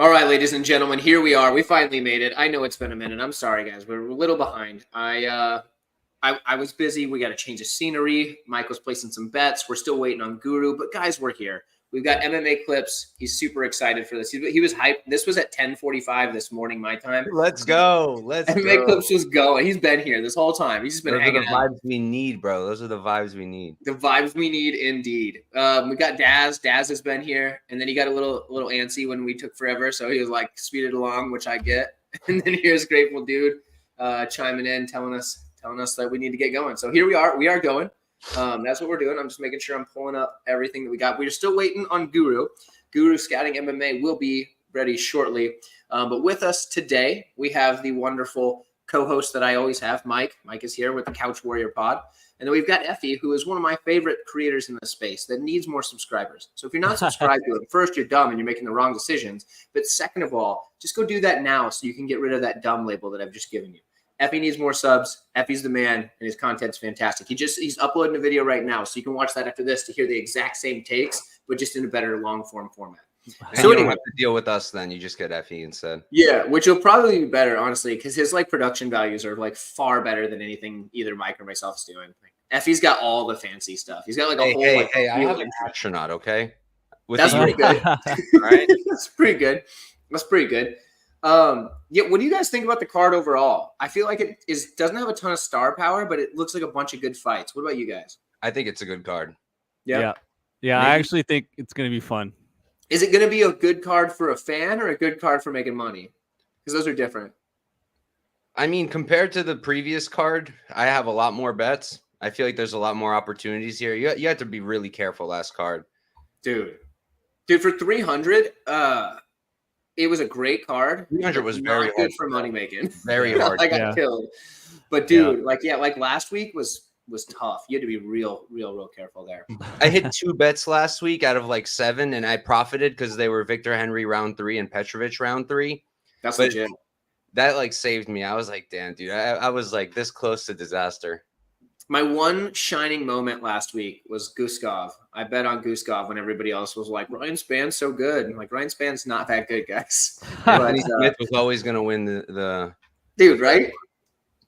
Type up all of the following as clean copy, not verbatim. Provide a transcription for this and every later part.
All right, ladies and gentlemen, here we are. We finally made it. I know it's been a minute. I'm sorry, guys. We're a little behind. I was busy. We got to change the scenery. Mike was placing some bets. We're still waiting on Guru, but guys, we're here. We've got MMA clips. He's super excited for this. He was hyped. This was at 10:45 this morning, my time. Let's go. Let's MMA go. clips was going. He's been here this whole time. He's just been hanging out. Those are the vibes we need, bro. Those are the vibes we need. The vibes we need, indeed. We got Daz. Daz has been here, and then he got a little antsy when we took forever, so he was like speeded along, which I get. And then here's Grateful Dude chiming in, telling us that we need to get going. So here we are. We are going. That's what we're doing. I'm just making sure I'm pulling up everything that we got. We're still waiting on Guru. Guru Scouting MMA will be ready shortly. But with us today, we have the wonderful co-host that I always have, Mike. Mike is here with the Couch Warrior Pod. And then we've got Effie, who is one of my favorite creators in this space that needs more subscribers. So if you're not subscribed to him, first, you're dumb and you're making the wrong decisions. But second of all, just go do that now so you can get rid of that dumb label that I've just given you. Effie needs more subs. Effie's the man, and his content's fantastic. He's uploading a video right now, so you can watch that after this to hear the exact same takes, but just in a better long-form format. So you don't have to deal with us then. You just get Effie instead. Yeah, which will probably be better, honestly, because his production values are far better than anything either Mike or myself is doing. Effie's got all the fancy stuff. He's got a whole. Hey, I have an astronaut. Okay, that's pretty good. Right? That's pretty good. That's pretty good. Yeah, what do you guys think about the card overall? I feel like it doesn't have a ton of star power, but it looks like a bunch of good fights. What about you guys? I think it's a good card. Yeah. I actually think it's going to be fun. Is it going to be a good card for a fan or a good card for making money? Because those are different. I mean, compared to the previous card, I have a lot more bets. I feel like there's a lot more opportunities here. You have to be really careful last card. Dude, for 300, it was a great card. 300 was very good for money making. Very hard. I got killed. But dude, last week was tough. You had to be real careful there. I hit 2 bets last week out of 7, and I profited because they were Victor Henry round 3 and Petrovic round 3. That's legit. That saved me. I was like, damn, dude. I was this close to disaster. My one shining moment last week was Guskov. I bet on Guskov when everybody else was like, Ryan Span's so good. I'm like, Ryan Span's not that good, guys. Anthony Smith was always going to win the dude, right?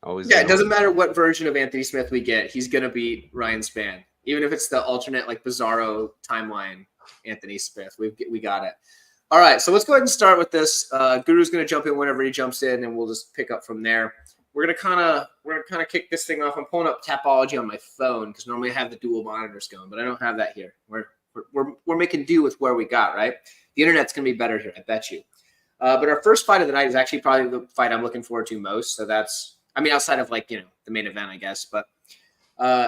Always. Yeah, it doesn't matter what version of Anthony Smith we get. He's going to beat Ryan Span. Even if it's the alternate, bizarro timeline Anthony Smith. We got it. All right, so let's go ahead and start with this. Guru's going to jump in whenever he jumps in, and we'll just pick up from there. We're gonna kind of kick this thing off. I'm pulling up Tapology on my phone because normally I have the dual monitors going, but I don't have that here. We're making do with where we got, right? The internet's gonna be better here, I bet you. But our first fight of the night is actually probably the fight I'm looking forward to most. So that's, outside of the main event, I guess. But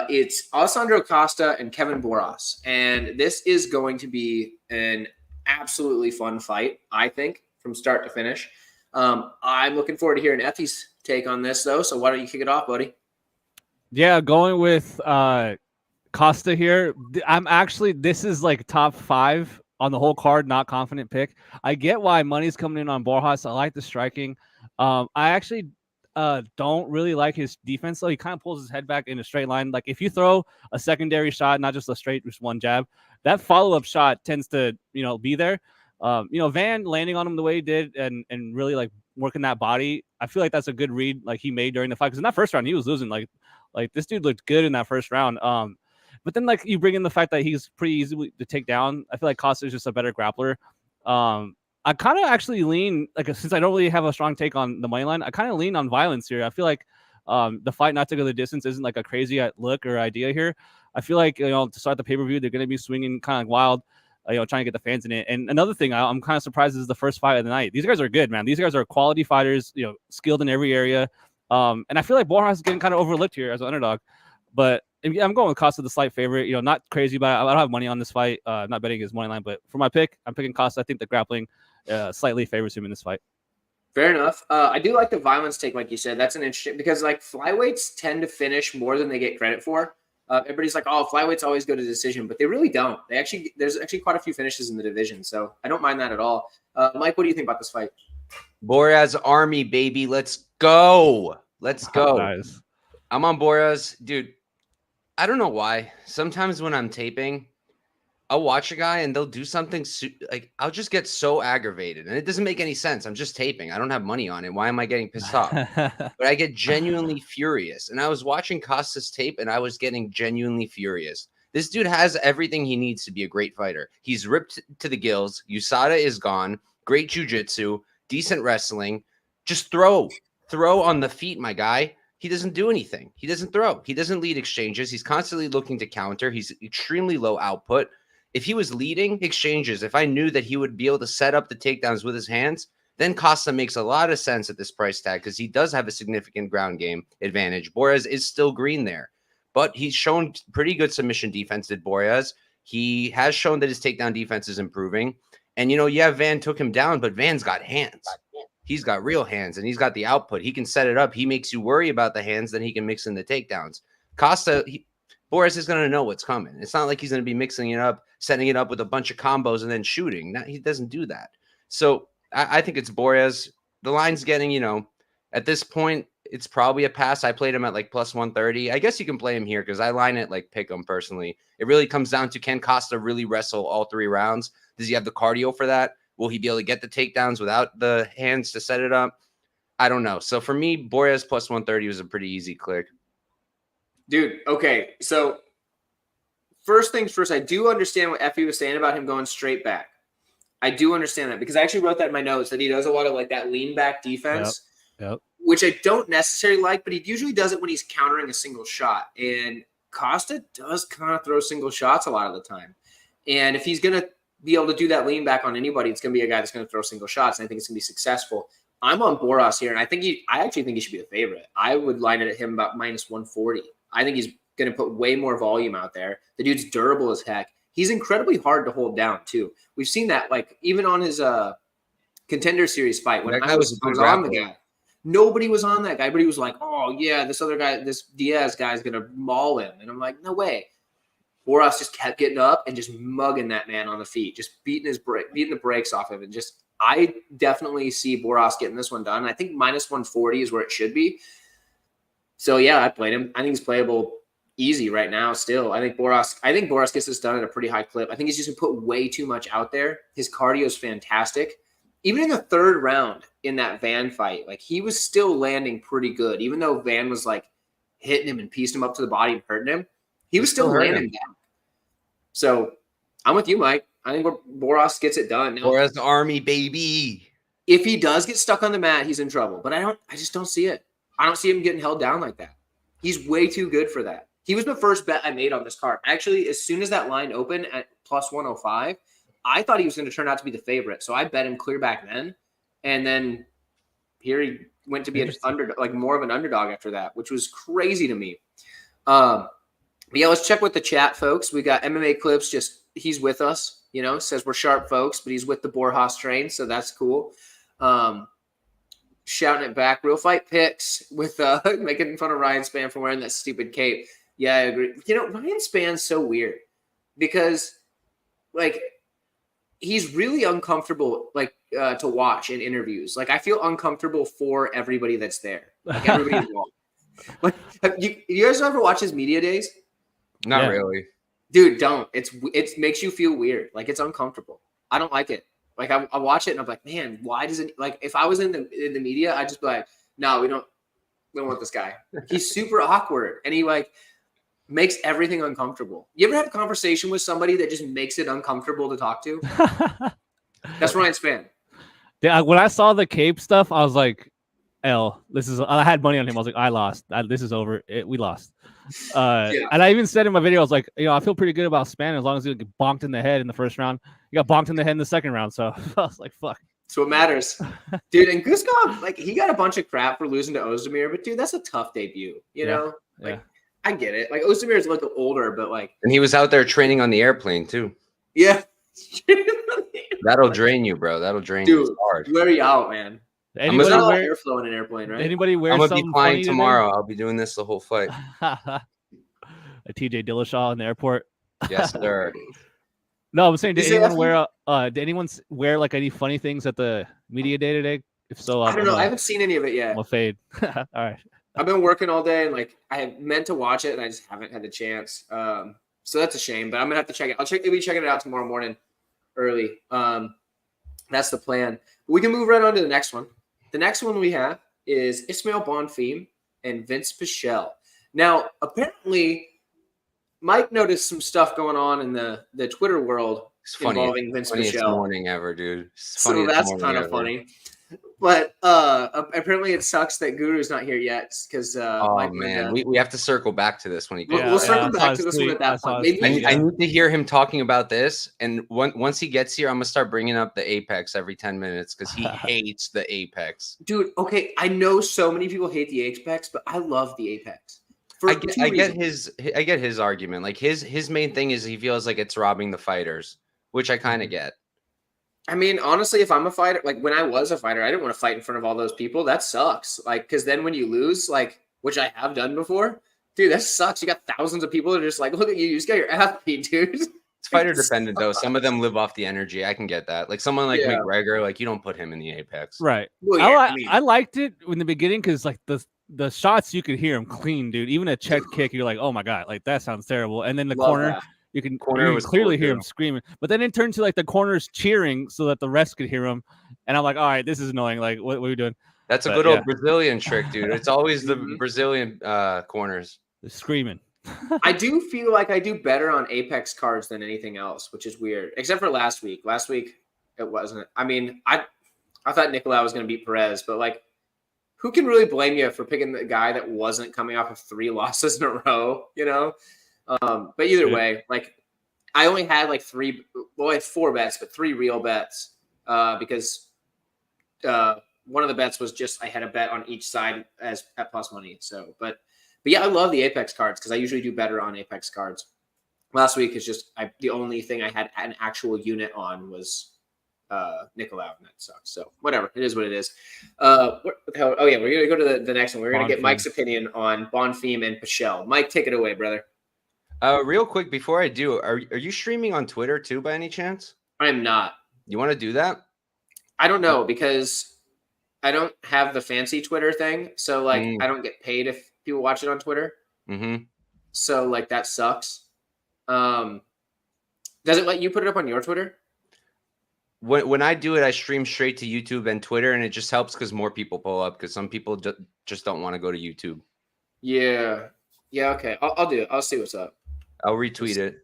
it's Alessandro Costa and Kevin Boras, and this is going to be an absolutely fun fight, I think, from start to finish. I'm looking forward to hearing Effie's take on this, though. So why don't you kick it off, buddy? Yeah, going with Costa here. This is top 5 on the whole card, not confident pick. I get why money's coming in on Borjas. I like the striking. I actually don't really like his defense, though. He kind of pulls his head back in a straight line. If you throw a secondary shot, not just a straight, just one jab, that follow-up shot tends to, be there. Van landing on him the way he did and really working that body, I feel like that's a good read he made during the fight, because in that first round he was losing. This dude looked good in that first round. But then you bring in the fact that he's pretty easy to take down. I feel like Costa is just a better grappler. I kind of actually lean, since I don't really have a strong take on the money line, I kind of lean on violence here. I feel like the fight not to go the distance isn't a crazy look or idea here. I feel like, to start the pay-per-view, they're going to be swinging kind of wild. Trying to get the fans in it. And another thing I'm kind of surprised is the first fight of the night. These guys are good, man. These guys are quality fighters, skilled in every area. And I feel like Borjas is getting kind of overlooked here as an underdog. But I'm going with Costa, the slight favorite. Not crazy, but I don't have money on this fight. I'm not betting his money line. But for my pick, I'm picking Costa. I think the grappling slightly favors him in this fight. Fair enough. I do like the violence take, like you said. That's an interesting, because flyweights tend to finish more than they get credit for. Everybody's like, oh, flyweights always go to decision, but they really don't. There's actually quite a few finishes in the division, so I don't mind that at all. Mike, what do you think about this fight? Boras Army, baby. Let's go. Let's go. Nice. I'm on Boras. Dude, I don't know why. Sometimes when I'm taping, I'll watch a guy and they'll do something like I'll just get so aggravated and it doesn't make any sense. I'm just taping. I don't have money on it. Why am I getting pissed off? But I get genuinely furious. And I was watching Costa's tape and I was getting genuinely furious. This dude has everything he needs to be a great fighter. He's ripped to the gills. USADA is gone. Great jiu-jitsu, decent wrestling. Just throw on the feet, my guy. He doesn't do anything. He doesn't throw. He doesn't lead exchanges. He's constantly looking to counter. He's extremely low output. If he was leading exchanges, if I knew that he would be able to set up the takedowns with his hands, then Costa makes a lot of sense at this price tag because he does have a significant ground game advantage. Borjas is still green there, but he's shown pretty good submission defense, did Borjas. He has shown that his takedown defense is improving. And, Van took him down, but Van's got hands. He's got real hands, and he's got the output. He can set it up. He makes you worry about the hands, then he can mix in the takedowns. Costa, Borjas is going to know what's coming. It's not like he's going to be mixing it up, setting it up with a bunch of combos and then shooting. He doesn't do that. So I think it's Borjas. The line's getting, at this point, it's probably a pass. I played him at like plus 130. I guess you can play him here because I line it like pick him personally. It really comes down to, can Costa really wrestle all 3 rounds? Does he have the cardio for that? Will he be able to get the takedowns without the hands to set it up? I don't know. So for me, Borjas plus 130 was a pretty easy click. Dude, okay. So first things first, I do understand what Effie was saying about him going straight back. I do understand that because I actually wrote that in my notes that he does a lot of like that lean back defense, which I don't necessarily like, but he usually does it when he's countering a single shot. And Costa does kind of throw single shots a lot of the time. And if he's going to be able to do that lean back on anybody, it's going to be a guy that's going to throw single shots. And I think it's going to be successful. I'm on Borjas here. And I actually think he should be the favorite. I would line it at him about minus 140. I think he's going to put way more volume out there. The dude's durable as heck. He's incredibly hard to hold down too. We've seen that, like even on his Contender Series fight when I was on the guy. Nobody was on that guy, but he was like, "Oh yeah, this other guy, this Diaz guy is going to maul him," and I'm like, "No way." Borjas just kept getting up and just mugging that man on the feet, just beating the brakes off of it. Just I definitely see Borjas getting this one done. I think minus 140 is where it should be. So yeah, I played him. I think he's playable easy right now still. I think Borjas gets this done at a pretty high clip. I think he's just going to put way too much out there. His cardio is fantastic. Even in the 3rd round in that Van fight, like he was still landing pretty good. Even though Van was like hitting him and pieced him up to the body and hurting him, he was still landing down. So I'm with you, Mike. I think Borjas gets it done. Now, Borjas Army, baby. If he does get stuck on the mat, he's in trouble. But I just don't see it. I don't see him getting held down like that. He's way too good for that. He was the first bet I made on this card. Actually, as soon as that line opened at plus 105, I thought he was going to turn out to be the favorite. So I bet him clear back then. And then here he went to be more of an underdog after that, which was crazy to me. But yeah, let's check with the chat, folks. We got MMA Clips. He's with us, says we're sharp folks, but he's with the Borjas train. So that's cool. Shouting it back. Real Fight Picks with making fun of Ryan Spann for wearing that stupid cape. Yeah, I agree. Ryan Spann's so weird because like he's really uncomfortable to watch in interviews. Like I feel uncomfortable for everybody that's there. Like everybody involved. Like, you guys ever watch his media days? Not really. Dude, don't. It makes you feel weird. Like it's uncomfortable. I don't like it. Like I watch it and I'm like, man, why does it like if I was in the media, I'd just be like, no, we don't want this guy. He's super awkward and he like makes everything uncomfortable. You ever have a conversation with somebody that just makes it uncomfortable to talk to? That's Ryan Spann. Yeah, when I saw the cape stuff, I was like, I had money on him. I was like, I lost. This is over. We lost. And I even said in my video, I was like, I feel pretty good about Spann as long as he get bonked in the head in the first round. He got bonked in the head in the 2nd round. So I was like, fuck. So it matters. Dude, and Guskov, like he got a bunch of crap for losing to Ozdemir, but dude, that's a tough debut, you know? Like I get it. Like Ozdemir is a little older, but like and he was out there training on the airplane too. Yeah. That'll drain you, bro. That'll drain you. It's hard. Wear you out, man. Anybody There's not a lot of airflow in an airplane, right? Anybody wear I'm gonna something be flying funny tomorrow. I'll be doing this the whole fight. A TJ Dillashaw in the airport. Yes, sir. No, I'm saying, did anyone wear like any funny things at the media day today? If so, I don't know. I haven't seen any of it yet. I'm a fade. All right. I've been working all day and like I meant to watch it and I just haven't had the chance. So that's a shame, but I'm gonna have to check it. I'll be checking it out tomorrow morning early. That's the plan. But we can move right on to the next one. The next one we have is Ismail Bonfim and Vince Pichel. Now, apparently, Mike noticed some stuff going on in the Twitter world involving Vince funniest Pichel. morning ever, dude. So that's kind of funny. But apparently it sucks that Guru's not here yet because oh man, we have to circle back to this when he comes. We'll circle back to this one at that point. Maybe I need to hear him talking about this, and once he gets here, I'm gonna start bringing up the Apex every 10 minutes because he hates the Apex. Dude, okay, I know so many people hate the Apex, but I love the Apex. I get his argument. Like his main thing is he feels like it's robbing the fighters, which I kind of get. I mean, honestly, if I'm a fighter, like when I was a fighter, I didn't want to fight in front of all those people. That sucks. Like, because then when you lose, like, which I have done before, dude, that sucks. You got thousands of people that are just like, look at you, you just got your ass beat, dude. It's fighter dependent though. Some of them live off the energy. I can get that. Like someone like McGregor, like you don't put him in the Apex, right? Well, I liked it in the beginning because like the shots you could hear him clean, dude. Even a check kick, you're like, oh my god, like that sounds terrible. And then the corner. That. You can clearly hear him screaming, but then it turned to like the corners cheering so that the rest could hear him. And I'm like, all right, this is annoying. Like, what are we doing? That's a good old Brazilian trick, dude. It's always the Brazilian corners. The screaming. I do feel like I do better on Apex cards than anything else, which is weird, except for last week. Last week, it wasn't. I mean, I thought Nicolau was going to beat Perez, but like, who can really blame you for picking the guy that wasn't coming off of 3 losses in a row, you know? But either way, like I only had like 3, well, I had 4 bets, but 3 real bets because one of the bets was just I had a bet on each side as at plus money. So, but yeah, I love the Apex cards because I usually do better on Apex cards. Last week is just the only thing I had an actual unit on was Nicolau, and that sucks. So whatever, it is what it is. What the hell? Oh yeah, we're gonna go to the next one. We're gonna get Mike's opinion on Bonfim and Pichel. Mike, take it away, brother. Real quick before I do, are you streaming on Twitter too by any chance? I am not. You want to do that? I don't know because I don't have the fancy Twitter thing. So like I don't get paid if people watch it on Twitter. Mm-hmm. So like that sucks. Does it let you put it up on your Twitter? When I do it, I stream straight to YouTube and Twitter, and it just helps because more people pull up because some people just don't want to go to YouTube. Yeah. Yeah. Okay. I'll do it. I'll see what's up. I'll retweet it.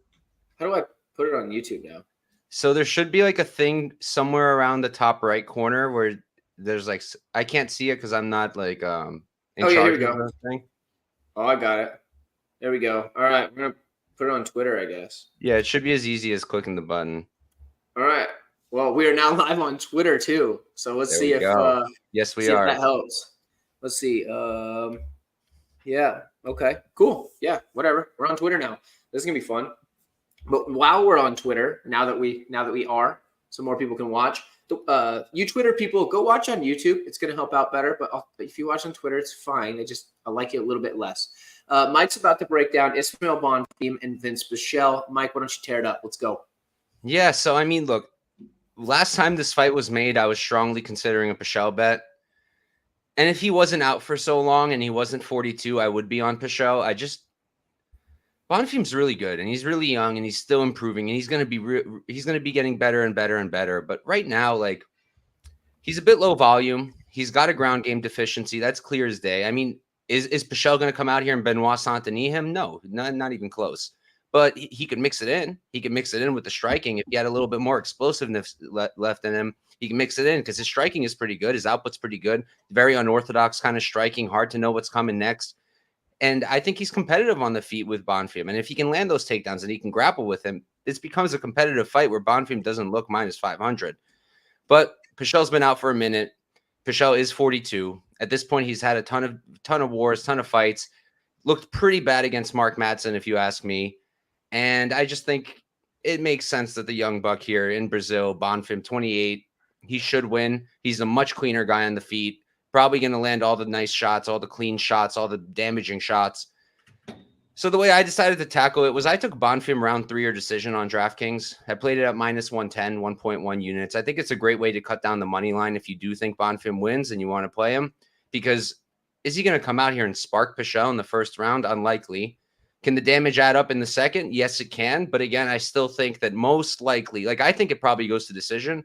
How do I put it on YouTube now? So there should be like a thing somewhere around the top right corner where there's like I can't see it because I'm not like in charge here we of go. the thing. Oh, I got it. There we go. All right, we're gonna put it on Twitter, I guess. Yeah, it should be as easy as clicking the button. All right. Well, we are now live on Twitter too. So let's see if yes, we are. If that helps. Let's see. Yeah. Okay. Cool. Yeah. Whatever. We're on Twitter now. This is gonna be fun. But while we're on Twitter, now that we are, so more people can watch. You Twitter people, go watch on YouTube. It's gonna help out better. But if you watch on Twitter, it's fine. I like it a little bit less. Mike's about to break down Ismail Bonfim and Vince Pichel. Mike, why don't you tear it up? Let's go. Yeah. So I mean, look. Last time this fight was made, I was strongly considering a Pichel bet. And if he wasn't out for so long and he wasn't 42, I would be on Pichel. Bonfim's really good and he's really young and he's still improving and he's going to be getting better and better and better. But right now, like he's a bit low volume. He's got a ground game deficiency. That's clear as day. I mean, is Pichel going to come out here and Benoit Saint-Denis him? No, not even close. But he could mix it in. He could mix it in with the striking. If he had a little bit more explosiveness left in him, he can mix it in because his striking is pretty good. His output's pretty good. Very unorthodox kind of striking. Hard to know what's coming next. And I think he's competitive on the feet with Bonfim. And if he can land those takedowns and he can grapple with him, this becomes a competitive fight where Bonfim doesn't look minus 500. But Pichel's been out for a minute. Pichel is 42. At this point, he's had a ton of wars, ton of fights. Looked pretty bad against Mark Madsen, if you ask me. And I just think it makes sense that the young buck here in Brazil, Bonfim, 28, he should win. He's a much cleaner guy on the feet. Probably going to land all the nice shots, all the clean shots, all the damaging shots. So the way I decided to tackle it was I took Bonfim round 3 or decision on DraftKings. I played it at minus 110, 1.1 units. I think it's a great way to cut down the money line if you do think Bonfim wins and you want to play him. Because is he going to come out here and spark Pichel in the first round? Unlikely. Can the damage add up in the second? Yes, it can. But again, I still think that most likely, like I think it probably goes to decision.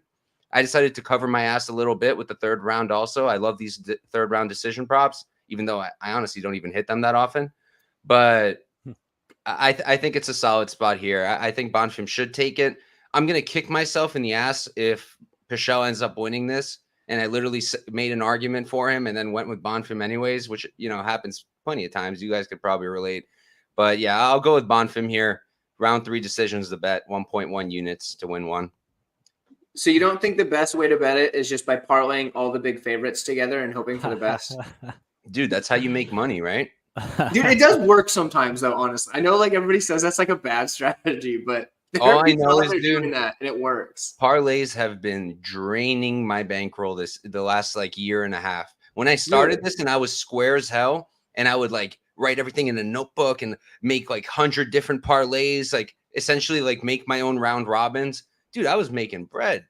I decided to cover my ass a little bit with the third round also. I love these third round decision props, even though I honestly don't even hit them that often. But I think it's a solid spot here. I think Bonfim should take it. I'm going to kick myself in the ass if Pichel ends up winning this. And I literally made an argument for him and then went with Bonfim anyways, which, you know, happens plenty of times. You guys could probably relate. But yeah, I'll go with Bonfim here. Round 3 decisions to bet, 1.1 units to win one. So you don't think the best way to bet it is just by parlaying all the big favorites together and hoping for the best? Dude, that's how you make money, right? Dude, it does work sometimes, though, honestly. I know like everybody says that's like a bad strategy, but all I know is, doing that, and it works. Parlays have been draining my bankroll the last like year and a half. When I started this and I was square as hell, and I would like write everything in a notebook and make like 100 different parlays, like essentially like make my own round robins. Dude, I was making bread.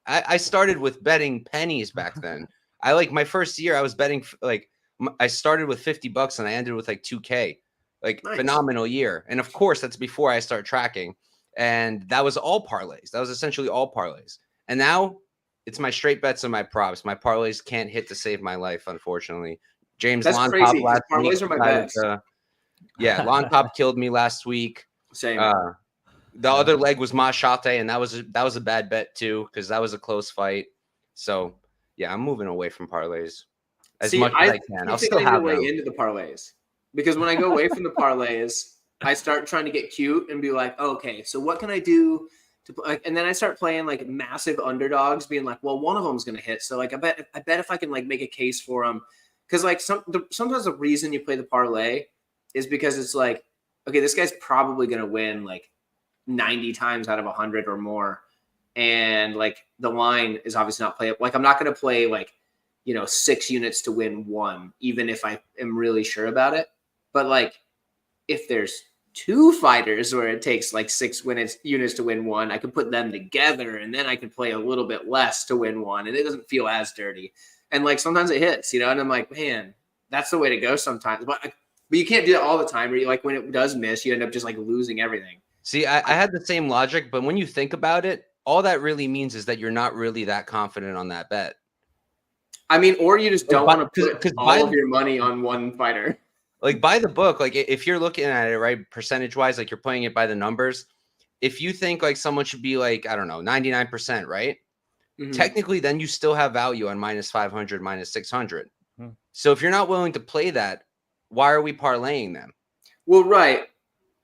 I started with betting pennies back then. I like my first year, I was betting like I started with $50 and I ended with like 2K. Like nice. Phenomenal year. And of course, that's before I start tracking. And that was all parlays. That was essentially all parlays. And now it's my straight bets and my props. My parlays can't hit to save my life, unfortunately. James That's Lon crazy. Top last Parlays week are my bets. Yeah, Lon Top killed me last week. Same. The other leg was Machate, and that was a bad bet too because that was a close fight. So yeah, I'm moving away from parlays as much as I can. I'll still have way into the parlays because when I go away from the parlays, I start trying to get cute and be like, oh, okay, so what can I do to like? And then I start playing like massive underdogs, being like, well, one of them's gonna hit, so like I bet if I can like make a case for them, because like sometimes the reason you play the parlay is because it's like, okay, this guy's probably gonna win like 90 times out of 100 or more, and like the line is obviously not playable. Like I'm not going to play like 6 units to win 1, even if I am really sure about it. But like if there's 2 fighters where it takes like 6 units to win 1, I could put them together and then I can play a little bit less to win 1, and it doesn't feel as dirty. And like sometimes it hits, and I'm like, man, that's the way to go sometimes. But you can't do it all the time. Where like when it does miss, you end up just like losing everything. See, I had the same logic, but when you think about it, all that really means is that you're not really that confident on that bet. I mean, or you just don't want to put all of your money on one fighter. Like by the book, like if you're looking at it, right, percentage-wise, like you're playing it by the numbers, if you think like someone should be like, I don't know, 99%, right? Mm-hmm. Technically, then you still have value on -500, -600. Mm-hmm. So if you're not willing to play that, why are we parlaying them? Well, right.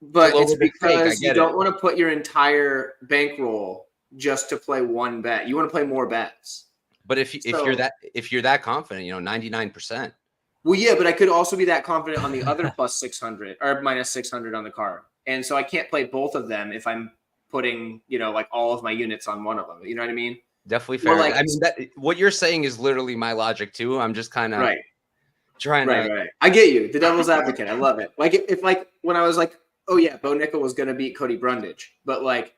But it's because you don't want to put your entire bankroll just to play one bet. You want to play more bets. But if you're that confident, 99%. Well, yeah, but I could also be that confident on the other +600 or -600 on the card. And so I can't play both of them if I'm putting, like all of my units on one of them. You know what I mean? Definitely fair. Like, I mean, what you're saying is literally my logic too. I'm just kind of trying to. Right. I get you. The devil's advocate. I love it. Like if like when I was like, oh yeah, Bo Nickel was going to beat Cody Brundage, but like,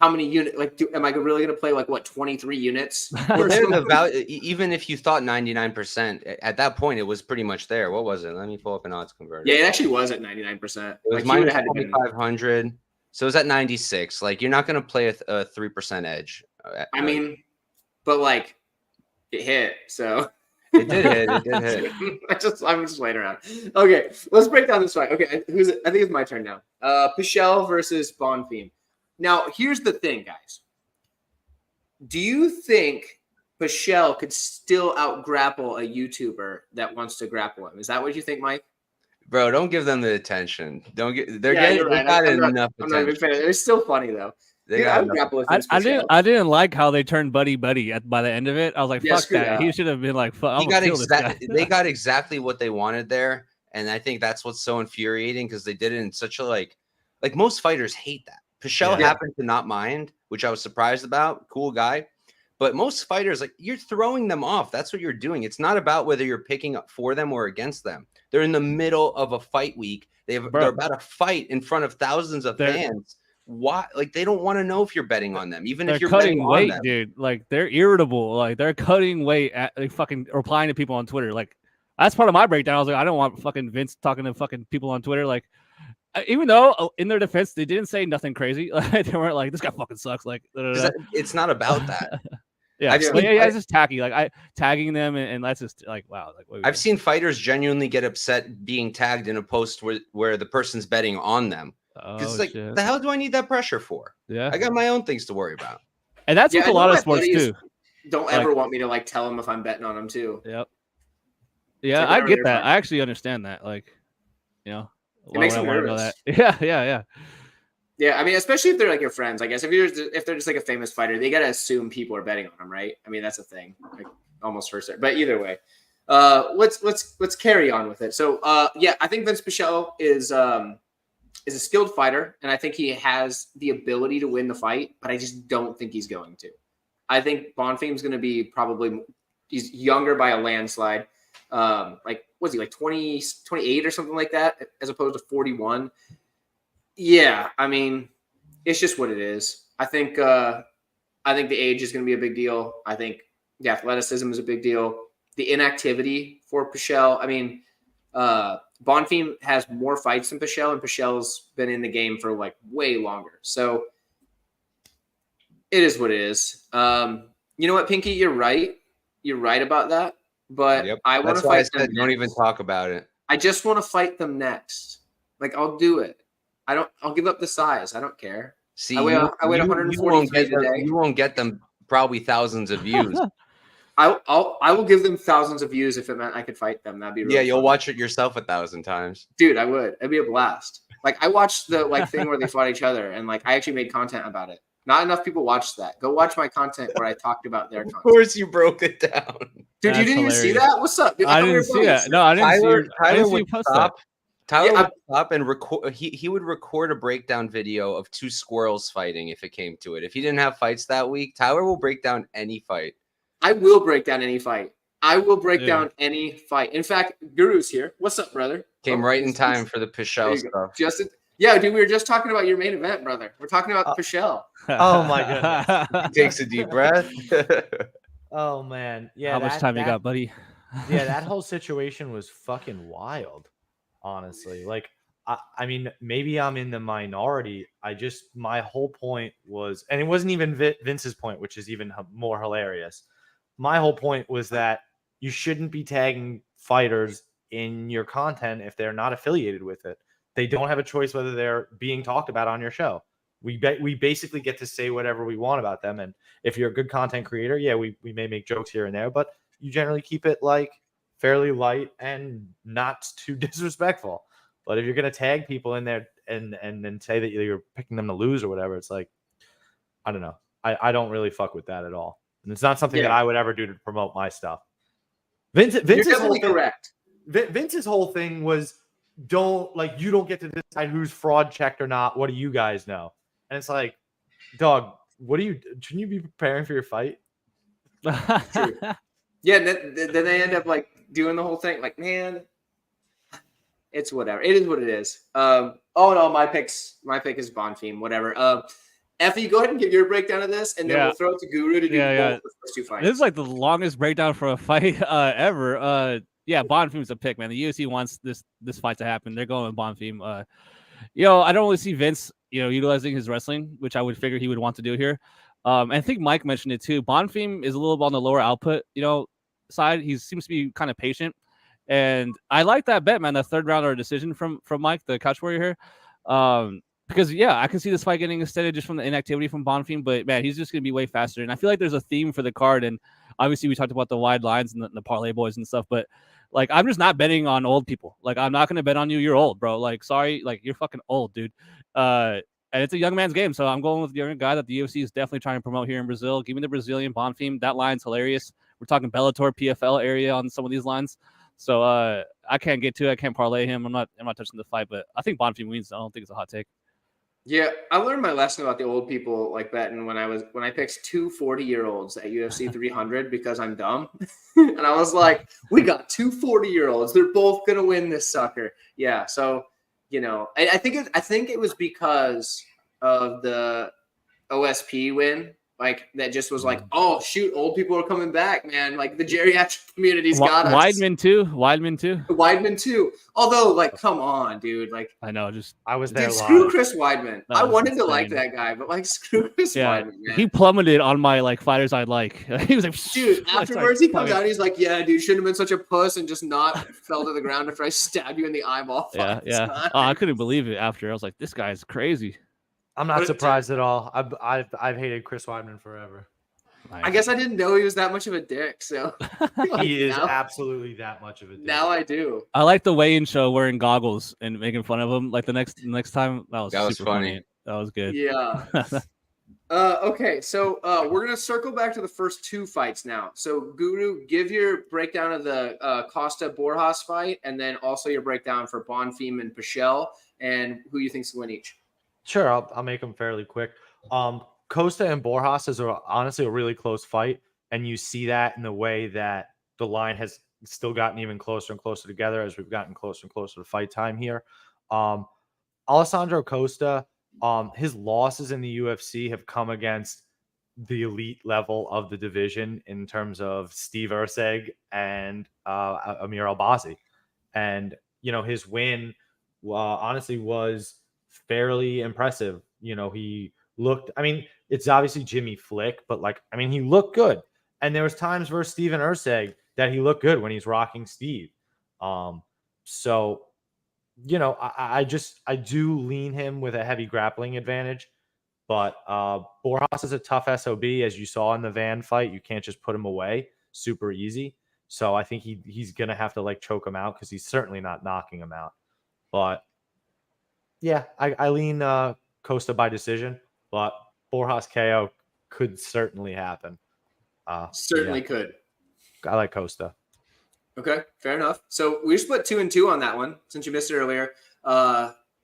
how many units? Like, am I really going to play like what 23 units? Well, there's the value. Even if you thought 99%, at that point it was pretty much there. What was it? Let me pull up an odds converter. Yeah, it actually was at 99%. It was like -2,500, so it was at 96. Like you're not going to play a 3% edge. I mean, but like it hit, so. It did hit. It did hit. I'm just laying around. Okay, let's break down this fight. Okay, I think it's my turn now. Pichel versus Bonfim. Now, here's the thing, guys. Do you think Pichel could still out-grapple a YouTuber that wants to grapple him? Is that what you think, Mike? Bro, don't give them the attention. Don't get. They're right. They got enough attention. I'm not a big fan. It's still funny though. I didn't like how they turned buddy by the end of it. I was like, fuck that. He should have been like, fuck. They got exactly what they wanted there, and I think that's what's so infuriating because they did it in such a like most fighters hate that. Pichel happened to not mind, which I was surprised about. Cool guy, but most fighters you're throwing them off. That's what you're doing. It's not about whether you're picking up for them or against them. They're in the middle of a fight week. They're about to fight in front of thousands of fans. Why? Like they don't want to know if you're betting on them, even if you're cutting betting weight, on them. dude. Like they're irritable. Like they're cutting weight at fucking replying to people on Twitter. Like That's part of my breakdown. I was like, I don't want fucking Vince talking to fucking people on Twitter. Like, even though in their defense, they didn't say nothing crazy. They weren't like, this guy fucking sucks. Like, it's not about that. Yeah, it's just tacky. Like tagging them and that's just like, wow. Like I've seen fighters genuinely get upset being tagged in a post where the person's betting on them. Because it's like, the hell do I need that pressure for? Yeah, I got my own things to worry about. And that's with a lot of sports too. Don't ever want me to like tell them if I'm betting on them too. Yep. Yeah, I get that. I actually understand that. Like, you know, it makes me nervous. Yeah. Yeah, I mean, especially if they're like your friends. I guess if they're just like a famous fighter, they gotta assume people are betting on them, right? I mean, that's a thing, like almost for certain. But either way, let's carry on with it. So, yeah, I think Vince Pichel is a skilled fighter, and I think he has the ability to win the fight. But I just don't think he's going to. I think Bonfim's going to be he's younger by a landslide. Like, was he like 20, 28 or something like that, as opposed to 41? Yeah, I mean, it's just what it is. I think the age is going to be a big deal. I think the athleticism is a big deal. The inactivity for Pichel. I mean, Bonfim has more fights than Pichel, and Pichel's been in the game for like way longer. So it is what it is. You know what, Pinky? You're right. You're right about that. But I want to fight them. Don't even talk about it. I just want to fight them next. Like, I'll do it. I'll give up the size. I don't care. See, I weigh 143 today. You won't get them probably thousands of views. I will give them thousands of views if it meant I could fight them. That'd be really you'll fun. watch it yourself 1,000 times. Dude, I would. It'd be a blast. Like, I watched the thing where they fought each other, and like I actually made content about it. Not enough people watched that. Go watch my content where I talked about their content. Of course, you broke it down. Dude, you didn't even see that? What's up? Dude, I didn't see that. No, I didn't see. Tyler would stop. Tyler would stop and record. He would record a breakdown video of two squirrels fighting if it came to it. If he didn't have fights that week, Tyler will break down any fight. I will break down any fight. I will break down any fight. In fact, Guru's here. What's up, brother? Came right in time for the Pichel stuff. Yeah, dude, we were just talking about your main event, brother. We're talking about Pichel. Oh my goodness. He takes a deep breath. Oh man. Yeah. How much time you got, buddy? Yeah, that whole situation was fucking wild. Honestly, like, I mean, maybe I'm in the minority. My whole point was, and it wasn't even Vince's point, which is even more hilarious. My whole point was that you shouldn't be tagging fighters in your content if they're not affiliated with it. They don't have a choice whether they're being talked about on your show. We basically get to say whatever we want about them. And if you're a good content creator, yeah, we may make jokes here and there, but you generally keep it like fairly light and not too disrespectful. But if you're going to tag people in there and then say that you're picking them to lose or whatever, it's like, I don't know. I don't really fuck with that at all. And it's not something that I would ever do to promote my stuff. Vince's whole thing, correct. Vince's whole thing was, you don't get to decide who's fraud checked or not. What do you guys know? And it's like, dog, shouldn't you be preparing for your fight? True. Yeah, then they end up like doing the whole thing. Like, man, it's whatever. It is what it is. Oh no, my pick is Bonfim. Whatever. Effie, go ahead and give your breakdown of this, and then we'll throw it to Guru to do both the first two fights. This is like the longest breakdown for a fight ever. Yeah, Bonfim's a pick, man. The UFC wants this fight to happen. They're going with Bonfim. I don't really see Vince, utilizing his wrestling, which I would figure he would want to do here. And I think Mike mentioned it too. Bonfim is a little bit on the lower output, side. He seems to be kind of patient, and I like that bet, man. That third round or decision from Mike, the couch warrior here. Because I can see this fight getting extended just from the inactivity from Bonfim, but man, he's just gonna be way faster. And I feel like there's a theme for the card, and obviously we talked about the wide lines and the parlay boys and stuff, but like, I'm just not betting on old people. Like, I'm not gonna bet on you. You're old, bro. Like, sorry, like you're fucking old, dude. And it's a young man's game, so I'm going with the younger guy that the UFC is definitely trying to promote here in Brazil. Give me the Brazilian Bonfim. That line's hilarious. We're talking Bellator, PFL area on some of these lines. So I can't get to it. I can't parlay him. I'm not touching the fight, but I think Bonfim wins. I don't think it's a hot take. Yeah, I learned my lesson about the old people like betting when I picked two 40-year-olds at UFC 300 because I'm dumb. And I was like, we got two 40-year-olds. They're both going to win this sucker. Yeah, so, I think it was because of the OSP win. like that just was like, oh shoot, old people are coming back, man. Like the geriatric community's got us. Weidman too. Weidman too. Although, like, come on, dude. Like, I know. Just I was there dude, live. screw Chris Weidman. That I was wanted to like insane. that guy, but like, screw Chris Weidman, man. he plummeted on my like fighters I like. He was like, Dude, like, afterwards he comes fucking- out and he's like, yeah, dude, shouldn't have been such a puss and just not fell to the ground after I stabbed you in the eyeball. Yeah, 5 yeah. times. Oh, I couldn't believe it. After I was like, this guy's crazy. I'm not surprised at all. I've hated Chris Weidman forever. I guess I didn't know he was that much of a dick, so He is now, absolutely that much of a dick. now I do. I like the weigh-in show wearing goggles and making fun of him. Like the next time, that was super funny. That was good. Yeah. Okay, so we're gonna circle back to the first 2 fights now. So Guru, give your breakdown of the Costa Borjas fight, and then also your breakdown for Bonfim and Pichel, and who you think's gonna win each. Sure, I'll make them fairly quick. Costa and Borjas is honestly a really close fight, and you see that in the way that the line has still gotten even closer and closer together as we've gotten closer and closer to fight time here. Alessandro Costa, his losses in the UFC have come against the elite level of the division in terms of Steve Erceg and Amir Albazi. And, you know, his win honestly was fairly impressive. You know, he looked, I mean, it's obviously Jimmy Flick, but like, I mean, he looked good. And there was times versus Steven Erceg that he looked good when he's rocking Steve. So, you know, I do lean him with a heavy grappling advantage, but Borjas is a tough SOB, as you saw in the Van fight. You can't just put him away super easy. So I think he's going to have to like choke him out because he's certainly not knocking him out. But yeah, I lean Costa by decision, but Borjas KO could certainly happen. Certainly could. I like Costa. Okay, fair enough. So we split 2 and 2 on that one since you missed it earlier.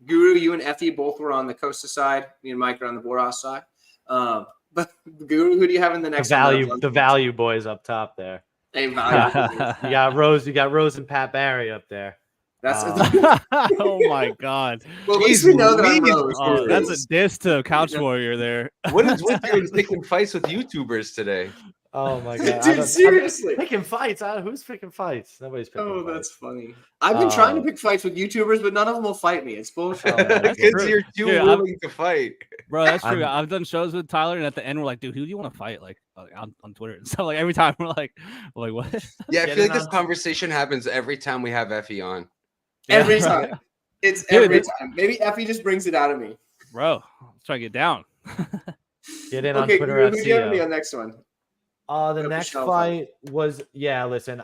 Guru, you and Effie both were on the Costa side. Me and Mike are on the Borjas side. But Guru, who do you have in the next? The value boys up top there. Hey, value. You got Rose and Pat Barry up there. That's Oh my god. well, at least we know that I'm Jeez, Rose. Oh, that's a diss to Couch Warrior there. What is with you picking fights with YouTubers today? Oh my god, Dude, seriously. picking fights. Who's picking fights? Nobody's picking. Oh, fights. that's funny. I've been trying to pick fights with YouTubers, but none of them will fight me. It's bullshit. Because you're too willing to fight. Bro, that's true. I've done shows with Tyler, and at the end, we're like, dude, who do you want to fight? Like on Twitter and stuff. Like every time we're like what? Yeah, I feel like this conversation happens every time we have Effie on. Every time. It's every time. Maybe Effie just brings it out of me. Bro, let's try to get down. Get in on Okay, Twitter. who do you have me on next one? The next fight was listen,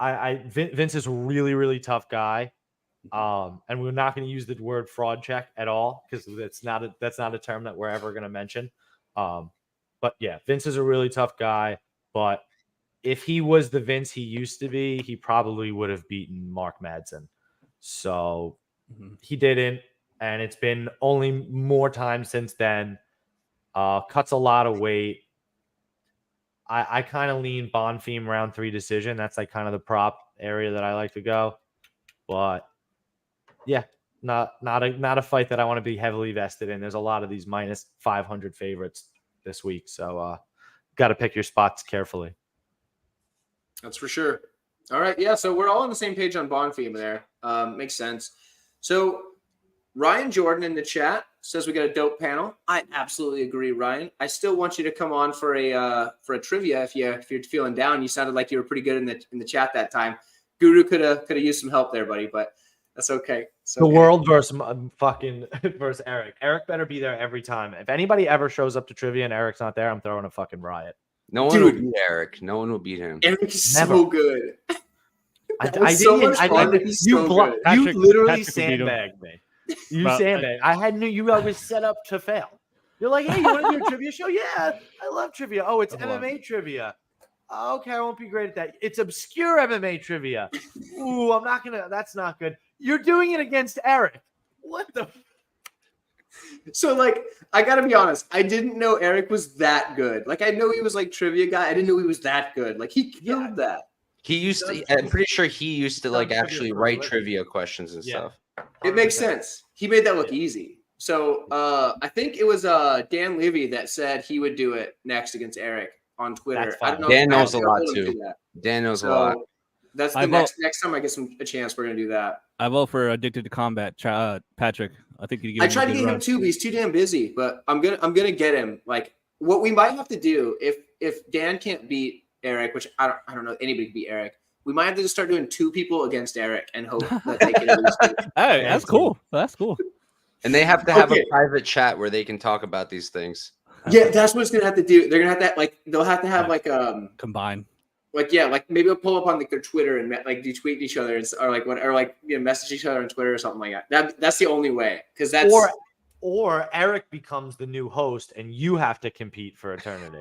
Vince is a really, really tough guy. And we're not going to use the word fraud check at all because that's not a term that we're ever going to mention. But yeah, Vince is a really tough guy, but if he was the Vince he used to be, he probably would have beaten Mark Madsen. So he didn't, and it's been only more time since then. Cuts a lot of weight. I kind of lean Bonfim round 3 decision. That's like kind of the prop area that I like to go. But yeah, not a fight that I want to be heavily vested in. There's a lot of these minus 500 favorites this week, so got to pick your spots carefully. That's for sure. All right, yeah. So we're all on the same page on Bonfim there. Makes sense. So Ryan Jordan in the chat says we got a dope panel. I absolutely agree, Ryan. I still want you to come on for a trivia if you're feeling down. You sounded like you were pretty good in the chat that time. Guru could have used some help there, buddy, but that's okay. The world versus versus Eric. Eric better be there every time. If anybody ever shows up to trivia and Eric's not there, I'm throwing a fucking riot. No one will beat Eric. No one will beat him. Eric is so good. You literally sandbagged me. You sandbagged. I knew you was set up to fail. You're like, hey, you want to do a trivia show? Yeah, I love trivia. Oh, it's MMA trivia. Okay, I won't be great at that. It's obscure MMA trivia. Ooh, I'm not gonna. That's not good. You're doing it against Eric. What the? So, like, I gotta be honest. I didn't know Eric was that good. Like, I know he was like trivia guy. I didn't know he was that good. Like, he killed that. He used to. I'm pretty sure he used to like actually write trivia questions and stuff. It makes sense. He made that look easy. So I think it was Dan Levy that said he would do it next against Eric on Twitter. That's I don't know. Dan I knows a haven't lot told him to too. do that. Dan knows a lot. So that's I the vote- next time I get a chance, we're gonna do that. I vote for Addicted to Combat, Patrick. I think you. I tried to get him too, but he's too damn busy. But I'm gonna get him. Like what we might have to do if Dan can't beat Eric, which I don't know anybody can beat Eric. We might have to just start doing 2 people against Eric and hope that they can at least do it. Hey, that's cool. That's cool. And they have to have Okay. a private chat where they can talk about these things. Yeah, that's what it's gonna have to do. They're gonna have to like they'll have to have like Combine. like maybe they'll pull up on like their Twitter and like do tweet each other or like what or like message each other on Twitter or something like that. That's the only way because that's or Eric becomes the new host and you have to compete for eternity.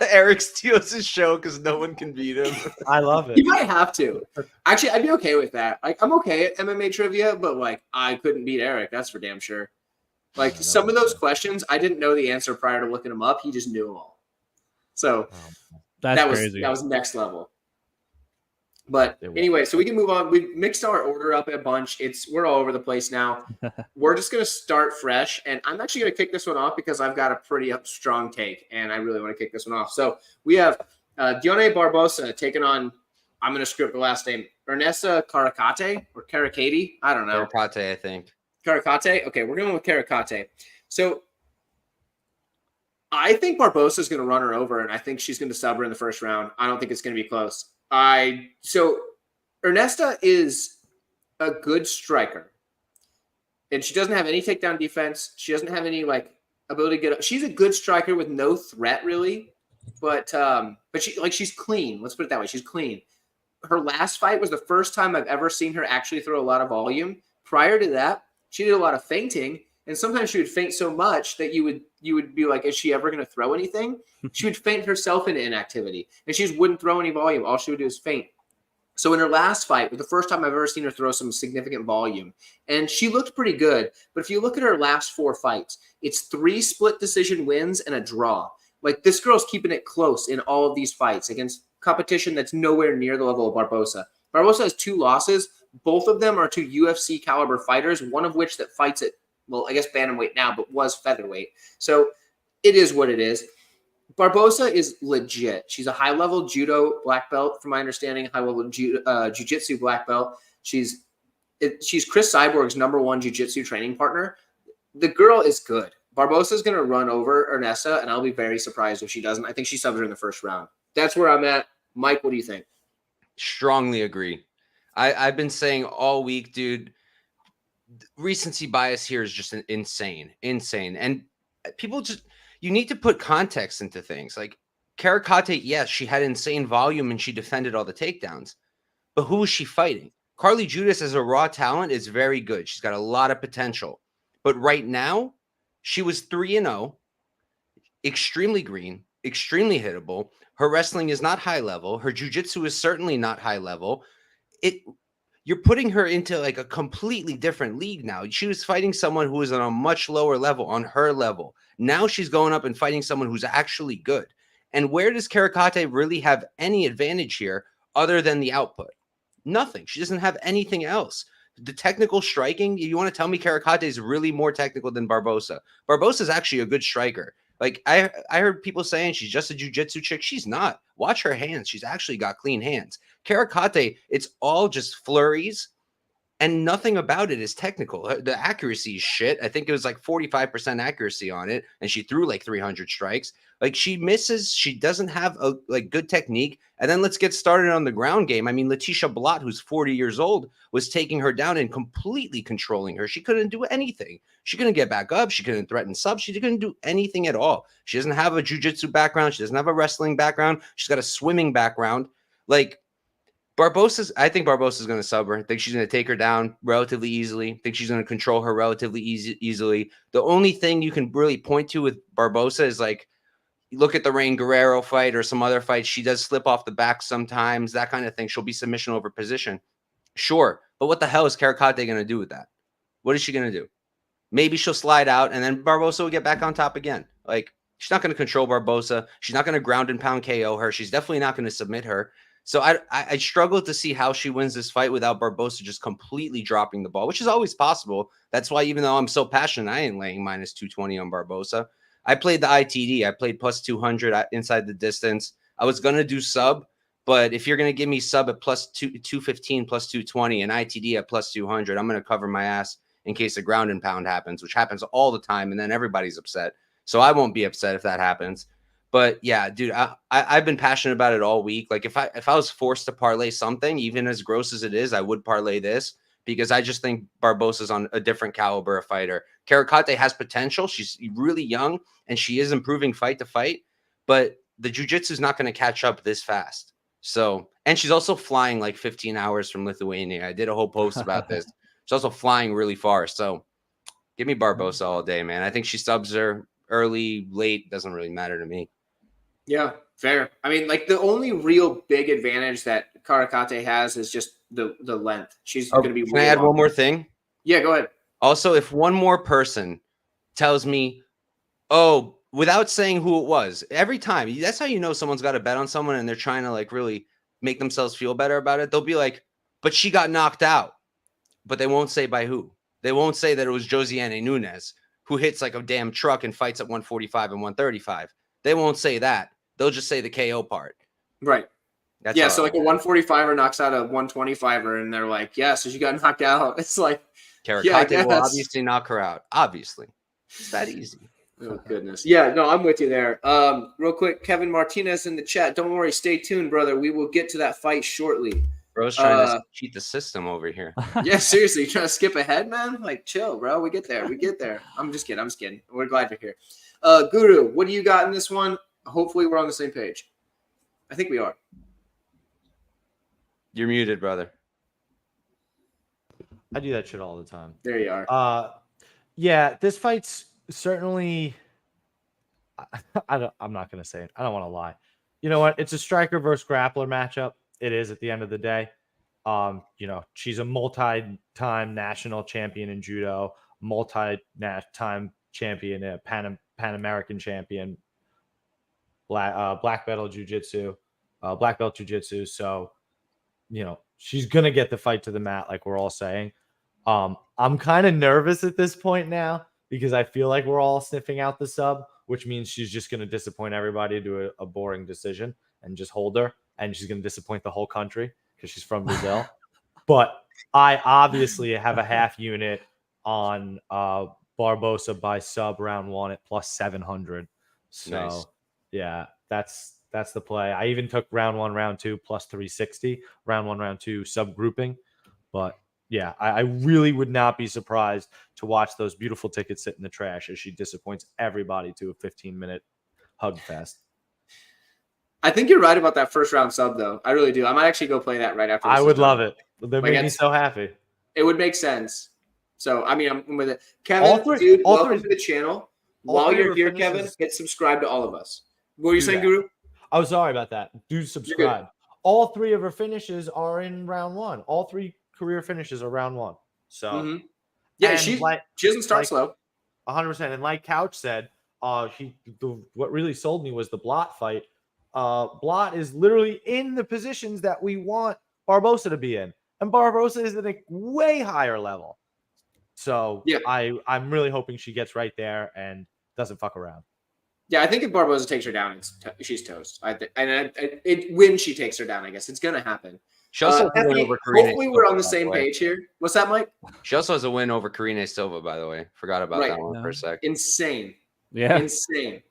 Eric steals his show because no one can beat him. I love it. you might have to. Actually, I'd be okay with that. Like I'm okay at MMA trivia, but like I couldn't beat Eric. That's for damn sure. Like some of those questions, I didn't know the answer prior to looking them up. He just knew them all. So That's that was crazy. that was next level. But It was. anyway, so we can move on. We mixed our order up a bunch. We're all over the place now. We're just gonna start fresh, and I'm actually gonna kick this one off because I've got a pretty strong take, and I really want to kick this one off. So we have Dione Barbosa taking on. I'm gonna screw up the last name. Ernesta Caracate or Caracati. I don't know. Karate, I think. Caracate. Okay, we're going with Caracate. So I think Barbosa is going to run her over, and I think she's going to sub her in the first round. I don't think it's going to be close. So Ernesta is a good striker, and she doesn't have any takedown defense. She doesn't have any like ability to get up. She's a good striker with no threat really, but she's clean. Let's put it that way. She's clean. Her last fight was the first time I've ever seen her actually throw a lot of volume. Prior to that, she did a lot of feinting, and sometimes she would feint so much that you would be like, is she ever going to throw anything? She would feint herself into inactivity, and she just wouldn't throw any volume. All she would do is feint. So in her last fight, was the first time I've ever seen her throw some significant volume, and she looked pretty good. But if you look at her last 4 fights, it's 3 split decision wins and a draw. Like this girl's keeping it close in all of these fights against competition that's nowhere near the level of Barbosa. Barbosa has 2 losses. Both of them are to UFC caliber fighters, one of which that fights at, well, I guess bantamweight now, but was featherweight. So it is what it is. Barbosa is legit. She's a high-level judo black belt, from my understanding, high-level jiu-jitsu black belt. She's Chris Cyborg's #1 jiu-jitsu training partner. The girl is good. Barbosa is going to run over Ernesta, and I'll be very surprised if she doesn't. I think she subs her in the first round. That's where I'm at. Mike, what do you think? Strongly agree. I've been saying all week, dude, recency bias here is just insane. And people you need to put context into things. Like Karacate, yes, she had insane volume and she defended all the takedowns. But who was she fighting? Carly Judas as a raw talent is very good. She's got a lot of potential. But right now, she was 3-0, extremely green, extremely hittable. Her wrestling is not high level. Her jiu-jitsu is certainly not high level. You're putting her into like a completely different league now. She was fighting someone who was on a much lower level, on her level. Now she's going up and fighting someone who's actually good. And where does Karacate really have any advantage here other than the output? Nothing. She doesn't have anything else. The technical striking, you want to tell me Karacate is really more technical than Barbosa? Barbosa is actually a good striker. Like I heard people saying she's just a jiu-jitsu chick. She's not. Watch her hands. She's actually got clean hands. Karacate, it's all just flurries and nothing about it is technical. The accuracy is shit. I think it was like 45% accuracy on it, and she threw like 300 strikes. Like she misses. She doesn't have a like good technique. And then let's get started on the ground game. I mean, Letitia Blott, who's 40 years old, was taking her down and completely controlling her. She couldn't do anything. She couldn't get back up. She couldn't threaten subs. She couldn't do anything at all. She doesn't have a jiu-jitsu background. She doesn't have a wrestling background. She's got a swimming background. Like I think Barbosa's going to sub her. I think she's going to take her down relatively easily. I think she's going to control her relatively easily. The only thing you can really point to with Barbosa is like, look at the Rain Guerrero fight or some other fights. She does slip off the back sometimes, that kind of thing. She'll be submission over position. Sure. But what the hell is Karacate going to do with that? What is she going to do? Maybe she'll slide out and then Barbosa will get back on top again. Like, she's not going to control Barbosa. She's not going to ground and pound KO her. She's definitely not going to submit her. So I struggle to see how she wins this fight without Barbosa just completely dropping the ball, which is always possible. That's why even though I'm so passionate, I ain't laying minus 220 on Barbosa. I played the ITD. I played plus 200 inside the distance. I was going to do sub, but if you're going to give me sub at plus 215, plus 220, and ITD at plus 200, I'm going to cover my ass in case a ground and pound happens, which happens all the time, and then everybody's upset. So I won't be upset if that happens. But yeah, dude, I've been passionate about it all week. Like if I was forced to parlay something, even as gross as it is, I would parlay this because I just think Barbosa's on a different caliber of fighter. Karikate has potential. She's really young and she is improving fight to fight, but the jiu-jitsu is not going to catch up this fast. So, and she's also flying like 15 hours from Lithuania. I did a whole post about this. She's also flying really far. So give me Barbosa all day, man. I think she subs her early, late, doesn't really matter to me. Yeah, fair. I mean, like the only real big advantage that Karikate has is just the length. She's going to be. Can I add one more thing? Yeah, go ahead. Also, if one more person tells me, oh, without saying who it was, every time, that's how you know someone's got a bet on someone and they're trying to like really make themselves feel better about it. They'll be like, but she got knocked out. But they won't say by who. They won't say that it was Josiane Nunes who hits like a damn truck and fights at 145 and 135. They won't say that. They'll just say the KO part. Right. That's yeah, so like a 145er knocks out a 125er, and they're like, yeah, so she got knocked out. It's like, Karikate will obviously knock her out. Obviously. It's that easy. Oh, goodness. Yeah, no, I'm with you there. Real quick, Kevin Martinez in the chat. Don't worry. Stay tuned, brother. We will get to that fight shortly. Bro's trying to cheat the system over here. Yeah, seriously. You trying to skip ahead, man? Like, chill, bro. We get there. We get there. I'm just kidding. We're glad you're here. Guru, what do you got in this one? Hopefully we're on the same page. I think we are. You're muted, brother. I do that shit all the time. There you are. Yeah, this fight's certainly. I'm not gonna say it. I don't want to lie. You know what? It's a striker versus grappler matchup. It is at the end of the day. She's a multi-time national champion in judo, multi-time champion, Pan American champion, black belt jiu-jitsu. So, she's gonna get the fight to the mat, like we're all saying. I'm kind of nervous at this point now because I feel like we're all sniffing out the sub, which means she's just gonna disappoint everybody to a boring decision and just hold her, and she's gonna disappoint the whole country because she's from Brazil. But I obviously have a half unit on Barbosa by sub round 1 at plus 700. So nice. Yeah, that's the play. I even took round 1, round 2 plus 360, round 1, round 2 sub grouping. But yeah, I really would not be surprised to watch those beautiful tickets sit in the trash as she disappoints everybody to a 15-minute hug fest. I think you're right about that first round sub, though. I really do. I might actually go play that right after. I would love it. That made me so happy. It would make sense. So, I mean, I'm with it. Kevin, dude, welcome to the channel. While you're here, Kevin, hit subscribe to all of us. What were you saying, Guru? Oh, sorry about that. Do subscribe. All 3 of her finishes are in round 1. All 3 career finishes are round 1. So, yeah, she doesn't start slow. 100%. And like Couch said, what really sold me was the Blot fight. Blot is literally in the positions that we want Barbosa to be in, and Barbosa is at a way higher level. So yeah, I'm really hoping she gets right there and doesn't fuck around. Yeah, I think if Barbosa takes her down, she's toast. When she takes her down, I guess it's gonna happen. She also has a win over Karine. Hopefully, we're on the same page here. What's that, Mike? She also has a win over Karine Silva, by the way. Forgot about that one for a sec. Insane. Yeah, insane.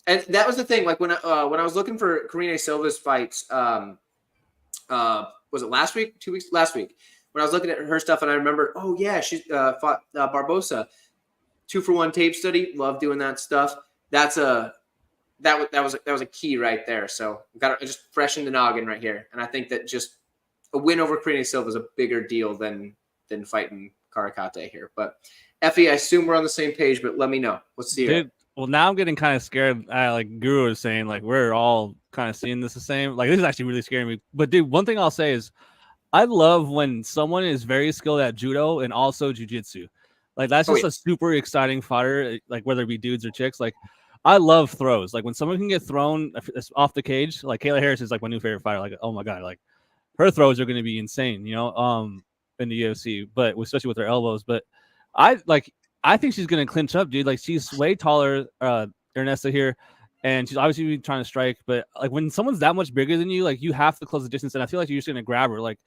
And that was the thing. Like when I was looking for Karine Silva's fights, was it last week? 2 weeks? Last week. When I was looking at her stuff, and I remembered, oh yeah, she fought Barbosa. 2-for-1 tape study. Love doing that stuff. That was a key right there. So got it just fresh in the noggin right here. And I think that just a win over Karine Silva is a bigger deal than fighting Karikate here. But Effie, I assume we're on the same page, but let me know. Let's see. Dude, well, now I'm getting kind of scared. Like Guru is saying, like we're all kind of seeing this the same. Like this is actually really scaring me. But dude, one thing I'll say is I love when someone is very skilled at judo and also jiu-jitsu. Like that's just a super exciting fighter, like whether it be dudes or chicks. Like I love throws. Like when someone can get thrown off the cage, like Kayla Harris is like my new favorite fighter. Like, oh my god, like her throws are going to be insane, you know, in the UFC, but especially with her elbows. But I think she's going to clinch up, dude. Like she's way taller, Ernesta here, and she's obviously trying to strike. But like when someone's that much bigger than you, like you have to close the distance, and I feel like you're just going to grab her. Like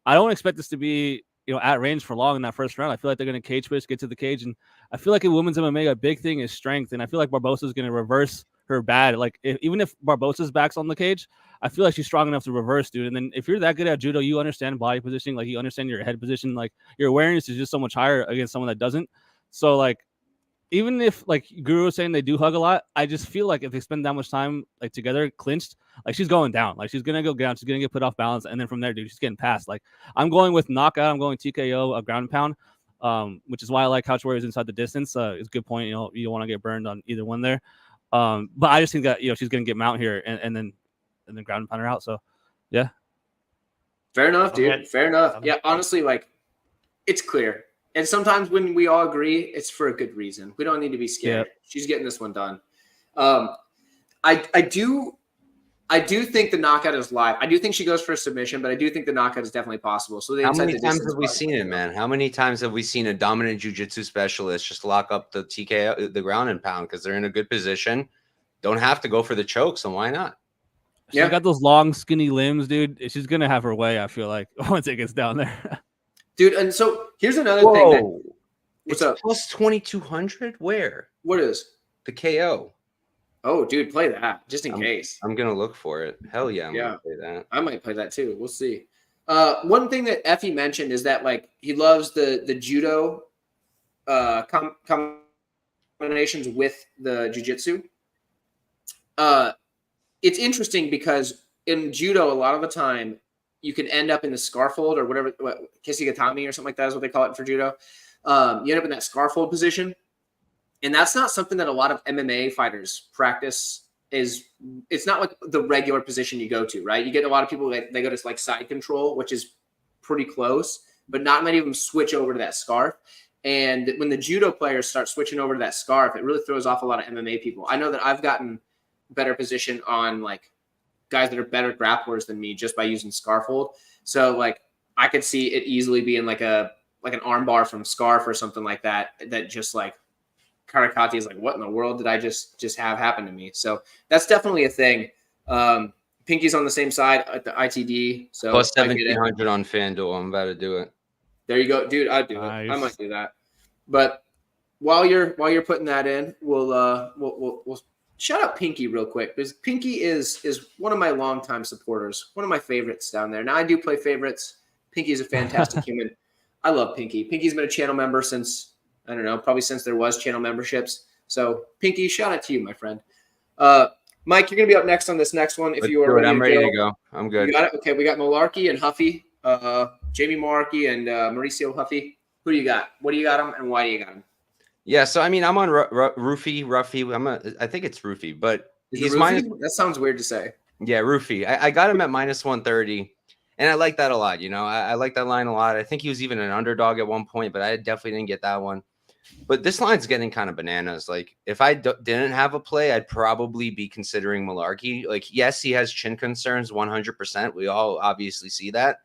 I don't expect this to be, you know, at range for long in that first round. I feel like they're going to cage push, get to the cage, and I feel like in women's MMA, a big thing is strength, and I feel like Barbosa is going to reverse her bad. Like even if Barbosa's back's on the cage, I feel like she's strong enough to reverse, dude. And then if you're that good at judo, you understand body positioning, like you understand your head position, like your awareness is just so much higher against someone that doesn't. So like even if like Guru was saying they do hug a lot, I just feel like if they spend that much time like together clinched, like she's going down. Like she's gonna go down, she's gonna get put off balance, and then from there, dude, she's getting passed. Like I'm going with knockout, I'm going TKO, a ground and pound. Which is why I like Couch Warriors inside the distance. It's a good point. You know, you don't want to get burned on either one there. But I just think that, you know, she's gonna get mount here and then ground and pound her out. So yeah. Fair enough, dude. Okay. Fair enough. Yeah, honestly, like it's clear. And sometimes when we all agree, it's for a good reason. We don't need to be scared. Yeah. She's getting this one done. I do think the knockout is live. I do think she goes for a submission, but I do think the knockout is definitely possible. So how many times have we seen it, man? How many times have we seen a dominant jiu-jitsu specialist just lock up the TKO, the ground and pound, because they're in a good position, don't have to go for the choke, so why not? She's got those long, skinny limbs, dude. She's gonna have her way, I feel like, once it gets down there. Dude, and so here's another thing. What's up? Plus 2,200? Where? What is? The KO. Oh, dude, play that just in case. I'm gonna look for it. Hell yeah, I'm gonna play that. I might play that too. We'll see. One thing that Effie mentioned is that like he loves the judo combinations with the jiu-jitsu. It's interesting because in judo, a lot of the time you can end up in the scarfold or whatever, kisigatami or something like that is what they call it for judo. You end up in that scarfold position. And that's not something that a lot of MMA fighters practice. It's not like the regular position you go to, right? You get a lot of people that they go to like side control, which is pretty close, but not many of them switch over to that scarf. And when the judo players start switching over to that scarf, it really throws off a lot of MMA people. I know that I've gotten better position on like guys that are better grapplers than me just by using scarf hold. So like I could see it easily being like an arm bar from scarf or something like that just like Karakati is like, what in the world did I just have happen to me? So that's definitely a thing. Pinky's on the same side at the ITD. So plus 1,700 on FanDuel. I'm about to do it. There you go, dude. I'd do it. I might do that. But while you're putting that in, we'll shout out Pinky real quick, because Pinky is one of my longtime supporters, one of my favorites down there. Now I do play favorites. Pinky is a fantastic human. I love Pinky. Pinky's been a channel member since, I don't know, probably since there was channel memberships. So Pinky, shout out to you, my friend. Mike, you're gonna be up next on this next one. If you are ready, I'm ready to go. I'm good. You got it. Okay, we got Malarkey and Huffy, Jamie Malarkey and Mauricio Huffy. Who do you got? What do you got him, and why do you got him? Yeah, so I mean, I'm on Ruffy. I think it's Ruffy, but he's minus. That sounds weird to say. Yeah, Ruffy. I got him at minus 130, and I like that a lot. You know, I like that line a lot. I think he was even an underdog at one point, but I definitely didn't get that one. But this line's getting kind of bananas. Like, if I didn't have a play, I'd probably be considering Malarkey. Like, yes, he has chin concerns, 100%. We all obviously see that.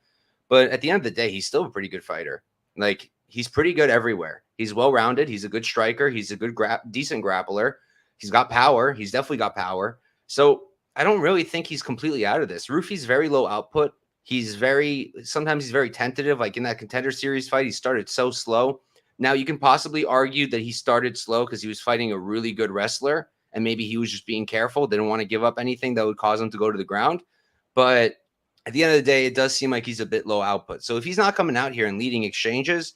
But at the end of the day, he's still a pretty good fighter. Like, he's pretty good everywhere. He's well-rounded. He's a good striker. He's a good, decent grappler. He's got power. He's definitely got power. So I don't really think he's completely out of this. Ruffy's very low output. Sometimes he's very tentative. Like in that Contender Series fight, he started so slow. Now, you can possibly argue that he started slow because he was fighting a really good wrestler, and maybe he was just being careful, didn't want to give up anything that would cause him to go to the ground. But at the end of the day, it does seem like he's a bit low output. So if he's not coming out here and leading exchanges,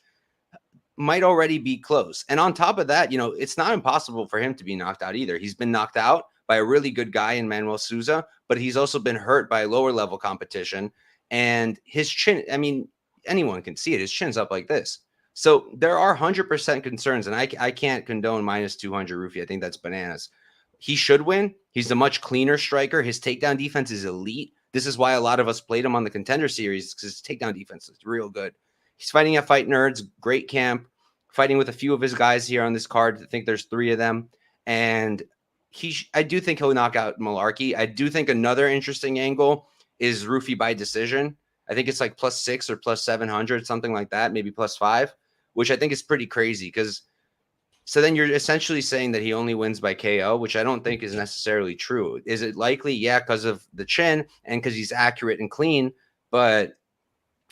might already be close. And on top of that, you know, it's not impossible for him to be knocked out either. He's been knocked out by a really good guy in Manuel Souza, but he's also been hurt by lower level competition. And his chin, I mean, anyone can see it. His chin's up like this. So there are 100% concerns, and I can't condone minus 200 Ruffy. I think that's bananas. He should win. He's a much cleaner striker. His takedown defense is elite. This is why a lot of us played him on the Contender Series, because his takedown defense is real good. He's fighting at Fight Nerds, great camp, fighting with a few of his guys here on this card. I think there's 3 of them. And I do think he'll knock out Malarkey. I do think another interesting angle is Rufy by decision. I think it's like +6 or +700, something like that, maybe +5, which I think is pretty crazy because so then you're essentially saying that he only wins by KO, which I don't think is necessarily true. Is it likely? Yeah, because of the chin and because he's accurate and clean, but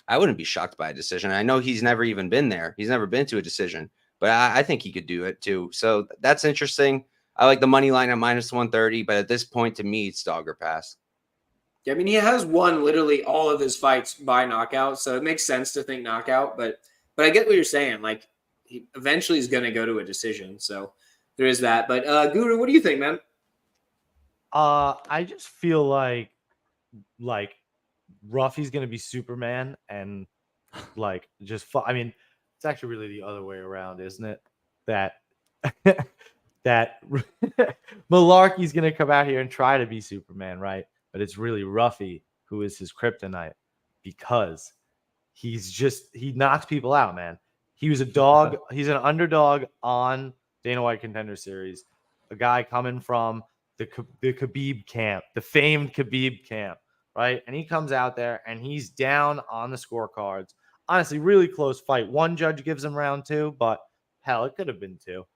I wouldn't be shocked by a decision. I know he's never even been there. He's never been to a decision, but I think he could do it too. So that's interesting. I like the money line at -130, but at this point, to me, it's dog or pass. Yeah, I mean, he has won literally all of his fights by knockout, so it makes sense to think knockout. But I get what you're saying. Like, he eventually is going to go to a decision, so there is that. But Guru, what do you think, man? I just feel like Ruffy's gonna be Superman and like just I mean, it's actually really the other way around, isn't it? That that Malarkey's gonna come out here and try to be Superman, right? But it's really Ruffy who is his kryptonite because he knocks people out, man. He was a dog. He's an underdog on Dana White Contender Series. A guy coming from the Khabib camp, the famed Khabib camp, right? And he comes out there and he's down on the scorecards. Honestly, really close fight. One judge gives him round 2, but hell, it could have been 2.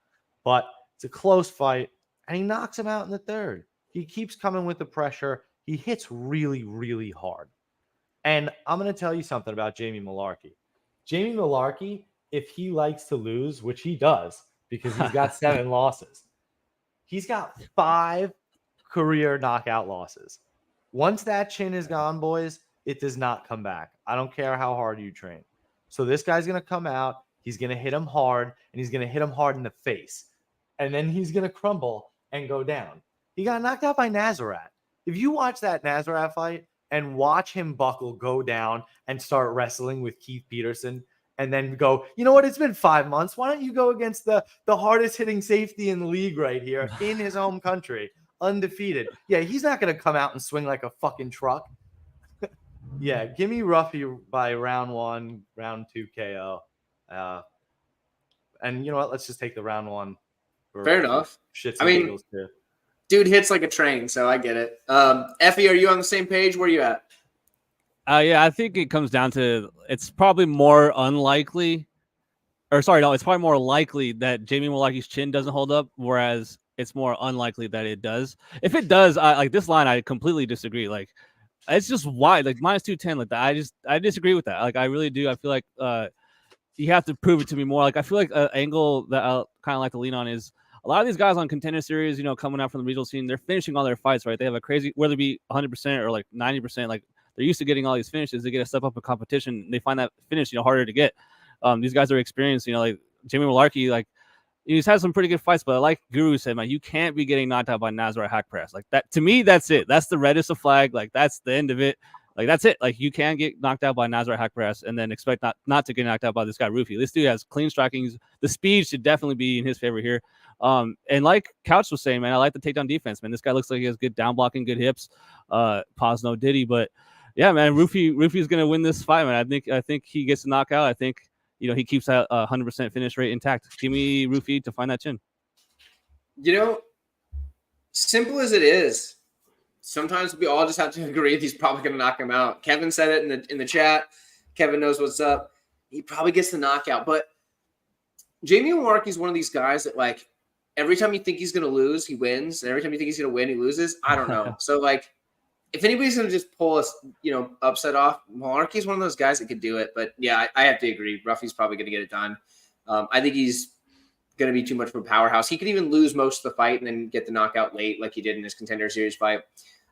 But it's a close fight, and he knocks him out in the 3rd. He keeps coming with the pressure. He hits really, really hard. And I'm going to tell you something about Jamie Malarkey. Jamie Malarkey, if he likes to lose, which he does because he's got 7 losses, he's got 5 career knockout losses. Once that chin is gone, boys, it does not come back. I don't care how hard you train. So this guy's going to come out. He's going to hit him hard, and he's going to hit him hard in the face. And then he's going to crumble and go down. He got knocked out by Nazarat. If you watch that Nazarat fight and watch him buckle, go down, and start wrestling with Keith Peterson, and then go, you know what? It's been 5 months. Why don't you go against the hardest hitting safety in the league right here in his home country, undefeated? Yeah, he's not going to come out and swing like a fucking truck. Yeah, give me Ruffy by round 1, round 2 KO. And you know what? Let's just take the round 1. Fair enough. Shits I and mean, giggles too. Dude hits like a train, so I get it. Effie, are you on the same page? Where are you at? Yeah, I think it comes down to it's probably more unlikely, or sorry, no, it's probably more likely that Jamie Malarkey's chin doesn't hold up, whereas it's more unlikely that it does. If it does, like this line, I completely disagree. Like, it's just wide, like -210. Like that, I disagree with that. Like, I really do. I feel like you have to prove it to me more. Like, I feel like an angle that I kind of like to lean on is a lot of these guys on Contender Series, coming out from the regional scene, they're finishing all their fights, right? They have a crazy, whether it be 100% or like 90%, like they're used to getting all these finishes. They get a step up in competition. They find that finish, harder to get. These guys are experienced, like Jamie Malarkey, like he's had some pretty good fights, but like Guru said, man, you can't be getting knocked out by Nazareth hack press. Like that, to me, that's it. That's the reddest of flag. Like that's the end of it. Like that's it. Like you can get knocked out by Nazareth hack press and then expect not to get knocked out by this guy Rufy. This dude has clean striking. The speed should definitely be in his favor here. And like Couch was saying, man, I like the takedown defense, man. This guy looks like he has good down blocking, good hips. Pause no Diddy, but yeah, man, Rufy's gonna win this fight, man. I think he gets a knockout. I think he keeps that 100% finish rate intact. Give me Rufy to find that chin. Simple as it is. Sometimes we all just have to agree that he's probably going to knock him out. Kevin said it in the chat. Kevin knows what's up. He probably gets the knockout. But Jamie Malarkey is one of these guys that, like, every time you think he's going to lose, he wins. And every time you think he's going to win, he loses. I don't know. So, like, if anybody's going to just pull us, upset off, Malarkey is one of those guys that could do it. But, yeah, I have to agree. Ruffy's probably going to get it done. I think he's going to be too much of a powerhouse. He could even lose most of the fight and then get the knockout late like he did in his Contender Series fight.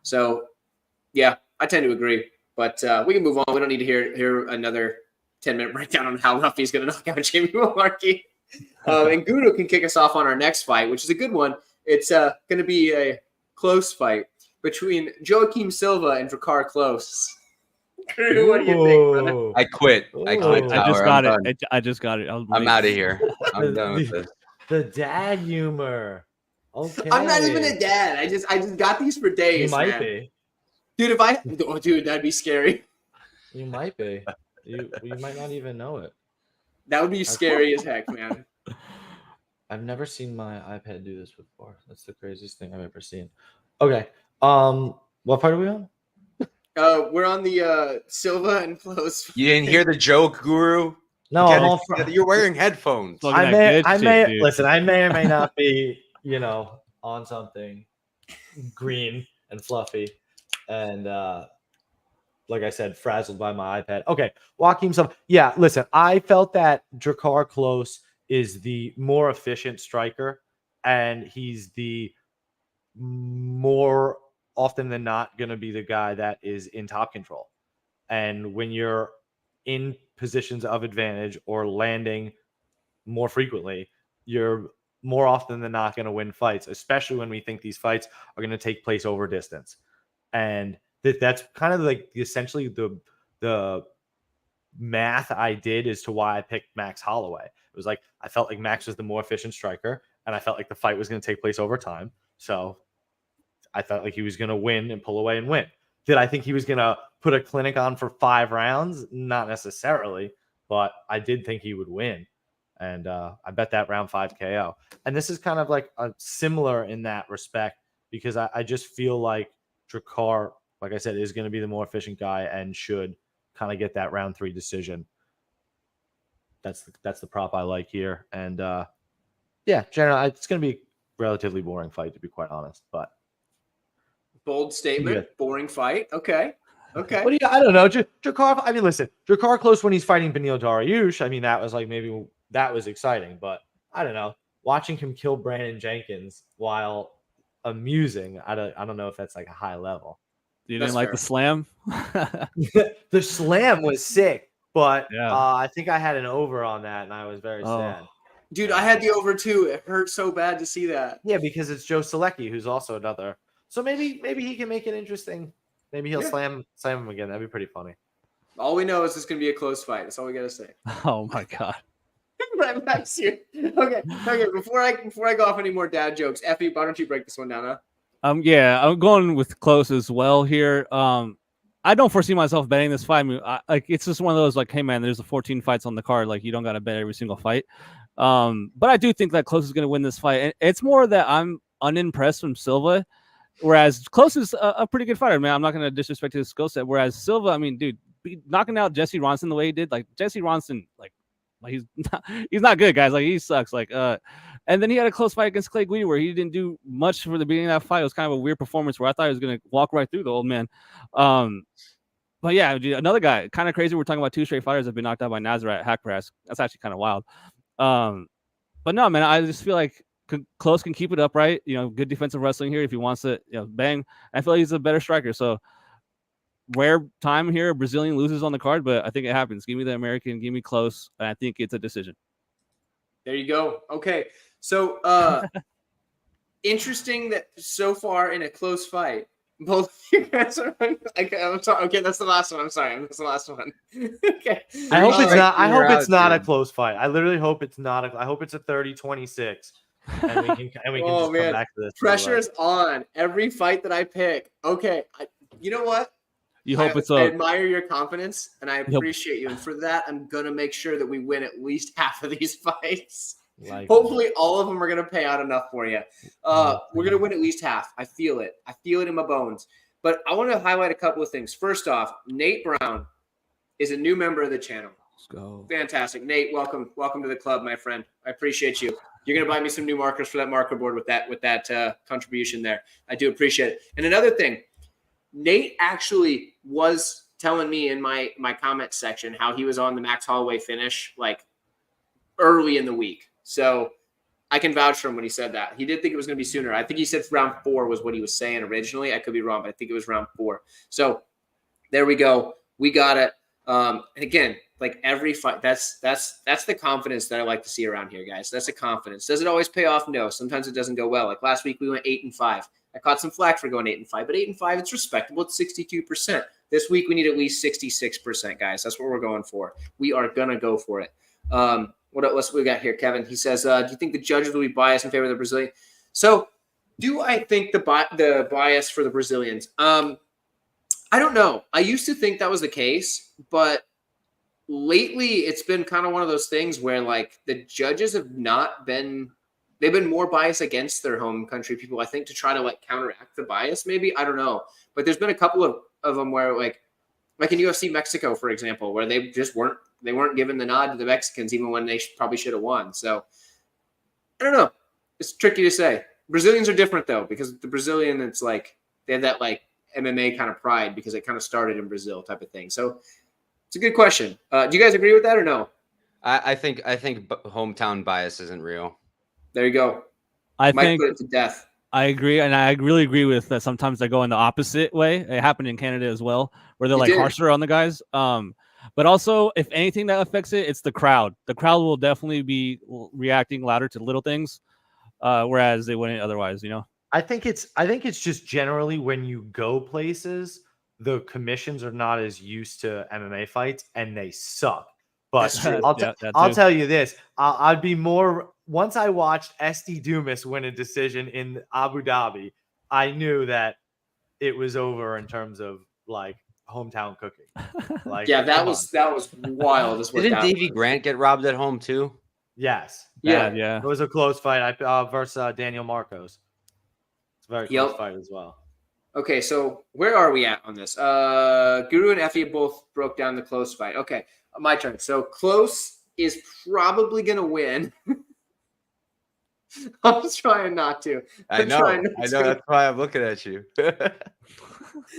So, yeah, I tend to agree. But we can move on. We don't need to hear another 10-minute breakdown on how Ruffy's going to knock out Jamie Malarkey. And Guru can kick us off on our next fight, which is a good one. It's going to be a close fight between Joaquim Silva and Drakkar Klose. Guru, what do you think, brother? I quit. I quit. I just Tower. got I'm it. done. I just got it. I'm out of here. I'm done with this. The dad humor. Okay. I'm not even a dad. I just got these for days. You might man. be. Dude, dude, that'd be scary. You might be. You might not even know it. That would be scary as heck, man. I've never seen my iPad do this before. That's the craziest thing I've ever seen. Okay. What part are we on? We're on the Silva and close. You didn't hear the joke, Guru? No, Get I'm it all together. You're wearing headphones. Look at that good shit, dude. listen. I may or may not be, on something green and fluffy, and like I said, frazzled by my iPad. Okay, Joaquin Silva. Yeah, listen, I felt that Drakkar Klose is the more efficient striker, and he's the more often than not going to be the guy that is in top control. And when you're in positions of advantage or landing more frequently, you're more often than not going to win fights, especially when we think these fights are going to take place over distance. And that's kind of like essentially the math I did as to why I picked Max Holloway. It was like I felt like Max was the more efficient striker, and I felt like the fight was going to take place over time. So I felt like he was going to win and pull away and win. Did I think he was going to put a clinic on for 5 rounds? Not necessarily, but I did think he would win. And I bet that round 5 KO. And this is kind of like a similar in that respect, because I just feel like Drakkar, like I said, is going to be the more efficient guy and should kind of get that round 3 decision. That's the prop I like here. And yeah, generally, it's going to be a relatively boring fight, to be quite honest. But Bold statement. Yeah. Boring fight. Okay. What do you? I don't know. Drakkar. I mean, listen, Drakkar Klose when he's fighting Beneil Dariush. I mean, that was like maybe that was exciting, but I don't know. Watching him kill Brandon Jenkins while amusing, I don't know if that's like a high level. You didn't like the slam? The slam was sick, but Yeah. I think I had an over on that, and I was very sad. Dude, I had the over too. It hurt so bad to see that. Yeah, because it's Joe Selecki, who's also another. So maybe he can make it interesting. Maybe he'll slam him again. That'd be pretty funny. All we know is it's going to be a close fight. That's all we got to say. Oh my god. Right back here. Okay. Before I go off any more dad jokes, Effie, why don't you break this one down, huh? Yeah, I'm going with close as well here. I don't foresee myself betting this fight. I mean, it's just one of those like, hey man, there's 14 fights on the card. Like, you don't got to bet every single fight. But I do think that Close is going to win this fight. And it's more that I'm unimpressed from Silva, whereas Close is a pretty good fighter, man. I'm not going to disrespect his skill set. Whereas Silva, I mean, dude, knocking out Jesse Ronson the way he did, like Jesse Ronson, like he's not good, guys. Like, he sucks. Like, and then he had a close fight against Clay Guidi where he didn't do much for the beginning of that fight. It was kind of a weird performance where I thought he was going to walk right through the old man. But yeah, dude, another guy, kind of crazy. We're talking about 2 straight fighters that have been knocked out by Nazareth at hack press. That's actually kind of wild. But no, man, I just feel like Close can keep it upright. You know, good defensive wrestling here if he wants to, bang. I feel like he's a better striker. So rare time here, a Brazilian loses on the card, but I think it happens. Give me the American, give me Close, and I think it's a decision. There you go. Okay. So interesting that so far in a close fight, both of you guys are I'm sorry. Okay, that's the last one. I'm sorry. That's the last one. Okay. I hope it's not. I hope it's not a close fight. I literally hope it's not. I hope it's a 30-26, and we can just come back to this. Pressure is on every fight that I pick. Okay, you know what? You hope I admire your confidence, and I appreciate you. And for that, I'm gonna make sure that we win at least half of these fights. Hopefully, all of them are gonna pay out enough for you. We're gonna win at least half. I feel it. I feel it in my bones. But I want to highlight a couple of things. First off, Nate Brown is a new member of the channel. Let's go. Fantastic, Nate. Welcome to the club, my friend. I appreciate you. You're gonna buy me some new markers for that marker board with that contribution there. I do appreciate it. And another thing, Nate actually was telling me in my comment section how he was on the Max Holloway finish like early in the week. So I can vouch for him when he said that. He did think it was going to be sooner. I think he said round 4 was what he was saying originally. I could be wrong, but I think it was round 4. So there we go. We got it. And again, like every fight, that's the confidence that I like to see around here, guys. That's the confidence. Does it always pay off? No. Sometimes it doesn't go well. Like last week, we went 8-5. I caught some flack for going 8-5, but 8-5, it's respectable. It's 62%. This week, we need at least 66%, guys. That's what we're going for. We are going to go for it. What else we got here, Kevin? He says, do you think the judges will be biased in favor of the Brazilian? So do I think the bias for the Brazilians? I don't know. I used to think that was the case, but lately it's been kind of one of those things where like the judges have not been they've been more biased against their home country people, I think, to try to like counteract the bias. Maybe, I don't know, but there's been a couple of them where like in UFC Mexico, for example, where they just weren't given the nod to the Mexicans even when they probably should have won. So I don't know. It's tricky to say. Brazilians are different though, because the Brazilian, it's like they have that like MMA kind of pride because it kind of started in Brazil type of thing. So it's a good question. Do you guys agree with that or no? I think hometown bias isn't real. There you go. I Might think put it to death. I agree, and I really agree with that. Sometimes they go in the opposite way. It happened in Canada as well, where they're It like did. harsher on the guys. But also, if anything that affects it, it's the crowd. The crowd will definitely be reacting louder to little things, whereas they wouldn't otherwise. You know. I think it's just generally when you go places, the commissions are not as used to MMA fights and they suck. But That's true. I'll tell you this: I'd be more once I watched SD Dumas win a decision in Abu Dhabi. I knew that it was over in terms of like hometown cooking. Like, Yeah, that was wild. Is what Didn't that Davey was. Grant get robbed at home too? Yes, Yeah, Yeah. it was a close fight. Versus Daniel Marcos. It's a very close fight as well. Okay, so where are we at on this? Guru and Effie both broke down the close fight. Okay, my turn. So close is probably going to win. I'm trying not to. I know. That's why I'm looking at you.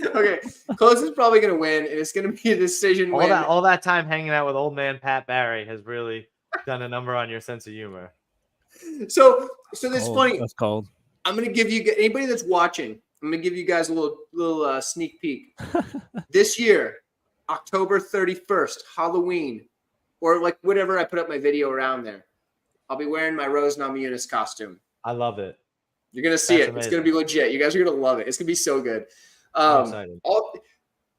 Okay, close is probably going to win, and it's going to be a decision win. All that time hanging out with old man Pat Barry has really done a number on your sense of humor. So that's funny. That's cold. I'm going to give you anybody that's watching. I'm going to give you guys a little sneak peek. This year, October 31st, Halloween, or like whatever I put up my video around there, I'll be wearing my Rose Namajunas costume. I love it. You're going to see it. Amazing. It's going to be legit. You guys are going to love it. It's going to be so good. I'm excited.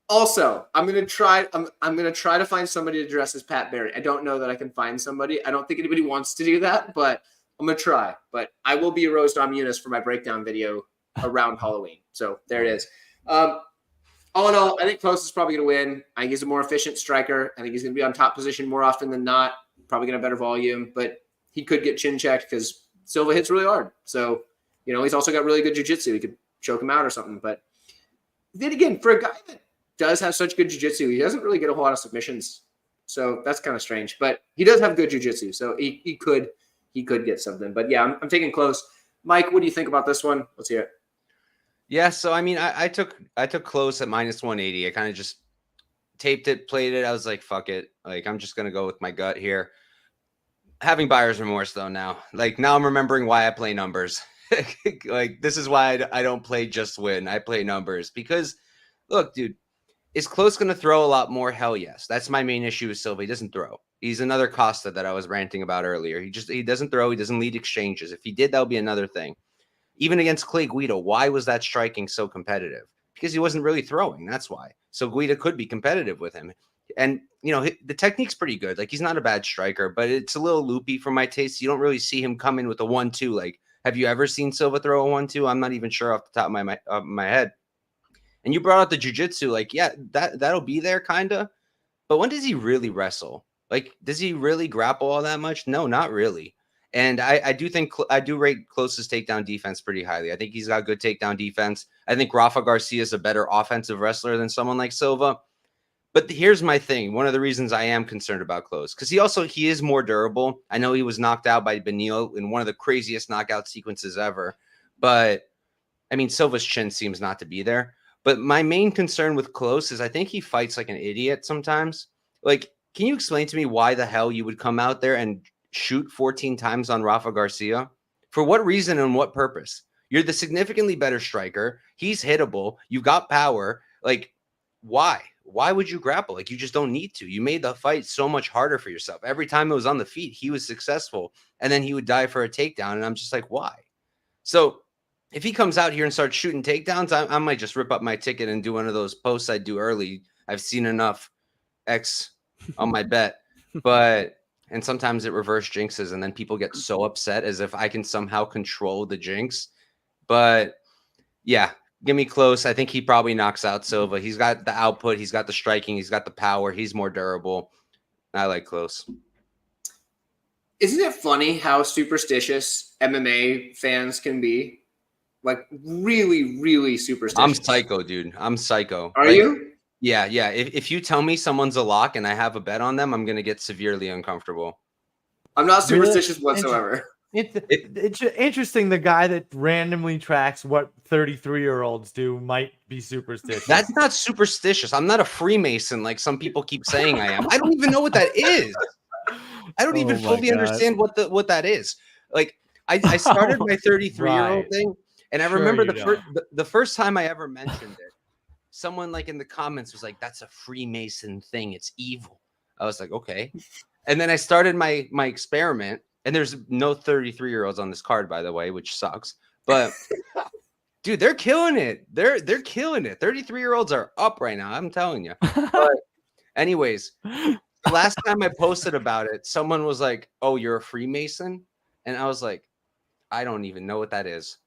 Also, I'm going to try to find somebody to dress as Pat Barry. I don't know that I can find somebody. I don't think anybody wants to do that, but I'm going to try. But I will be a Rose Namajunas for my breakdown video around Halloween. So there it is. All in all, I think Close is probably going to win. I think he's a more efficient striker. I think he's going to be on top position more often than not. Probably going to have better volume, but he could get chin checked because Silva hits really hard. So, he's also got really good jiu-jitsu. He could choke him out or something. But then again, for a guy that does have such good jiu-jitsu, he doesn't really get a whole lot of submissions. So that's kind of strange. But he does have good jiu-jitsu. So he could get something. But yeah, I'm taking Close. Mike, what do you think about this one? Let's hear it. Yeah, so I mean, I took Close at -180. I kind of just taped it, played it. I was like, fuck it. Like, I'm just gonna go with my gut here. Having buyer's remorse though now. Like, now I'm remembering why I play numbers. Like, this is why I don't play just win. I play numbers because, look, dude, is Close gonna throw a lot more? Hell yes. That's my main issue with Silva. He doesn't throw. He's another Costa that I was ranting about earlier. He doesn't throw. He doesn't lead exchanges. If he did, that would be another thing. Even against Clay Guida, why was that striking so competitive? Because he wasn't really throwing. That's why. So Guida could be competitive with him. And, the technique's pretty good. Like, he's not a bad striker, but it's a little loopy for my taste. You don't really see him come in with a 1-2. Like, have you ever seen Silva throw a 1-2? I'm not even sure off the top of my head. And you brought out the jiu-jitsu. Like, yeah, that'll be there, kind of. But when does he really wrestle? Like, does he really grapple all that much? No, not really. And I do think I do rate Close's takedown defense pretty highly. I think he's got good takedown defense. I think Rafa Garcia is a better offensive wrestler than someone like Silva. But here's my thing. One of the reasons I am concerned about Close, because he is more durable. I know he was knocked out by Benil in one of the craziest knockout sequences ever. But, I mean, Silva's chin seems not to be there. But my main concern with Close is I think he fights like an idiot sometimes. Like, can you explain to me why the hell you would come out there and shoot 14 times on Rafa Garcia? For what reason and what purpose? You're the significantly better striker. He's hittable. You got power. Like, why? Why would you grapple? Like, you just don't need to. You made the fight so much harder for yourself. Every time it was on the feet, he was successful. And then he would die for a takedown. And I'm just like, why? So if he comes out here and starts shooting takedowns, I might just rip up my ticket and do one of those posts I do early. I've seen enough X on my bet. And sometimes it reverse jinxes, and then people get so upset as if I can somehow control the jinx. But yeah, give me Close. I think he probably knocks out Silva. He's got the output. He's got the striking. He's got the power. He's more durable. I like Close. Isn't it funny how superstitious MMA fans can be? Like really, really superstitious. I'm psycho, dude. I'm psycho. Are Like, you? yeah, yeah. If you tell me someone's a lock and I have a bet on them, I'm gonna get severely uncomfortable. I'm not Really? superstitious whatsoever. It's interesting. The guy that randomly tracks what 33-year-olds do might be superstitious. That's not superstitious. I'm not a Freemason like some people keep saying I am. I don't even know what that is. I don't even Oh my fully God. understand what that is. Like I started my 33-year-old Right. thing, and I Sure remember you the first time I ever mentioned it, someone like in the comments was like, "That's a Freemason thing. It's evil." I was like, "Okay," and then I started my experiment. And there's no 33-year-olds on this card, by the way, which sucks. But dude, they're killing it. They're killing it. 33-year-olds are up right now. I'm telling you. But anyways, the last time I posted about it, someone was like, "Oh, you're a Freemason," and I was like, "I don't even know what that is."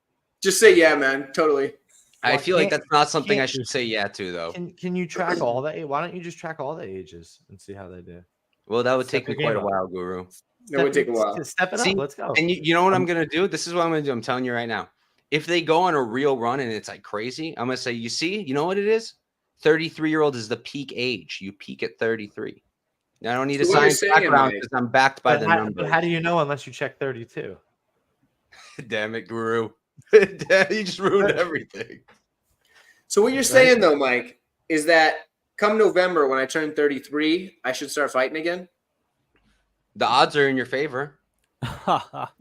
Just say yeah, man. Totally. I Well, feel like that's not something I can't- should say yeah to, though. Can you track all the? Why don't you just track all the ages and see how they do? Well, that would Step take me your quite game a up. while, Guru. It would take a while. Step it See, up. Let's go. And you know what I'm gonna do? This is what I'm gonna do. I'm telling you right now. If they go on a real run and it's like crazy, I'm gonna say, you see, you know what it is? 33-year-old is the peak age. You peak at 33. Now, I don't need a So what you're science saying, background Mike- because I'm backed by But the how, numbers. but how do you know unless you check 32? Damn it, Guru. You just ruined everything. So what you're saying though, Mike, is that come November when I turn 33, I should start fighting again? The odds are in your favor.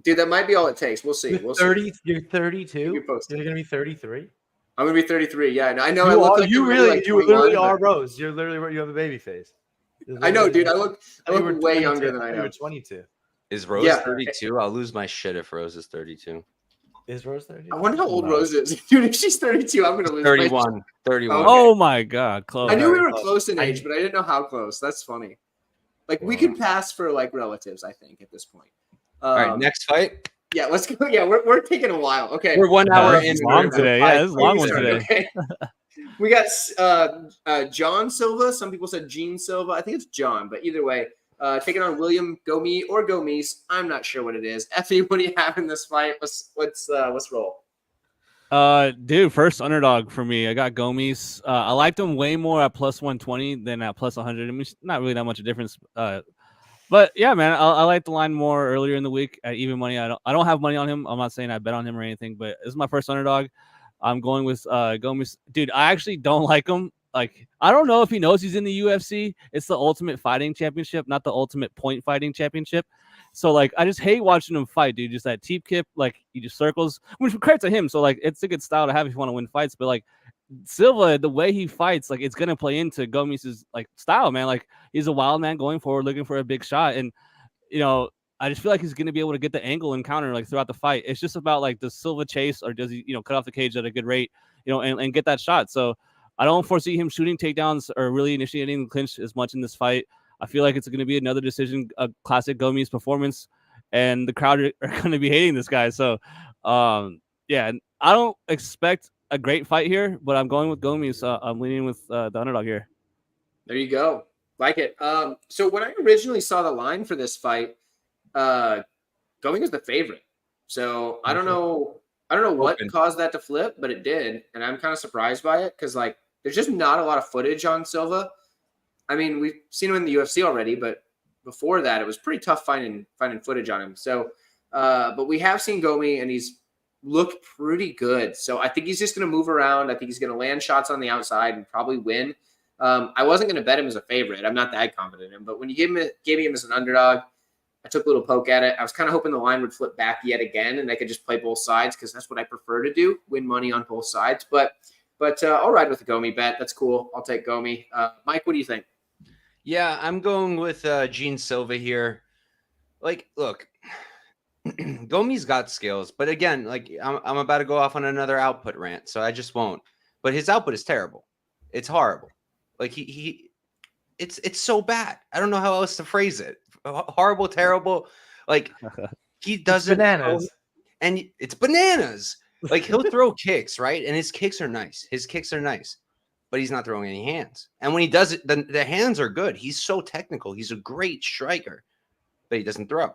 Dude, that might be all it takes. We'll see. We'll see. 30. You're 32. Keep you posted. You're gonna be 33. I'm gonna be 33. Yeah, I know. I look like you I'm really, like you 21, literally but- are Rose. You're literally, you have a baby face. I know, dude. I look You were way 22. younger than I You am. were 22. Is Rose Yeah. 32? I'll lose my shit if Rose is 32. Is Rose 32? I wonder how old No. Rose is. Dude, if she's 32, I'm gonna lose. 31. 31. Okay. Oh my God, close. I knew we were Close. close in I- age, but I didn't know how close. That's funny. Like we Wow. could pass for like relatives, I think, at this point. All right, next fight. Yeah, let's go. Yeah, we're taking a while. Okay. We're 1 Yeah, hour this in. is long today. Yeah, this is a long one Sorry, today. okay. We got John Silva. Some people said Gene Silva. I think it's John, but either way, taking on William Gomi or Gomis. I'm not sure what it is. Effie, what do you have in this fight? Let's roll. Dude, first underdog for me. I got Gomis. I liked him way more at plus 120 than at plus 100. I mean, it's not really that much of a difference. But yeah, man, I like the line more earlier in the week at even money. I don't have money on him. I'm not saying I bet on him or anything, but this is my first underdog. I'm going with Gomis. Dude, I actually don't like him. Like, I don't know if he knows he's in the UFC. It's the Ultimate Fighting Championship, not the Ultimate Point Fighting Championship. So, like, I just hate watching him fight, dude. Just that teep kip, like, he just circles, which credit to him. So, like, it's a good style to have if you want to win fights. But, like, Silva, the way he fights, like, it's going to play into Gomis's, like, style, man. Like, he's a wild man going forward, looking for a big shot. And, you know, I just feel like he's going to be able to get the angle and counter, like, throughout the fight. It's just about, like, does Silva chase or does he, you know, cut off the cage at a good rate, you know, and get that shot. So, I don't foresee him shooting takedowns or really initiating the clinch as much in this fight. I feel like it's going to be another decision, a classic Gomis performance, and the crowd are going to be hating this guy. So, yeah, I don't expect a great fight here, but I'm going with Gomis. I'm leaning with the underdog here. There you go. Like it. So when I originally saw the line for this fight, Gomi was the favorite. So I don't know what caused that to flip, but it did, and I'm kind of surprised by it because like there's just not a lot of footage on Silva. I mean, we've seen him in the UFC already, but before that, it was pretty tough finding footage on him. So, but we have seen Gomi, and he's looked pretty good. So I think he's just going to move around. I think he's going to land shots on the outside and probably win. I wasn't going to bet him as a favorite. I'm not that confident in him, but when you gave me him as an underdog, I took a little poke at it. I was kind of hoping the line would flip back yet again, and I could just play both sides because that's what I prefer to do, win money on both sides. But I'll ride with the Gomi bet. That's cool. I'll take Gomi. Mike, what do you think? Yeah, I'm going with Gene Silva here. Like, look, Gomi's got skills, but again, like I'm about to go off on another output rant, so I just won't. But his output is terrible. It's horrible. Like it's so bad. I don't know how else to phrase it. Horrible, terrible. Like he doesn't bananas. And it's bananas. Like he'll throw kicks, right? And his kicks are nice. But he's not throwing any hands. And when he does it, the hands are good. He's so technical. He's a great striker, but he doesn't throw.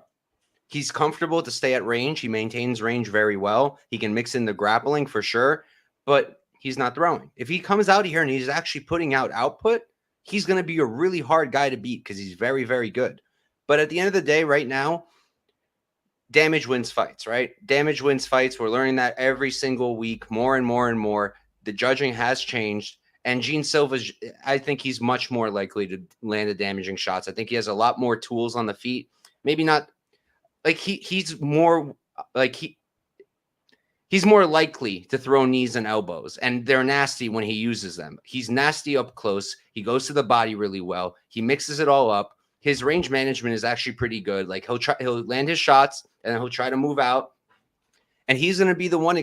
He's comfortable to stay at range. He maintains range very well. He can mix in the grappling for sure, but he's not throwing. If he comes out here and he's actually putting out output, he's going to be a really hard guy to beat because he's very, very good. But at the end of the day, right now, damage wins fights, right? Damage wins fights. We're learning that every single week, more and more and more. The judging has changed. And Gene Silva, I think he's much more likely to land the damaging shots. I think he has a lot more tools on the feet. Maybe not like he's more like he's more likely to throw knees and elbows, and they're nasty when he uses them. He's nasty up close. He goes to the body really well. He mixes it all up. His range management is actually pretty good. Like he'll land his shots and then he'll try to move out, and he's going to be the one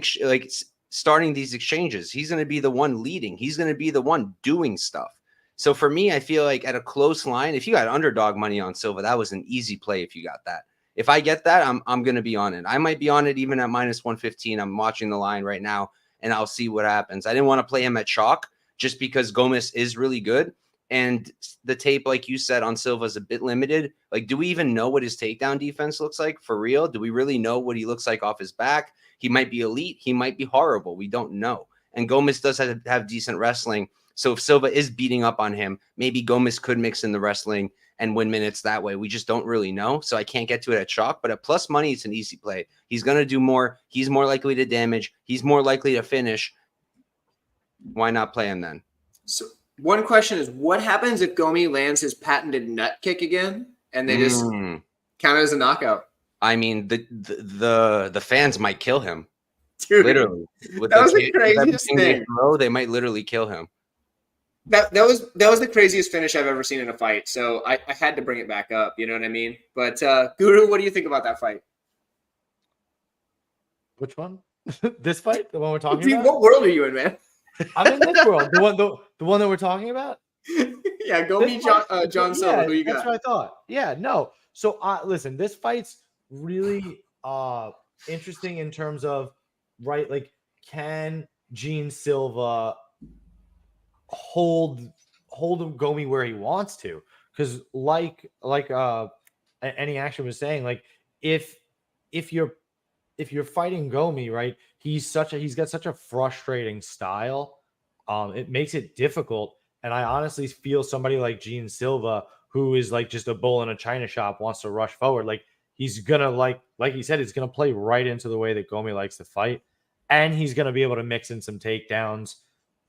starting these exchanges. He's going to be the one leading. He's going to be the one doing stuff. So for me, I feel like at a close line, if you got underdog money on Silva, that was an easy play. If you got that, if I get that, I'm going to be on it. I might be on it even at -115. I'm watching the line right now, and I'll see what happens. I didn't want to play him at chalk just because Gomez is really good. And the tape, like you said, on Silva is a bit limited. Like, do we even know what his takedown defense looks like for real? Do we really know what he looks like off his back? He might be elite. He might be horrible. We don't know. And Gomez does have decent wrestling. So if Silva is beating up on him, maybe Gomez could mix in the wrestling and win minutes that way. We just don't really know. So I can't get to it at chalk. But at plus money, it's an easy play. He's going to do more. He's more likely to damage. He's more likely to finish. Why not play him then? So one question is, what happens if Gomi lands his patented nut kick again and they just count it as a knockout? I mean, the fans might kill him. Dude, literally. That was the craziest thing. They might literally kill him. That was the craziest finish I've ever seen in a fight. So I had to bring it back up. You know what I mean? But Guru, what do you think about that fight? Which one? This fight? The one we're talking Dude, about? what world are you in, man? I'm in this world. The one that we're talking about? Yeah, go meet John Silva. Yeah, who you got? That's what I thought. Yeah, no. So listen, this fight's really interesting in terms of, right, like, can Gene Silva hold Gomi where he wants to? Because like Any Action was saying, like, if you're fighting Gomi, right, he's got such a frustrating style. It makes it difficult. And I honestly feel somebody like Gene Silva, who is like just a bull in a china shop, wants to rush forward. Like, he's gonna like he said, he's gonna play right into the way that Gomi likes to fight, and he's gonna be able to mix in some takedowns.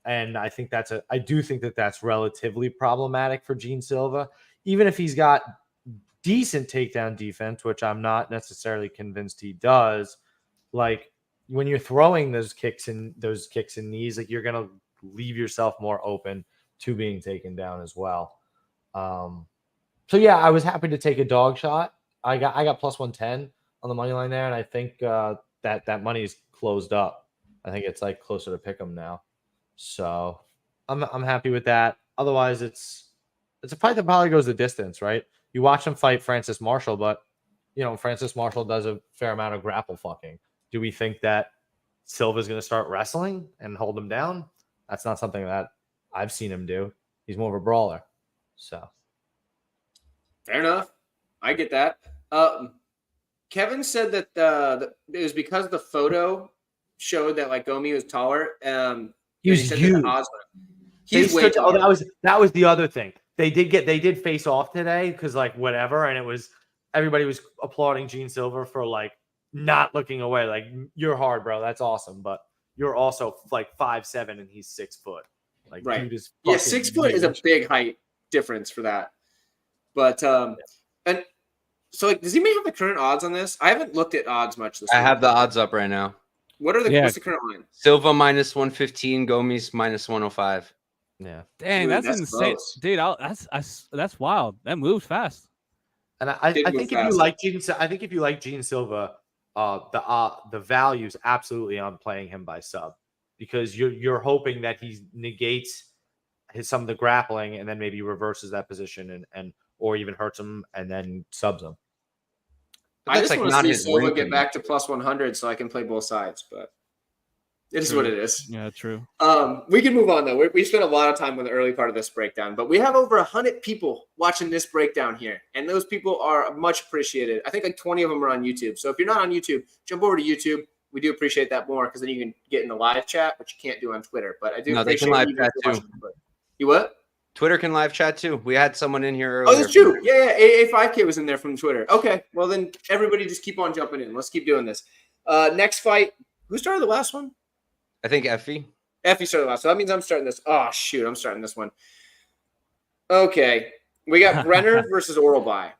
And I think I do think that's relatively problematic for Gene Silva, even if he's got decent takedown defense, which I'm not necessarily convinced he does. Like, when you're throwing those kicks and knees, like, you're gonna leave yourself more open to being taken down as well. So yeah, I was happy to take a dog shot. I got plus 110 on the money line there, and I think that money is closed up. I think it's like closer to pick 'em now. So I'm happy with that. Otherwise, it's a fight that probably goes the distance, right? You watch him fight Francis Marshall, but Francis Marshall does a fair amount of grapple fucking. Do we think that Silva's going to start wrestling and hold him down? That's not something that I've seen him do. He's more of a brawler. So fair enough. I get that. Kevin said that it was because the photo showed that like Gomi was taller. He was huge. He's way taller. That was the other thing. They did face off today because, like, whatever, and everybody was applauding Gene Silva for, like, not looking away. Like, you're hard, bro. That's awesome, but you're also like 5'7" and he's 6 foot. Like, right. Dude is 6 foot is a big height difference for that. But and so, like, does anybody have the current odds on this? I haven't looked at odds much this week. I have the odds up right now. What's the current line? Silva -115, Gomis -105. Yeah. Dang, Dude, that's insane, close. dude. That's wild. That moved fast. And I think if you like Gene Silva, the value's absolutely on playing him by sub, because you're hoping that he negates some of the grappling and then maybe reverses that position and or even hurts him and then subs him. I just want to see Silva get back to plus 100 so I can play both sides, but It is True. what it is. Yeah, true. We can move on, though. We spent a lot of time on the early part of this breakdown, but we have over 100 people watching this breakdown here, and those people are much appreciated. I think like 20 of them are on YouTube. So if you're not on YouTube, jump over to YouTube. We do appreciate that more because then you can get in the live chat, which you can't do on Twitter. But I do No, they appreciate can live you chat too. You what? Twitter can live chat too. We had someone in here earlier. Oh, that's true. Yeah, AA5K was in there from Twitter. Okay, well then everybody just keep on jumping in. Let's keep doing this. Next fight. Who started the last one? I think Effie. Effie started the last. So that means I'm starting this. Oh shoot, I'm starting this one. Okay, we got Brenner versus Oralby.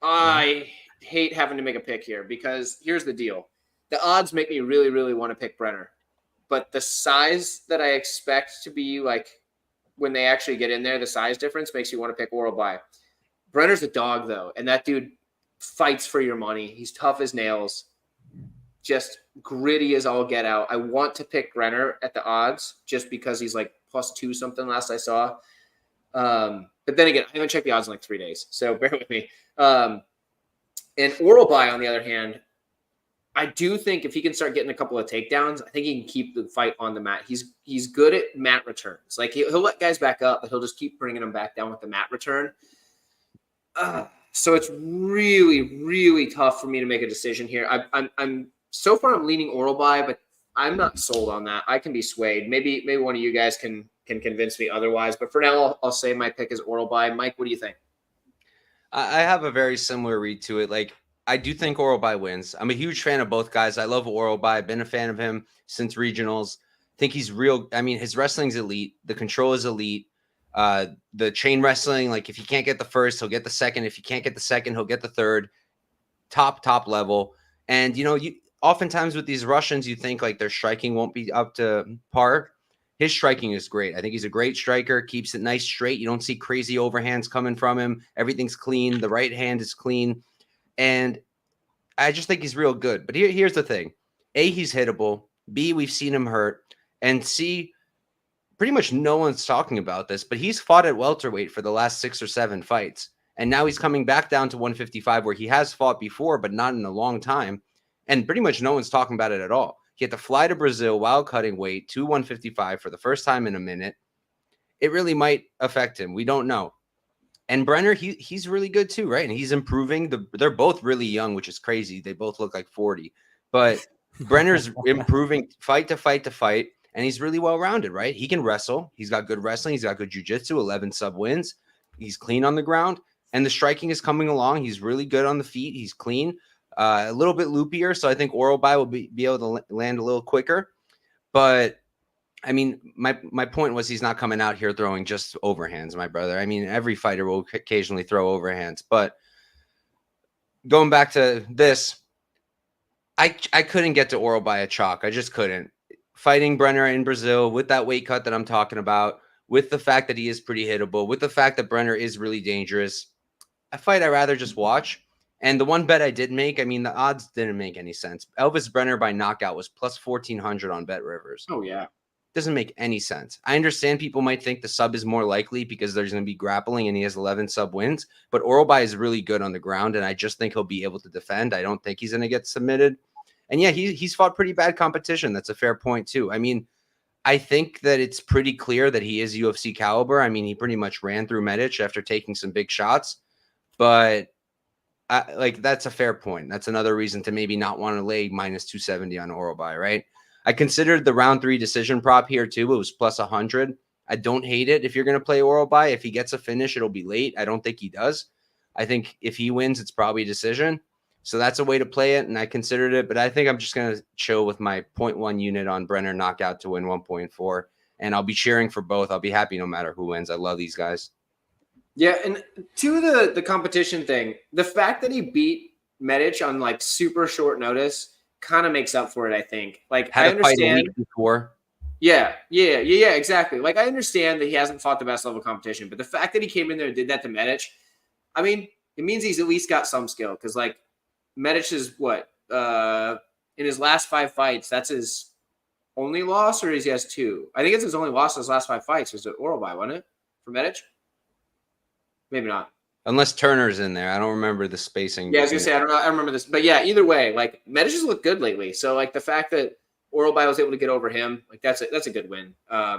I hate having to make a pick here because here's the deal. The odds make me really, really want to pick Brenner. But the size that I expect to be like when they actually get in there, the size difference makes you want to pick Oralby. Brenner's a dog, though, and that dude fights for your money. He's tough as nails, just gritty as all get out. I want to pick Brenner at the odds just because he's like +2 something last I saw. But then again, I haven't checked the odds in like 3 days, so bear with me. And Oralby, on the other hand, I do think if he can start getting a couple of takedowns, I think he can keep the fight on the mat. He's good at mat returns. Like he'll let guys back up, but he'll just keep bringing them back down with the mat return. So it's really, really tough for me to make a decision here. I'm so far I'm leaning Oralby, but I'm not sold on that. I can be swayed. Maybe one of you guys can convince me otherwise. But for now, I'll say my pick is Oralby. Mike, what do you think? I have a very similar read to it. Like, I do think Oralby wins. I'm a huge fan of both guys. I love Oralby. I've been a fan of him since regionals. Think he's real. I mean, his wrestling's elite. The control is elite. The chain wrestling, like if he can't get the first, he'll get the second. If he can't get the second, he'll get the third. Top level. And, you oftentimes with these Russians, you think like their striking won't be up to par. His striking is great. I think he's a great striker, keeps it nice straight. You don't see crazy overhands coming from him. Everything's clean. The right hand is clean. And I just think he's real good. But here's the thing. A, he's hittable. B, we've seen him hurt. And C, pretty much no one's talking about this, but he's fought at welterweight for the last 6 or 7 fights. And now he's coming back down to 155 where he has fought before, but not in a long time. And pretty much no one's talking about it at all. He had to fly to Brazil while cutting weight to 155 for the first time in a minute. It really might affect him. We don't know. And Brenner, he's really good too, right? And he's improving. They're both really young, which is crazy. They both look like 40. But Brenner's improving fight to fight to fight, and he's really well-rounded, right? He can wrestle. He's got good wrestling. He's got good jiu-jitsu, 11 sub wins. He's clean on the ground, and the striking is coming along. He's really good on the feet. He's clean, a little bit loopier, so I think Oralby will be able to land a little quicker. But I mean, my point was he's not coming out here throwing just overhands, my brother. I mean, every fighter will occasionally throw overhands. But going back to this, I couldn't get to Oralby a chalk. I just couldn't. Fighting Brenner in Brazil with that weight cut that I'm talking about, with the fact that he is pretty hittable, with the fact that Brenner is really dangerous, a fight I'd rather just watch. And the one bet I did make, I mean, the odds didn't make any sense. Elvis Brenner by knockout was plus 1,400 on Bet Rivers. Oh, yeah. Doesn't make any sense. I understand people might think the sub is more likely because there's going to be grappling and he has 11 sub wins, but Oralby is really good on the ground, and I just think he'll be able to defend. I don't think he's going to get submitted. And yeah, he's fought pretty bad competition. That's a fair point too. I mean, I think that it's pretty clear that he is UFC caliber. I mean, he pretty much ran through Medic after taking some big shots, but like that's a fair point. That's another reason to maybe not want to lay minus 270 on Oralby, right? I considered the round 3 decision prop here too. It was plus 100. I don't hate it if you're going to play Oralby. If he gets a finish, it'll be late. I don't think he does. I think if he wins, it's probably a decision. So that's a way to play it, and I considered it. But I think I'm just going to chill with my 0.1 unit on Brenner knockout to win 1.4. And I'll be cheering for both. I'll be happy no matter who wins. I love these guys. Yeah, and to the competition thing, the fact that he beat Medic on like super short notice kind of makes up for it, I think. Like, I understand. Fight a week before. Yeah, exactly. Like, I understand that he hasn't fought the best level competition, but the fact that he came in there and did that to Medic, I mean, it means he's at least got some skill. Because like Medic is what in his last 5 fights, that's his only loss, or he has 2? I think it's his only loss in his last 5 fights. Was it Oralby, wasn't it, for Medic? Maybe not. Unless Turner's in there. I don't remember the spacing. Yeah, I was going to say, I don't know. I remember this. But yeah, either way, like, Medic has looked good lately. So, like, the fact that Oralbai was able to get over him. Like that's a good win.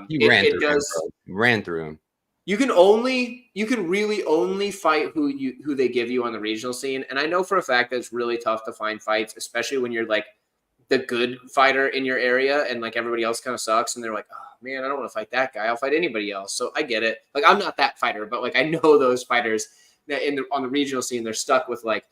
He ran through him, does. bro. He ran through him. You can really only fight who they give you on the regional scene. And I know for a fact that it's really tough to find fights, especially when you're like the good fighter in your area and like everybody else kind of sucks. And they're like, oh man, I don't want to fight that guy. I'll fight anybody else. So I get it. Like I'm not that fighter, but like I know those fighters that on the regional scene, they're stuck with like,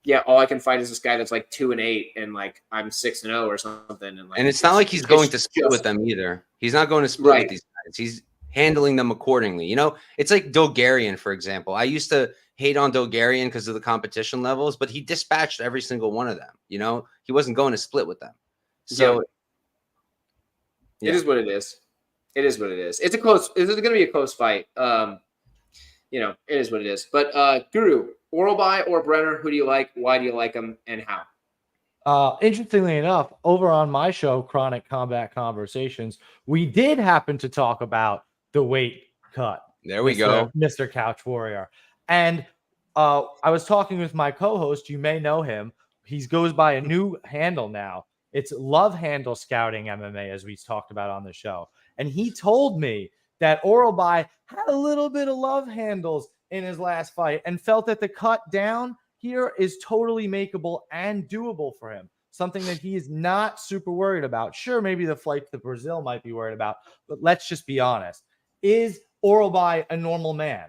yeah, all I can fight is this guy that's like 2-8 and like I'm 6-0 or something. And it's not like he's going to split with them either. He's not going to split with these guys. He's handling them accordingly. You know, it's like Dogarian, for example. I used to hate on Dogarian because of the competition levels, but he dispatched every single one of them. You know, he wasn't going to split with them. So it is what it is. It is what it is. It's going to be a close fight. You know, it is what it is. But Guru, Oralbai or Brenner, who do you like? Why do you like them, and how? Interestingly enough, over on my show, Chronic Combat Conversations, we did happen to talk about the weight cut. There we go. Mr. Couch Warrior. And I was talking with my co-host. You may know him. He goes by a new handle now. It's Love Handle Scouting MMA, as we talked about on the show. And he told me that Oralbai had a little bit of love handles in his last fight and felt that the cut down here is totally makeable and doable for him. Something that he is not super worried about. Sure, maybe the flight to Brazil might be worried about, but let's just be honest. Is Oralbai a normal man?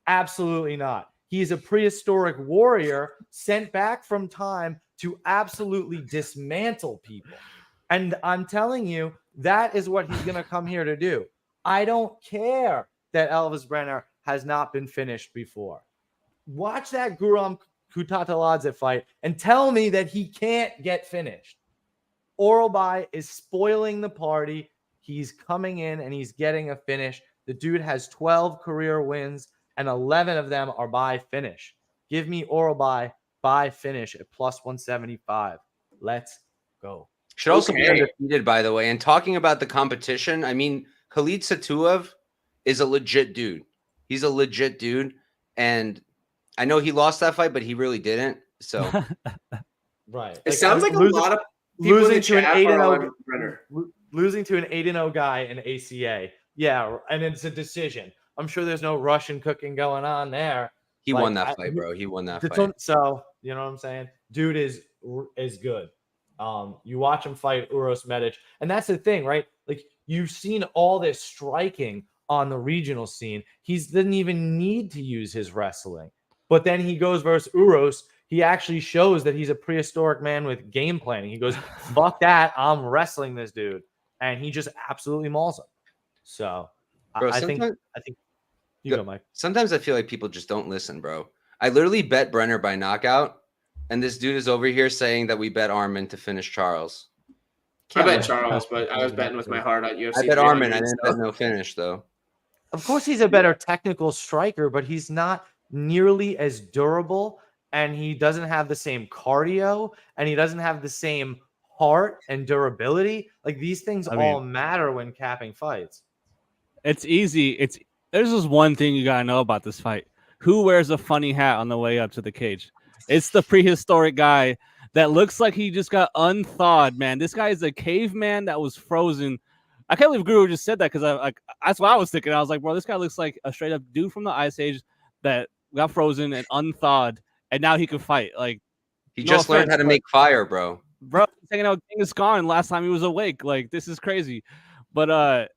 Absolutely not. He is a prehistoric warrior sent back from time to absolutely dismantle people. And I'm telling you, that is what he's going to come here to do. I don't care that Elvis Brenner has not been finished before. Watch that Guram Kutateladze fight and tell me that he can't get finished. Oralbai is spoiling the party. He's coming in and he's getting a finish. The dude has 12 career wins and 11 of them are by finish. Give me Oralbai by finish at plus 175. Let's go. Should also be undefeated, by the way. And talking about the competition, I mean, Khalid Satouev is a legit dude. He's a legit dude. And I know he lost that fight, but he really didn't. So, right. It sounds like a lot of people losing to an 8-0 Brenner. Losing to an 8-0 guy in ACA. Yeah, and it's a decision. I'm sure there's no Russian cooking going on there. He won that fight, bro. He won that fight. So, you know what I'm saying? Dude is good. You watch him fight Uros Medic, and that's the thing, right? Like, you've seen all this striking on the regional scene. He didn't even need to use his wrestling. But then he goes versus Uros. He actually shows that he's a prehistoric man with game planning. He goes, fuck that. I'm wrestling this dude. And he just absolutely mauls him. So bro, I think you go, Mike. Sometimes I feel like people just don't listen, bro. I literally bet Brenner by knockout. And this dude is over here saying that we bet Armin to finish Charles. I bet Charles, but I was betting with my heart on UFC. I bet Armin. I didn't bet no finish, though. Of course, he's a better technical striker, but he's not nearly as durable, and he doesn't have the same cardio, and he doesn't have the same heart and durability. Like, these things all matter when capping fights. It's easy. There's just one thing you gotta know about this fight. Who wears a funny hat on the way up to the cage? It's the prehistoric guy that looks like he just got unthawed, man. This guy is a caveman that was frozen. I can't believe Guru just said that because that's what I was thinking. I was like, bro, this guy looks like a straight up dude from the Ice Age that got frozen and unthawed, and now he can fight. Like, he just learned how to make fire, bro. Bro, he's hanging out with Genghis Khan last time he was awake. Like, this is crazy. But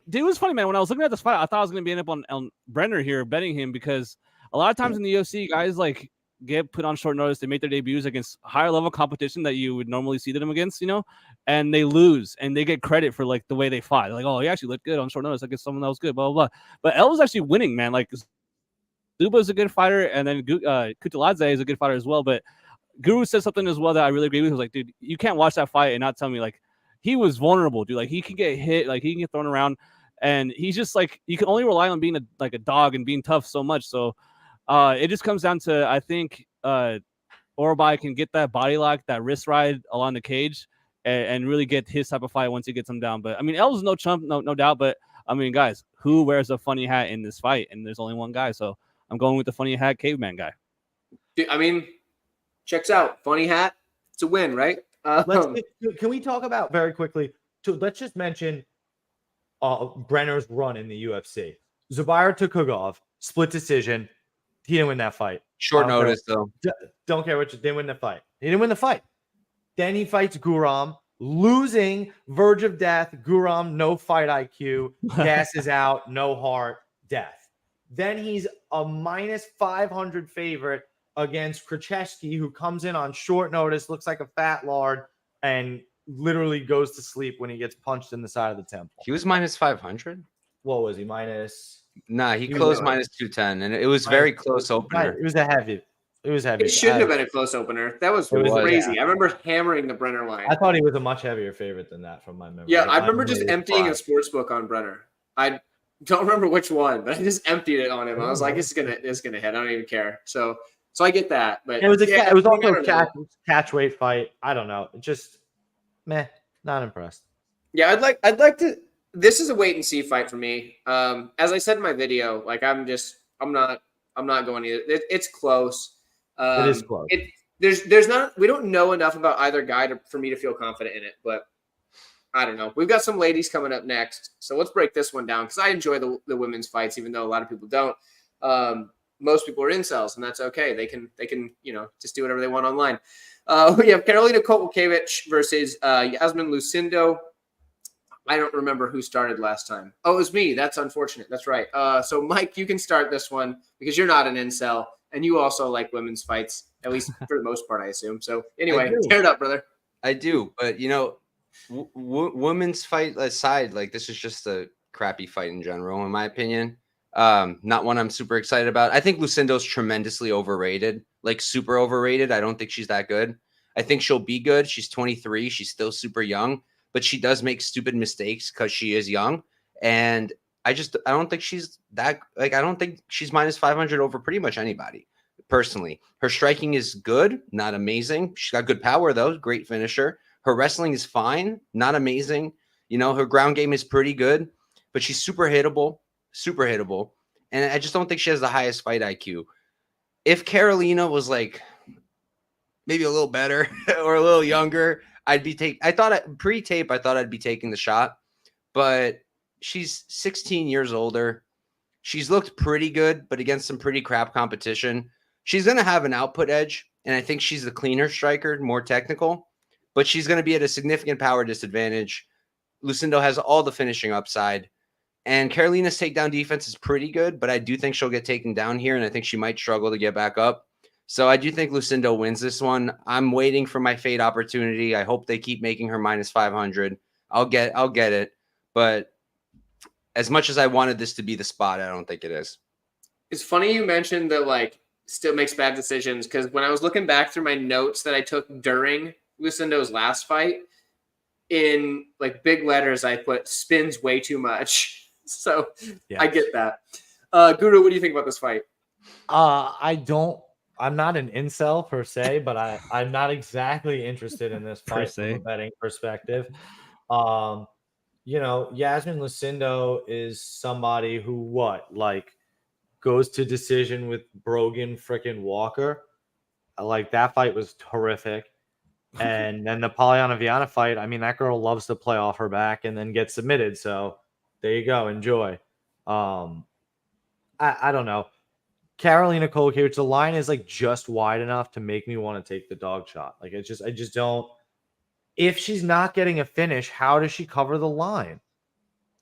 dude, it was funny, man. When I was looking at this fight, I thought I was gonna be end up on Brenner here betting him because a lot of times in the UFC, guys like get put on short notice. They make their debuts against higher level competition that you would normally see them against, you know, and they lose and they get credit for like the way they fought. They're like, oh, he actually looked good on short notice against someone that was good, blah, blah, blah. But El was actually winning, man. Like, Zuba's a good fighter, and then Kutateladze is a good fighter as well. But Guru said something as well that I really agree with. He was like, dude, you can't watch that fight and not tell me, like, he was vulnerable, dude. Like, he can get hit, like, he can get thrown around, and he's just like, you can only rely on being a dog and being tough so much. So it just comes down to, I think, Oralbai can get that body lock, that wrist ride along the cage, and really get his type of fight once he gets him down. But I mean, El's no chump, no doubt. But I mean, guys, who wears a funny hat in this fight? And there's only one guy, so I'm going with the funny hat caveman guy. Dude, I mean, checks out. Funny hat, it's a win, right? Can we talk about very quickly? Let's just mention Brenner's run in the UFC. Zubair Tukhugov, split decision. He didn't win that fight. Short notice, though. Don't care what you didn't win the fight. He didn't win the fight. Then he fights Guram, losing, verge of death. Guram, no fight IQ, gas is out, no heart, death. Then he's a minus 500 favorite against Krzyzewski, who comes in on short notice, looks like a fat lard, and literally goes to sleep when he gets punched in the side of the temple. He was minus 500. What was he, minus? Nah, he closed minus 210, and it was very close opener. It was a heavy. It was heavy. It shouldn't have been a close opener. That was crazy. I remember hammering the Brenner line. I thought he was a much heavier favorite than that from my memory. Yeah, I remember just emptying a sports book on Brenner. I don't remember which one, but I just emptied it on him. I was like, it's gonna hit. I don't even care. So I get that. But it was also a catch weight fight. I don't know. Just meh. Not impressed. Yeah, I'd like to. This is a wait and see fight for me. As I said in my video, like I'm not going either. It's close. It is close. There's not. We don't know enough about either guy for me to feel confident in it. But I don't know. We've got some ladies coming up next, so let's break this one down because I enjoy the women's fights, even though a lot of people don't. Most people are incels, and that's okay. They can just do whatever they want online. We have Karolina Kowalkiewicz versus Yasmin Lucindo. I don't remember who started last time. Oh, it was me. That's unfortunate. That's right. So, Mike, you can start this one because you're not an incel, and you also like women's fights, at least for the most part, I assume. So, anyway, tear it up, brother. I do, but women's fight aside, like this is just a crappy fight in general, in my opinion. Not one I'm super excited about. I think Lucindo's tremendously overrated, like super overrated. I don't think she's that good. I think she'll be good. She's 23. She's still super young, but she does make stupid mistakes because she is young. And I don't think she's that, like, I don't think she's minus 500 over pretty much anybody. Personally, her striking is good, not amazing. She's got good power though, great finisher. Her wrestling is fine, not amazing. Her ground game is pretty good, but she's super hittable. And I just don't think she has the highest fight IQ. If Karolina was like maybe a little better or a little younger, pre-tape, I thought I'd be taking the shot, but she's 16 years older. She's looked pretty good, but against some pretty crap competition. She's going to have an output edge, and I think she's the cleaner striker, more technical, but she's going to be at a significant power disadvantage. Lucindo has all the finishing upside, and Karolina's takedown defense is pretty good, but I do think she'll get taken down here, and I think she might struggle to get back up. So I do think Lucindo wins this one. I'm waiting for my fade opportunity. I hope they keep making her minus 500. I'll get it, but as much as I wanted this to be the spot, I don't think it is. It's funny you mentioned that, like, still makes bad decisions, because when I was looking back through my notes that I took during Lucindo's last fight, in like big letters, I put spins way too much. So yes. I get that. Guru, what do you think about this fight? I'm not an incel per se, but I'm not exactly interested in this fight from a betting perspective. Yasmin Lucindo is somebody who goes to decision with Brogan frickin' Walker. Like, that fight was horrific. And then the Polyana Viana fight, I mean, that girl loves to play off her back and then get submitted. So there you go. Enjoy. I don't know. Karolina Kowalkiewicz, the line is like just wide enough to make me want to take the dog shot. Like, I just don't. If she's not getting a finish, how does she cover the line?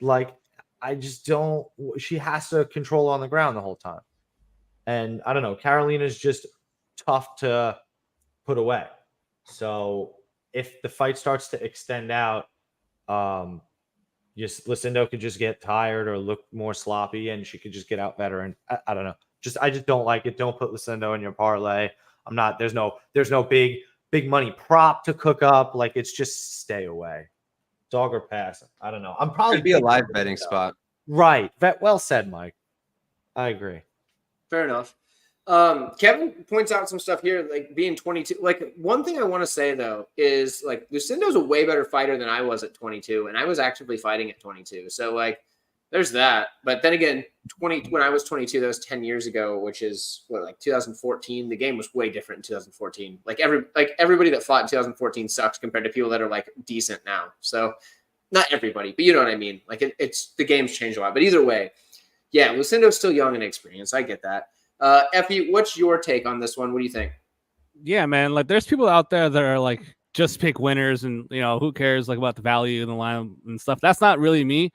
Like, I just don't. She has to control on the ground the whole time. And I don't know. Karolina's just tough to put away. So if the fight starts to extend out, Lucindo could just get tired or look more sloppy, and she could just get out better. And I don't know. I just don't like it. Don't put Lucindo in your parlay. I'm not. There's no big money prop to cook up. Like, it's just stay away. Dog or pass. I don't know. I'm probably could be a live betting spot. Right. Well said, Mike. I agree. Fair enough. Kevin points out some stuff here, like being 22. Like, one thing I want to say though is, like, Lucindo's a way better fighter than I was at 22, and I was actively fighting at 22. So, like, there's that. But then again, when I was 22, that was 10 years ago, which is what, like 2014. The game was way different in 2014. Like everybody that fought in 2014 sucks compared to people that are like decent now. So not everybody, but you know what I mean. Like it's the game's changed a lot. But either way, yeah, Lucindo's still young and inexperienced. I get that. Effie, what's your take on this one? What do you think? Yeah, man. Like, there's people out there that are like, just pick winners, and who cares like about the value and the line and stuff. That's not really me,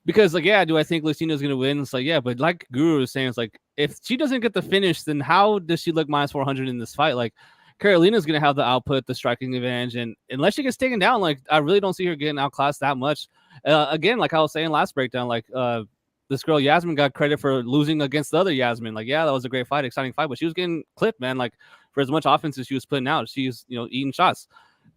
because like, yeah, do I think Lucina's gonna win? It's like, yeah, but like Guru was saying, it's like, if she doesn't get the finish, then how does she look minus 400 in this fight? Like, Carolina's gonna have the output, the striking advantage, and unless she gets taken down, like, I really don't see her getting outclassed that much. Again, like I was saying last breakdown, like this girl Yasmin got credit for losing against the other Yasmin. Like, yeah, that was a great fight, exciting fight, but she was getting clipped, man. Like, for as much offense as she was putting out, she's eating shots.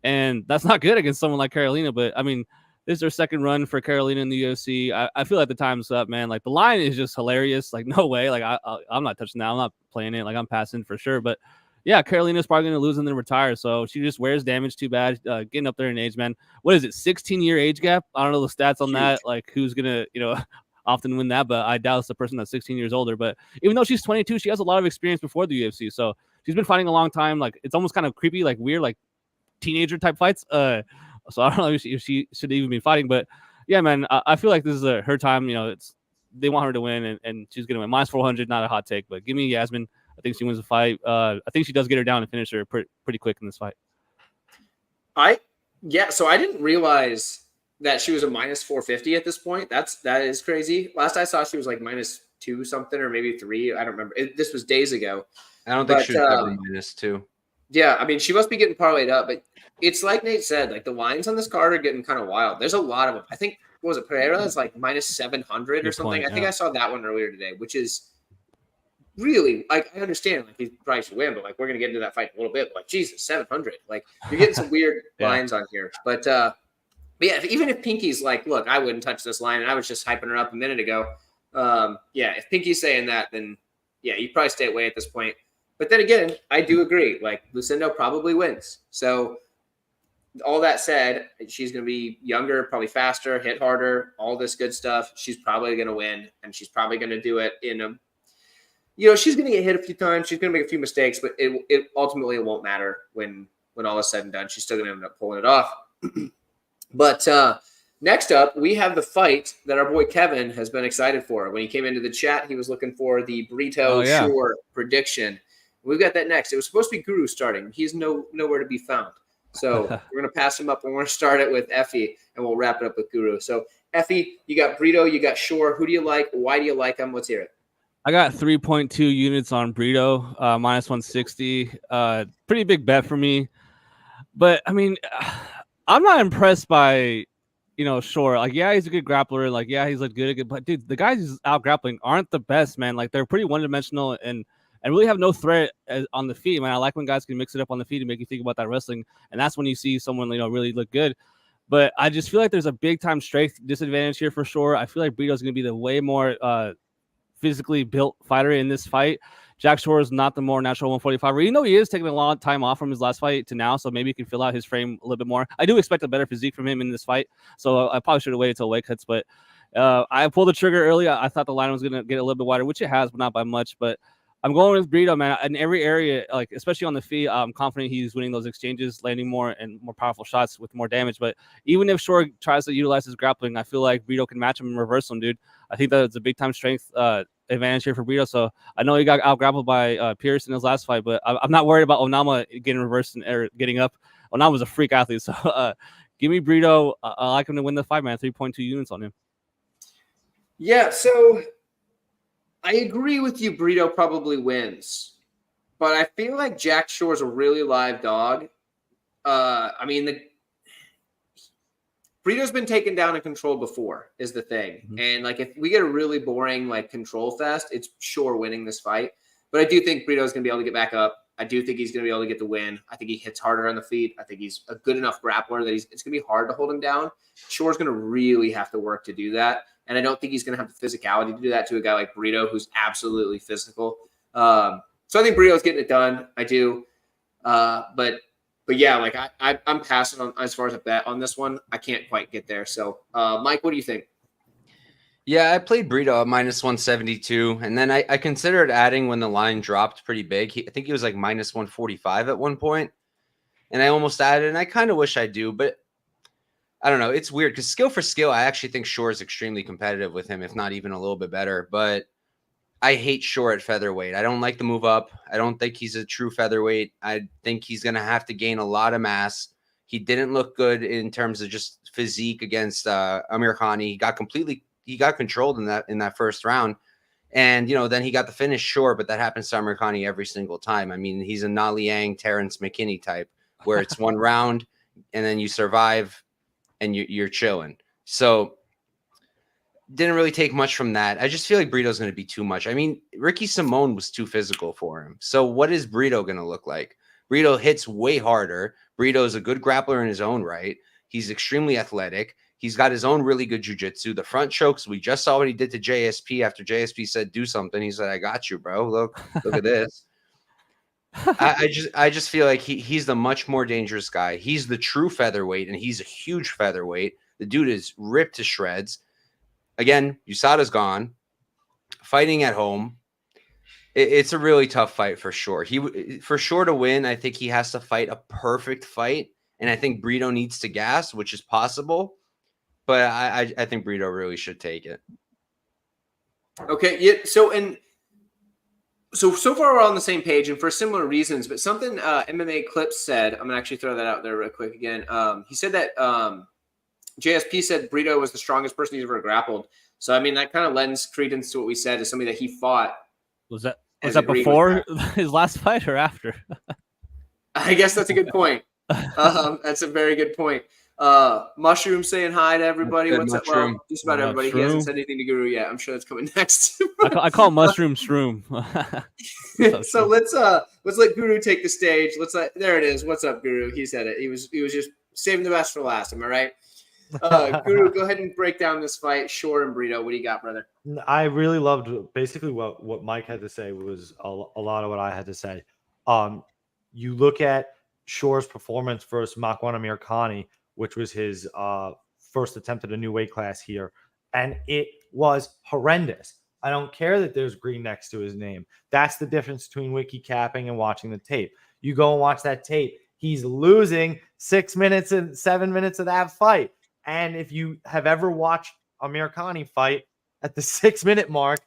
And that's not good against someone like Carolina. But I mean, this is their second run for Carolina in the UFC. I feel like the time's up, man. Like, the line is just hilarious. Like, no way. Like, I'm not touching that. I'm not playing it. Like, I'm passing for sure. But yeah, Carolina's probably going to lose and then retire. So she just wears damage too bad. Getting up there in age, man. What is it? 16-year age gap? I don't know the stats on that. Like, who's going to, often win that? But I doubt it's the person that's 16 years older. But even though she's 22, she has a lot of experience before the UFC. So she's been fighting a long time. Like, it's almost kind of creepy, like weird, like teenager type fights. So I don't know if she should even be fighting, but yeah, man, I feel like this is her time. They want her to win, and she's gonna win. Minus 400, not a hot take, but give me Yasmin. I think she wins the fight. I think she does get her down and finish her pretty quick in this fight. So I didn't realize that she was a minus 450 at this point. That is crazy. Last I saw, she was like minus 2 something or maybe 3. I don't remember. This was days ago. I don't think she was ever minus 2. Yeah, I mean, she must be getting parlayed up, but it's like Nate said, like the lines on this card are getting kind of wild. There's a lot of them. I think, what was it, Pereira is like minus 700 or something. I think I saw that one earlier today, which is really, like, I understand, like, he probably should win, but like, we're going to get into that fight in a little bit. But, like, Jesus, 700. Like, you're getting some weird lines on here. But yeah, even if Pinky's like, look, I wouldn't touch this line, and I was just hyping her up a minute ago. Yeah, if Pinky's saying that, then yeah, you probably stay away at this point. But then again, I do agree. Like, Lucindo probably wins. So all that said, she's going to be younger, probably faster, hit harder, all this good stuff. She's probably going to win, and she's probably going to do it in a she's going to get hit a few times. She's going to make a few mistakes, but it ultimately it won't matter when all is said and done. She's still going to end up pulling it off. But next up, we have the fight that our boy Kevin has been excited for. When he came into the chat, he was looking for the Brito Shore prediction. We've got that next. It was supposed to be Guru starting. He's nowhere to be found. So we're going to pass him up, and we're going to start it with Effie, and we'll wrap it up with Guru. So, Effie, you got Brito, you got Shore. Who do you like? Why do you like him? Let's hear it. I got 3.2 units on Brito, minus 160. Pretty big bet for me. But, I mean, I'm not impressed by, Shore. Like, yeah, he's a good grappler. Like, yeah, he's like good. But, dude, the guys he's out grappling aren't the best, man. Like, they're pretty one-dimensional and really have no threat on the feet, man. I like when guys can mix it up on the feet and make you think about that wrestling. And that's when you see someone, really look good. But I just feel like there's a big-time strength disadvantage here for Shore. I feel like Brito's going to be the way more physically built fighter in this fight. Jack Shore is not the more natural 145. Even though he is taking a long time off from his last fight to now, so maybe he can fill out his frame a little bit more. I do expect a better physique from him in this fight, so I probably should have waited till weight cuts. But I pulled the trigger early. I thought the line was going to get a little bit wider, which it has, but not by much. But I'm going with Brito, man. In every area, like especially on the feet, I'm confident he's winning those exchanges, landing more and more powerful shots with more damage. But even if Shore tries to utilize his grappling, I feel like Brito can match him and reverse him, dude. I think that it's a big-time strength advantage here for Brito. So I know he got out-grappled by Pierce in his last fight, but I'm not worried about Onama getting reversed and getting up. Onama's a freak athlete, so give me Brito. I like him to win the fight, man. 3.2 units on him. Yeah, so I agree with you. Brito probably wins, but I feel like Jack Shore's a really live dog. I mean, Brito's been taken down and controlled before is the thing. Mm-hmm. And like, if we get a really boring, like control fest, it's Shore winning this fight. But I do think Brito's going to be able to get back up. I do think he's going to be able to get the win. I think he hits harder on the feet. I think he's a good enough grappler that it's going to be hard to hold him down. Shore's going to really have to work to do that. And I don't think he's going to have the physicality to do that to a guy like Brito, who's absolutely physical. So I think Brito's getting it done. I do. But yeah, like I'm passing on as far as a bet on this one. I can't quite get there. So, Mike, what do you think? Yeah, I played Brito at minus 172, and then I considered adding when the line dropped pretty big. I think he was like minus 145 at one point, and I almost added, and I kind of wish I do, but I don't know. It's weird because skill for skill, I actually think Shore is extremely competitive with him, if not even a little bit better. But I hate Shore at featherweight. I don't like the move up. I don't think he's a true featherweight. I think he's going to have to gain a lot of mass. He didn't look good in terms of just physique against Amir Khan. He got controlled in that first round. And, then he got the finish, sure, but that happens to Amir Khan every single time. I mean, he's a Na Liang, Terrence McKinney type, where it's one round and then you survive and you're chilling. So didn't really take much from that. I just feel like Brito's going to be too much. I mean, Ricky Simone was too physical for him. So what is Brito going to look like? Brito hits way harder. Brito's a good grappler in his own right. He's extremely athletic. He's got his own really good jiu-jitsu. The front chokes, we just saw what he did to JSP after JSP said, do something. He said, I got you, bro. Look at this. I just feel like he's the much more dangerous guy. He's the true featherweight, and he's a huge featherweight. The dude is ripped to shreds. Again, USADA's gone. Fighting at home, it's a really tough fight for sure. For sure to win, I think he has to fight a perfect fight, and I think Brito needs to gas, which is possible. But I think Brito really should take it. Okay, yeah. So far we're on the same page, and for similar reasons. But something MMA Clips said, I'm gonna actually throw that out there real quick again. He said that JSP said Brito was the strongest person he's ever grappled. So I mean that kind of lends credence to what we said as somebody that he fought. Was that before his last fight or after? I guess that's a good point. That's a very good point. Mushroom saying hi to everybody. What's up? Well, just about everybody. He hasn't said anything to Guru yet. I'm sure that's coming next. I call Mushroom Shroom. So let's let Guru take the stage. There it is. What's up, Guru? He said it. He was just saving the best for last. Am I right? Guru, go ahead and break down this fight. Shore and Brito. What do you got, brother? I really loved basically what Mike had to say was a lot of what I had to say. You look at Shore's performance versus Makwan Amirkhani, which was his first attempt at a new weight class here, and it was horrendous. I don't care that there's green next to his name. That's the difference between wiki capping and watching the tape. You go and watch that tape. He's losing 6 minutes and 7 minutes of that fight. And if you have ever watched Amir Khani fight, at the 6 minute mark,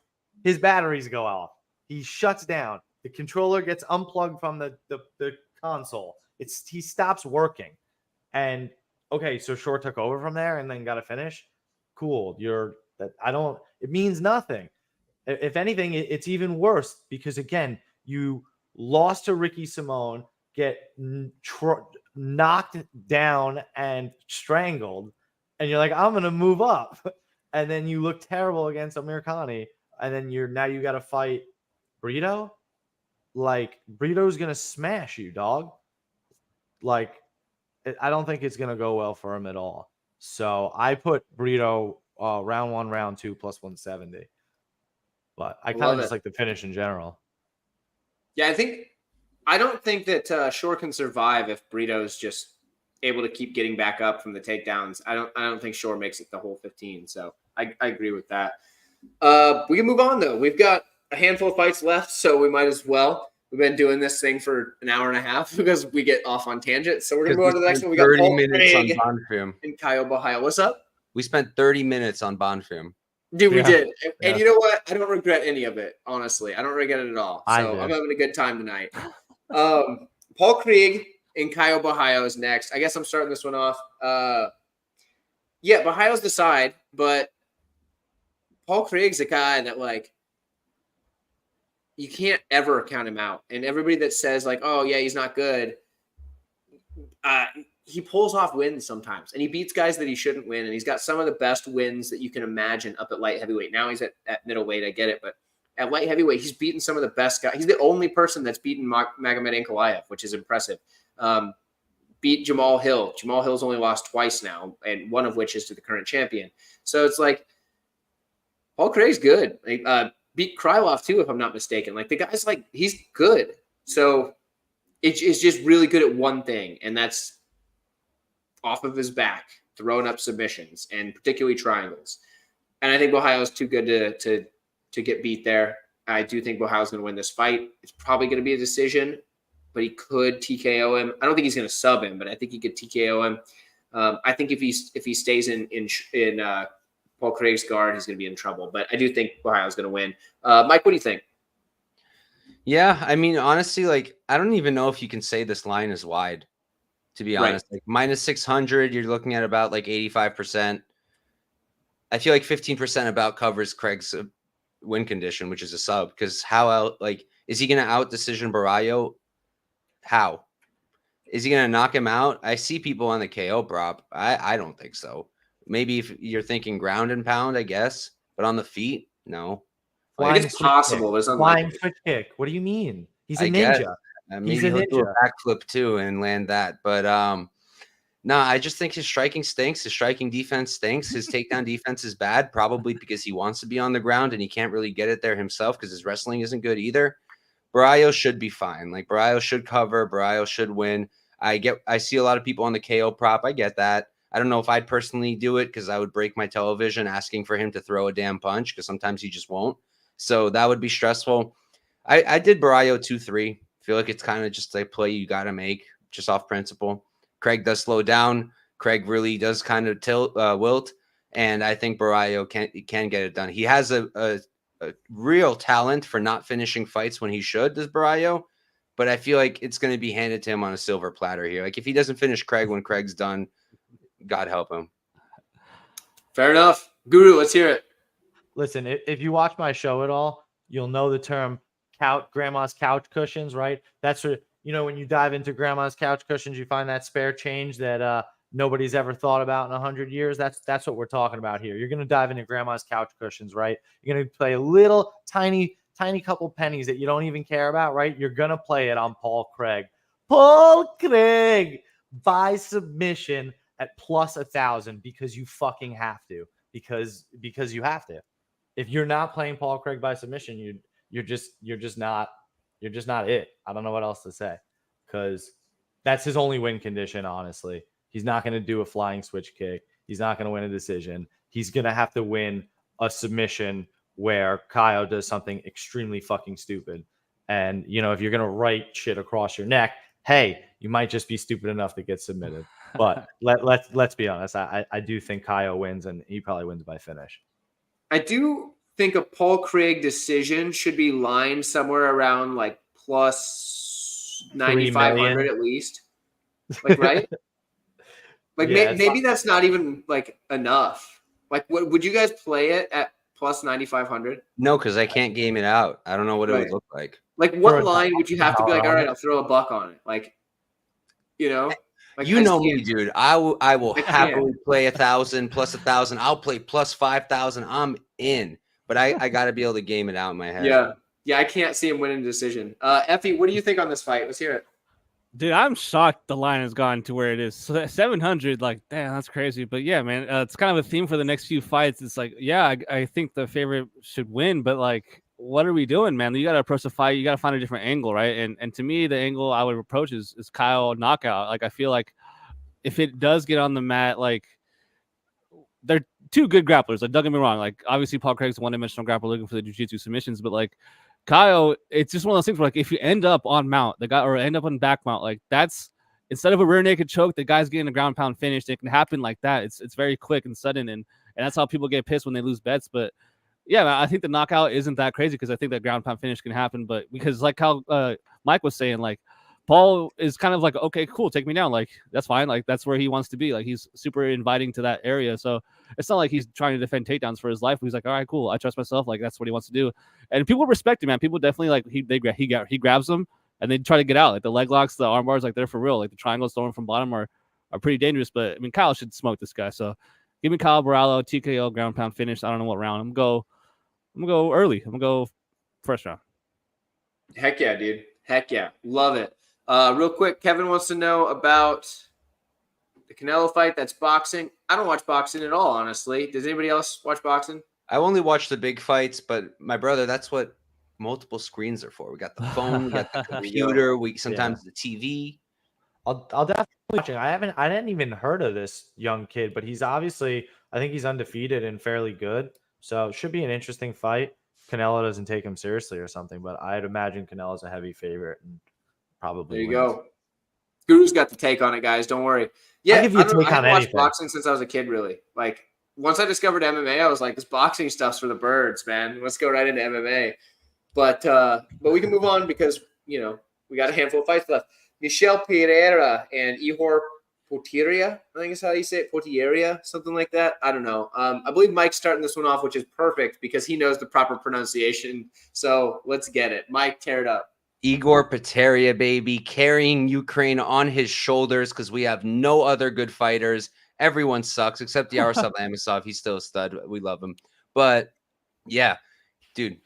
his batteries go off. He shuts down. The controller gets unplugged from the console. He stops working. And okay, so Shore took over from there and then got a finish. Cool. It means nothing. If anything, it's even worse because again, you lost to Ricky Simone, get knocked down and strangled, and you're like, I'm gonna move up, and then you look terrible against Amir Khani, and then you got to fight Brito. Like Brito's gonna smash you, dog. Like I don't think it's gonna go well for him at all. So I put Brito round 1, round 2 plus 170. But I kind of just like the finish in general. Yeah, I don't think that Shore can survive if Brito's just able to keep getting back up from the takedowns. I don't think Shore makes it the whole 15. So I agree with that. We can move on though. We've got a handful of fights left, so we might as well. We've been doing this thing for an hour and a half because we get off on tangents. So we're gonna go on to the next one. We got 30 minutes on Bonfim and Kyle Bahia. What's up? We spent 30 minutes on Bonfim. Dude, we did. And you know what? I don't regret any of it, honestly. I don't regret it at all. So I'm having a good time tonight. Paul Krieg and Kyle Bahia is next. I guess I'm starting this one off. Yeah, Bahia's the side, but Paul Krieg's a guy that, like, you can't ever count him out. And everybody that says, like, oh, yeah, he's not good, he pulls off wins sometimes, and he beats guys that he shouldn't win. And he's got some of the best wins that you can imagine up at light heavyweight. Now he's at middleweight. I get it. But at light heavyweight, he's beaten some of the best guys. He's the only person that's beaten Magomed Ankalaev, which is impressive. Beat Jamal Hill. Jamal Hill's only lost twice now, and one of which is to the current champion. So it's like, Paul Craig's good. Beat Krylov too, if I'm not mistaken. Like, the guy's like, he's good. So it's just really good at one thing, and that's off of his back, throwing up submissions, and particularly triangles. And I think Ohio's too good to get beat there. I do think Ohio's going to win this fight. It's probably going to be a decision, but he could TKO him. I don't think he's going to sub him, but I think he could TKO him. I think if he stays in Paul Craig's guard, he's going to be in trouble. But I do think Ohio's going to win. Mike, what do you think? Yeah, I mean, honestly, like I don't even know if you can say this line is wide. To be honest, like minus 600, you're looking at about like 85%. I feel like 15% about covers Craig's win condition, which is a sub. Because how else? Like, is he going to out decision Barallo? How is he going to knock him out? I see people on the KO prop. I don't think so. Maybe if you're thinking ground and pound, I guess, but on the feet, no. Like, it's possible. It's flying switch kick. What do you mean? He's a ninja. Guess. Maybe he'll do a backflip too and land that. But no, I just think his striking stinks. His striking defense stinks. His takedown defense is bad, probably because he wants to be on the ground and he can't really get it there himself because his wrestling isn't good either. Barallo should be fine. Like Barallo should cover. Barallo should win. I see a lot of people on the KO prop. I get that. I don't know if I'd personally do it because I would break my television asking for him to throw a damn punch because sometimes he just won't. So that would be stressful. I did Barallo 2-3. Feel like it's kind of just a play you got to make just off principle. Craig does slow down. Craig really does kind of wilt. And I think Barallo can get it done. He has a real talent for not finishing fights when he should, does Barallo. But I feel like it's going to be handed to him on a silver platter here. Like if he doesn't finish Craig when Craig's done, God help him. Fair enough. Guru, let's hear it. Listen, if you watch my show at all, you'll know the term grandma's couch cushions, right? That's what, when you dive into grandma's couch cushions, you find that spare change that nobody's ever thought about in 100 years. That's what we're talking about here. You're going to dive into grandma's couch cushions, right? You're going to play a little tiny couple pennies that you don't even care about, right? You're going to play it on Paul Craig. Paul Craig by submission at plus 1,000 because you fucking have to, because you have to. If you're not playing Paul Craig by submission, you're just not it. I don't know what else to say, because that's his only win condition. Honestly, he's not going to do a flying switch kick. He's not going to win a decision. He's going to have to win a submission where Kyle does something extremely fucking stupid. And if you're going to write shit across your neck, hey, you might just be stupid enough to get submitted. But let's be honest. I do think Kyle wins, and he probably wins by finish. I do think a Paul Craig decision should be lined somewhere around like plus 9,500 at least. Like, right? Like Yeah, maybe that's not even like enough. Like, what would you guys play it at plus 9,500? No, because I can't game it out. I don't know what it would look like. Like, what line would you have to be like, all right, I'll throw a buck on it? Like, like, you know me, dude. I will happily play 1,000 plus 1,000. I'll play plus 5,000. I'm in, but I got to be able to game it out in my head. Yeah. I can't see him winning a decision. Effie, what do you think on this fight? Let's hear it. Dude, I'm shocked the line has gone to where it is. So 700, like, damn, that's crazy. But yeah, man, it's kind of a theme for the next few fights. It's like, yeah, I think the favorite should win, but like, what are we doing, man? You got to approach the fight. You got to find a different angle, right? And to me, the angle I would approach is Kyle knockout. Like, I feel like if it does get on the mat, like, they're two good grapplers. Like, don't get me wrong. Like, obviously, Paul Craig's a one-dimensional grappler looking for the jiu-jitsu submissions, but like, Kyle, it's just one of those things where, like, if you end up on mount, the guy, or end up on back mount, like, that's instead of a rear naked choke, the guy's getting a ground pound finish. It can happen like that. It's very quick and sudden, and that's how people get pissed when they lose bets. But yeah, man, I think the knockout isn't that crazy because I think that ground pound finish can happen. But because, like how Mike was saying, like, Paul is kind of like, okay, cool, take me down. Like, that's fine. Like, that's where he wants to be. Like, he's super inviting to that area. So it's not like he's trying to defend takedowns for his life. He's like, all right, cool, I trust myself. Like, that's what he wants to do. And people respect him, man. People definitely, like, he grabs them and they try to get out. Like, the leg locks, the arm bars, like, they're for real. Like, the triangles throwing from bottom are pretty dangerous. But I mean, Kyle should smoke this guy. So give me Kyle Barallo, TKO, ground pound finish. I don't know what round. I'm gonna go early. I'm gonna go first round. Heck yeah, dude. Heck yeah. Love it. Real quick, Kevin wants to know about the Canelo fight. That's boxing. I don't watch boxing at all, honestly. Does anybody else watch boxing? I only watch the big fights, but my brother, that's what multiple screens are for. We got the phone, we got the computer, we sometimes the TV. I'll definitely watch it. I hadn't even heard of this young kid, but he's obviously, I think he's undefeated and fairly good. So it should be an interesting fight. Canelo doesn't take him seriously or something, but I'd imagine Canelo's a heavy favorite and probably There you wins. go. Guru's got the take on it, guys. Don't worry. I'll Yeah, give you I a don't know. take I on haven't watched anything. boxing since I was a kid, really. Like, once I discovered MMA, I was like, this boxing stuff's for the birds, man. Let's go right into MMA. But we can move on because, we got a handful of fights left. Michel Pereira and Ihor Potieria, I think is how you say it, Potieria, something like that. I don't know. I believe Mike's starting this one off, which is perfect because he knows the proper pronunciation. So let's get it. Mike, tear it up. Igor Peteria, baby, carrying Ukraine on his shoulders because we have no other good fighters. Everyone sucks except Yaroslav Amosov. He's still a stud. We love him. But yeah, dude,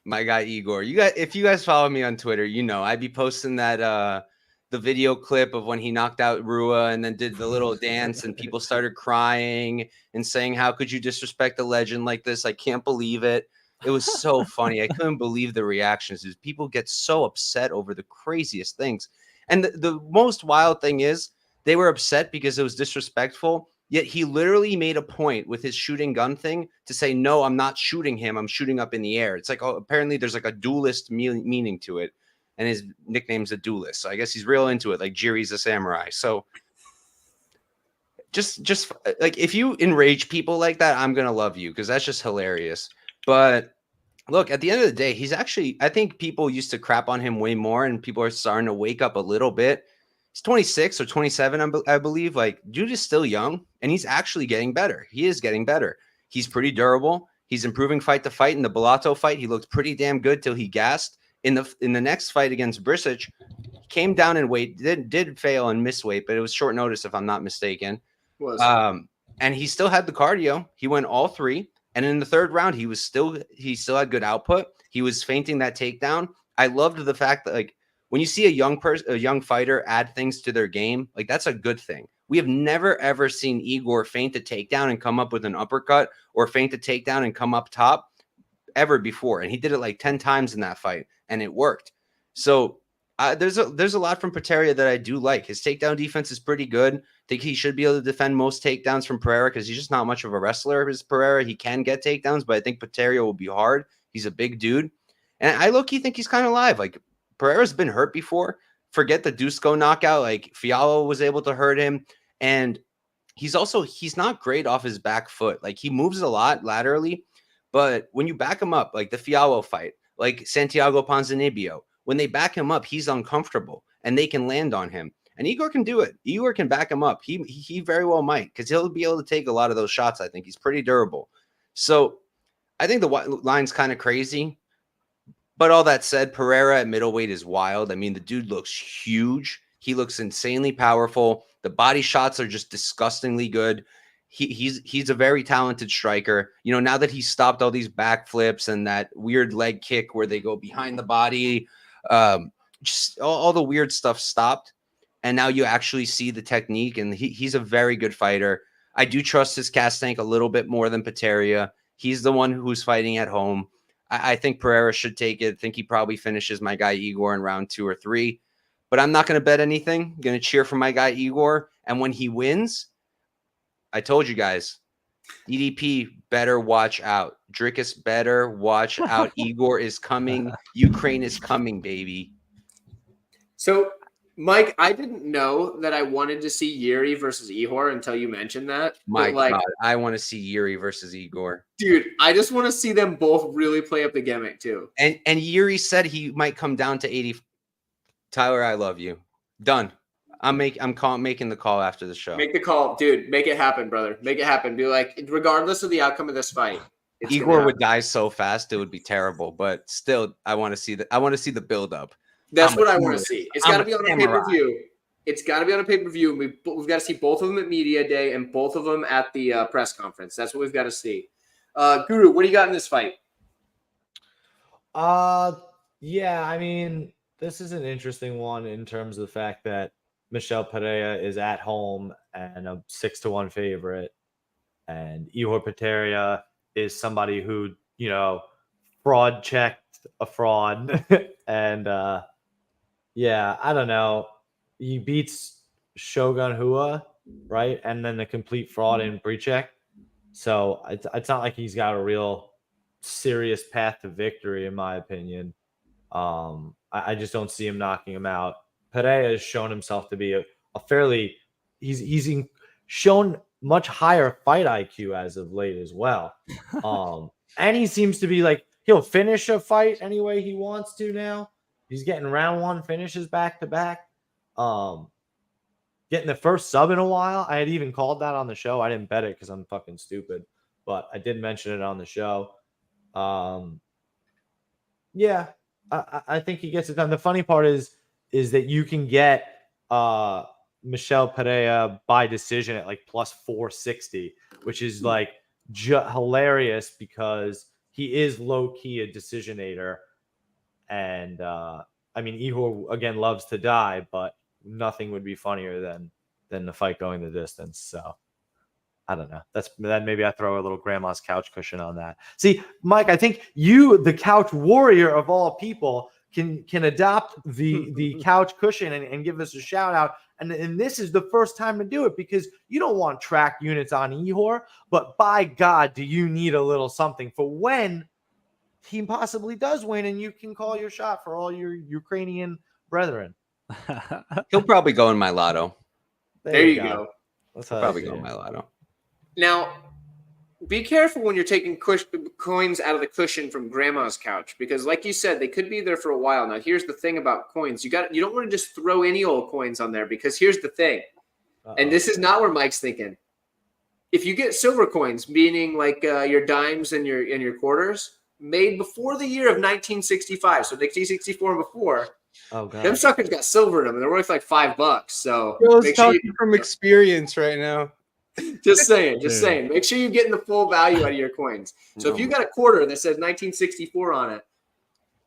my guy Igor. If you guys follow me on Twitter, I'd be posting that the video clip of when he knocked out Rua and then did the little dance and people started crying and saying, "How could you disrespect a legend like this? I can't believe it." It was so funny. I couldn't believe the reactions. People get so upset over the craziest things. And the most wild thing is they were upset because it was disrespectful. Yet he literally made a point with his shooting gun thing to say, no, I'm not shooting him. I'm shooting up in the air. It's like, oh, apparently there's like a duelist meaning to it. And his nickname's a duelist. So I guess he's real into it. Like Jiri's a samurai. So just like if you enrage people like that, I'm going to love you because that's just hilarious. But look, at the end of the day, I think people used to crap on him way more and people are starting to wake up a little bit. He's 26 or 27, I believe. Like, dude is still young and he's actually getting better. He is getting better. He's pretty durable. He's improving fight to fight. In the Bellato fight, he looked pretty damn good till he gassed. In the next fight against Brisic, he came down in weight, did fail and miss weight, but it was short notice if I'm not mistaken. And he still had the cardio. He went all three. And in the third round, he still had good output. He was feinting that takedown. I loved the fact that like when you see a young fighter add things to their game, like that's a good thing. We have never ever seen Igor feint a takedown and come up with an uppercut or feint a takedown and come up top ever before. And he did it like 10 times in that fight and it worked. So there's a lot from Peteria that I do like. His takedown defense is pretty good. I think he should be able to defend most takedowns from Pereira because he's just not much of a wrestler as Pereira. He can get takedowns, but I think Peteria will be hard. He's a big dude. And I low-key think he's kind of live. Like Pereira's been hurt before. Forget the Dusko knockout. Like Fiallo was able to hurt him. And he's not great off his back foot. Like he moves a lot laterally, but when you back him up, like the Fiallo fight, like Santiago Ponzinibbio, when they back him up, he's uncomfortable and they can land on him. And Igor can do it. Igor can back him up. He very well might because he'll be able to take a lot of those shots. I think he's pretty durable. So I think the line's kind of crazy. But all that said, Pereira at middleweight is wild. I mean, the dude looks huge. He looks insanely powerful. The body shots are just disgustingly good. He's a very talented striker. Now that he's stopped all these backflips and that weird leg kick where they go behind the body, just all the weird stuff stopped. And now you actually see the technique, and he's a very good fighter. I do trust his cast tank a little bit more than Peteria. He's the one who's fighting at home. I think Pereira should take it. I think he probably finishes my guy Igor in round 2 or 3. But I'm not going to bet anything. I'm going to cheer for my guy Igor. And when he wins, I told you guys, DDP better watch out. Drickus better watch out. Igor is coming. Ukraine is coming, baby. So, Mike, I didn't know that I wanted to see Yuri versus Ihor until you mentioned that. My God, I want to see Yuri versus Igor. Dude, I just want to see them both really play up the gimmick too. And Yuri said he might come down to 80. Tyler, I love you. Done. I'm making the call after the show. Make the call, dude. Make it happen, brother. Make it happen. Be like, regardless of the outcome of this fight, Igor would die so fast it would be terrible. But still, I want to see the build up. That's what I want to see. It's got to be on a pay-per-view. It's got to be on a pay-per-view. We've got to see both of them at media day and both of them at the press conference. That's what we've got to see. Guru, what do you got in this fight? Yeah, I mean, this is an interesting one in terms of the fact that Michel Pereira is at home and a 6-1 favorite, and Ihor Peteria is somebody who fraud checked a fraud, and yeah, I don't know. He beats Shogun Hua, right? And then the complete fraud in Bricek. So it's not like he's got a real serious path to victory, in my opinion. I just don't see him knocking him out. Pereira has shown himself to be a fairly shown much higher fight IQ as of late as well. And he seems to be like he'll finish a fight any way he wants to now. He's getting round one finishes back to back. Getting the first sub in a while. I had even called that on the show. I didn't bet it because I'm fucking stupid, but I did mention it on the show. Yeah, I think he gets it done. The funny part is that you can get Michel Pereira by decision at like plus 460, which is like hilarious because he is low key a decisionator. And I mean, Ihor again loves to die, but nothing would be funnier than the fight going the distance. So I don't know. Then maybe I throw a little grandma's couch cushion on that. See, Mike, I think you, the couch warrior of all people, can adopt the couch cushion and give us a shout out. And this is the first time to do it because you don't want track units on Ihor, but by God, do you need a little something for when he possibly does win and you can call your shot for all your Ukrainian brethren. He'll probably go in my lotto. There you go. That's He'll probably go in my lotto. Now, be careful when you're taking coins out of the cushion from grandma's couch because, like you said, they could be there for a while. Now, here's the thing about coins: you don't want to just throw any old coins on there because here's the thing, and this is not where Mike's thinking. If you get silver coins, meaning like your dimes and your quarters, made before the year of 1965, so 1964 and before. Oh god, them suckers got silver in them, and they're worth like $5. So make sure from experience right now. Just saying. Make sure you're getting the full value out of your coins. So if you got a quarter that says 1964 on it,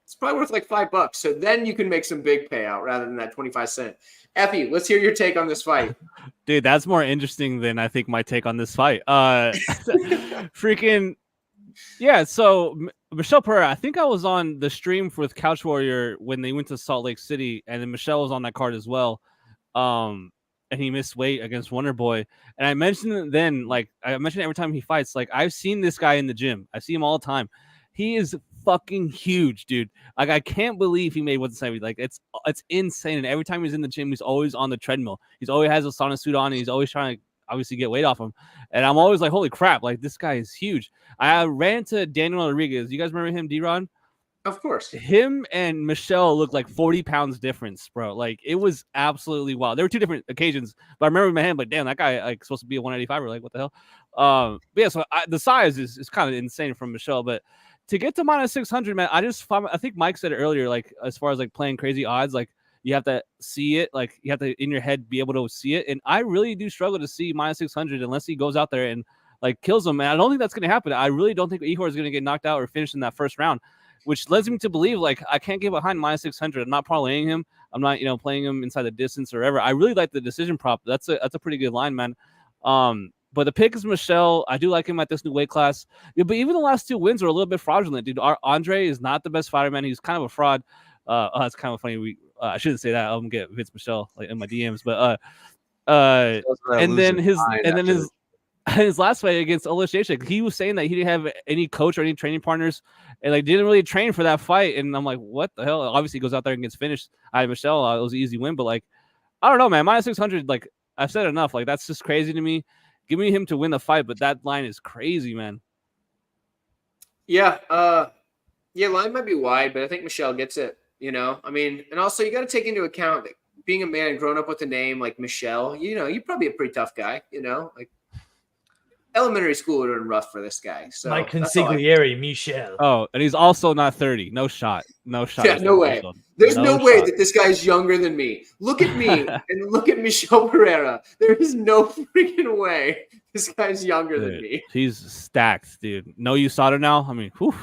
it's probably worth like $5. So then you can make some big payout rather than that 25 cent. Effie, let's hear your take on this fight. Dude, that's more interesting than I think my take on this fight. Freaking yeah. So Michel Pereira, I think I was on the stream with Couch Warrior when they went to Salt Lake City, and then Michel was on that card as well. And he missed weight against Wonder Boy. And I mentioned it then, like I mentioned every time he fights, like I've seen this guy in the gym. I see him all the time. He is fucking huge, dude. Like I can't believe he made 170. Like it's insane. And every time he's in the gym, he's always on the treadmill. He's always has a sauna suit on, and he's always trying to obviously get weight off him. And I'm always like, holy crap, like this guy is huge. I ran to Daniel Rodriguez. You guys remember him, D-Ron? Of course. Him and Michel looked like 40 pounds difference, bro. Like it was absolutely wild. There were two different occasions, but I remember in my head, like, damn, that guy like supposed to be a 185 or like what the hell? But yeah, so the size is kind of insane from Michel, but to get to minus 600, man, I think Mike said it earlier, like as far as like playing crazy odds, like you have to see it, like you have to in your head be able to see it. And I really do struggle to see minus 600 unless he goes out there and like kills him. And I don't think that's going to happen. I really don't think Ihor is going to get knocked out or finish in that first round, which leads me to believe like I can't get behind minus 600. I'm not parlaying him. I'm not, playing him inside the distance or whatever. I really like the decision prop. That's a pretty good line, man. But the pick is Michel. I do like him at this new weight class. Yeah, but even the last two wins are a little bit fraudulent, dude. Andre is not the best fighter, man. He's kind of a fraud. That's kind of funny. I shouldn't say that. I'm gonna get Vince Michel like in my DMs, but and then his last fight against Olashechik, he was saying that he didn't have any coach or any training partners, and like didn't really train for that fight. And I'm like, what the hell? Obviously, he goes out there and gets finished. Michel, it was an easy win, but like, I don't know, man. Minus 600, like I've said enough. Like that's just crazy to me. Give me him to win the fight, but that line is crazy, man. Yeah, line might be wide, but I think Michel gets it. I mean, and also you got to take into account that being a man growing up with a name like Michel, you're probably a pretty tough guy. Like elementary school would have been rough for this guy. So my consigliere, Michel. Oh, and he's also not 30. No shot. Yeah, no way. There's no way that this guy's younger than me. Look at me and look at Michel Pereira. There is no freaking way this guy's younger than me. He's stacked, dude. No USADA now. I mean, whew.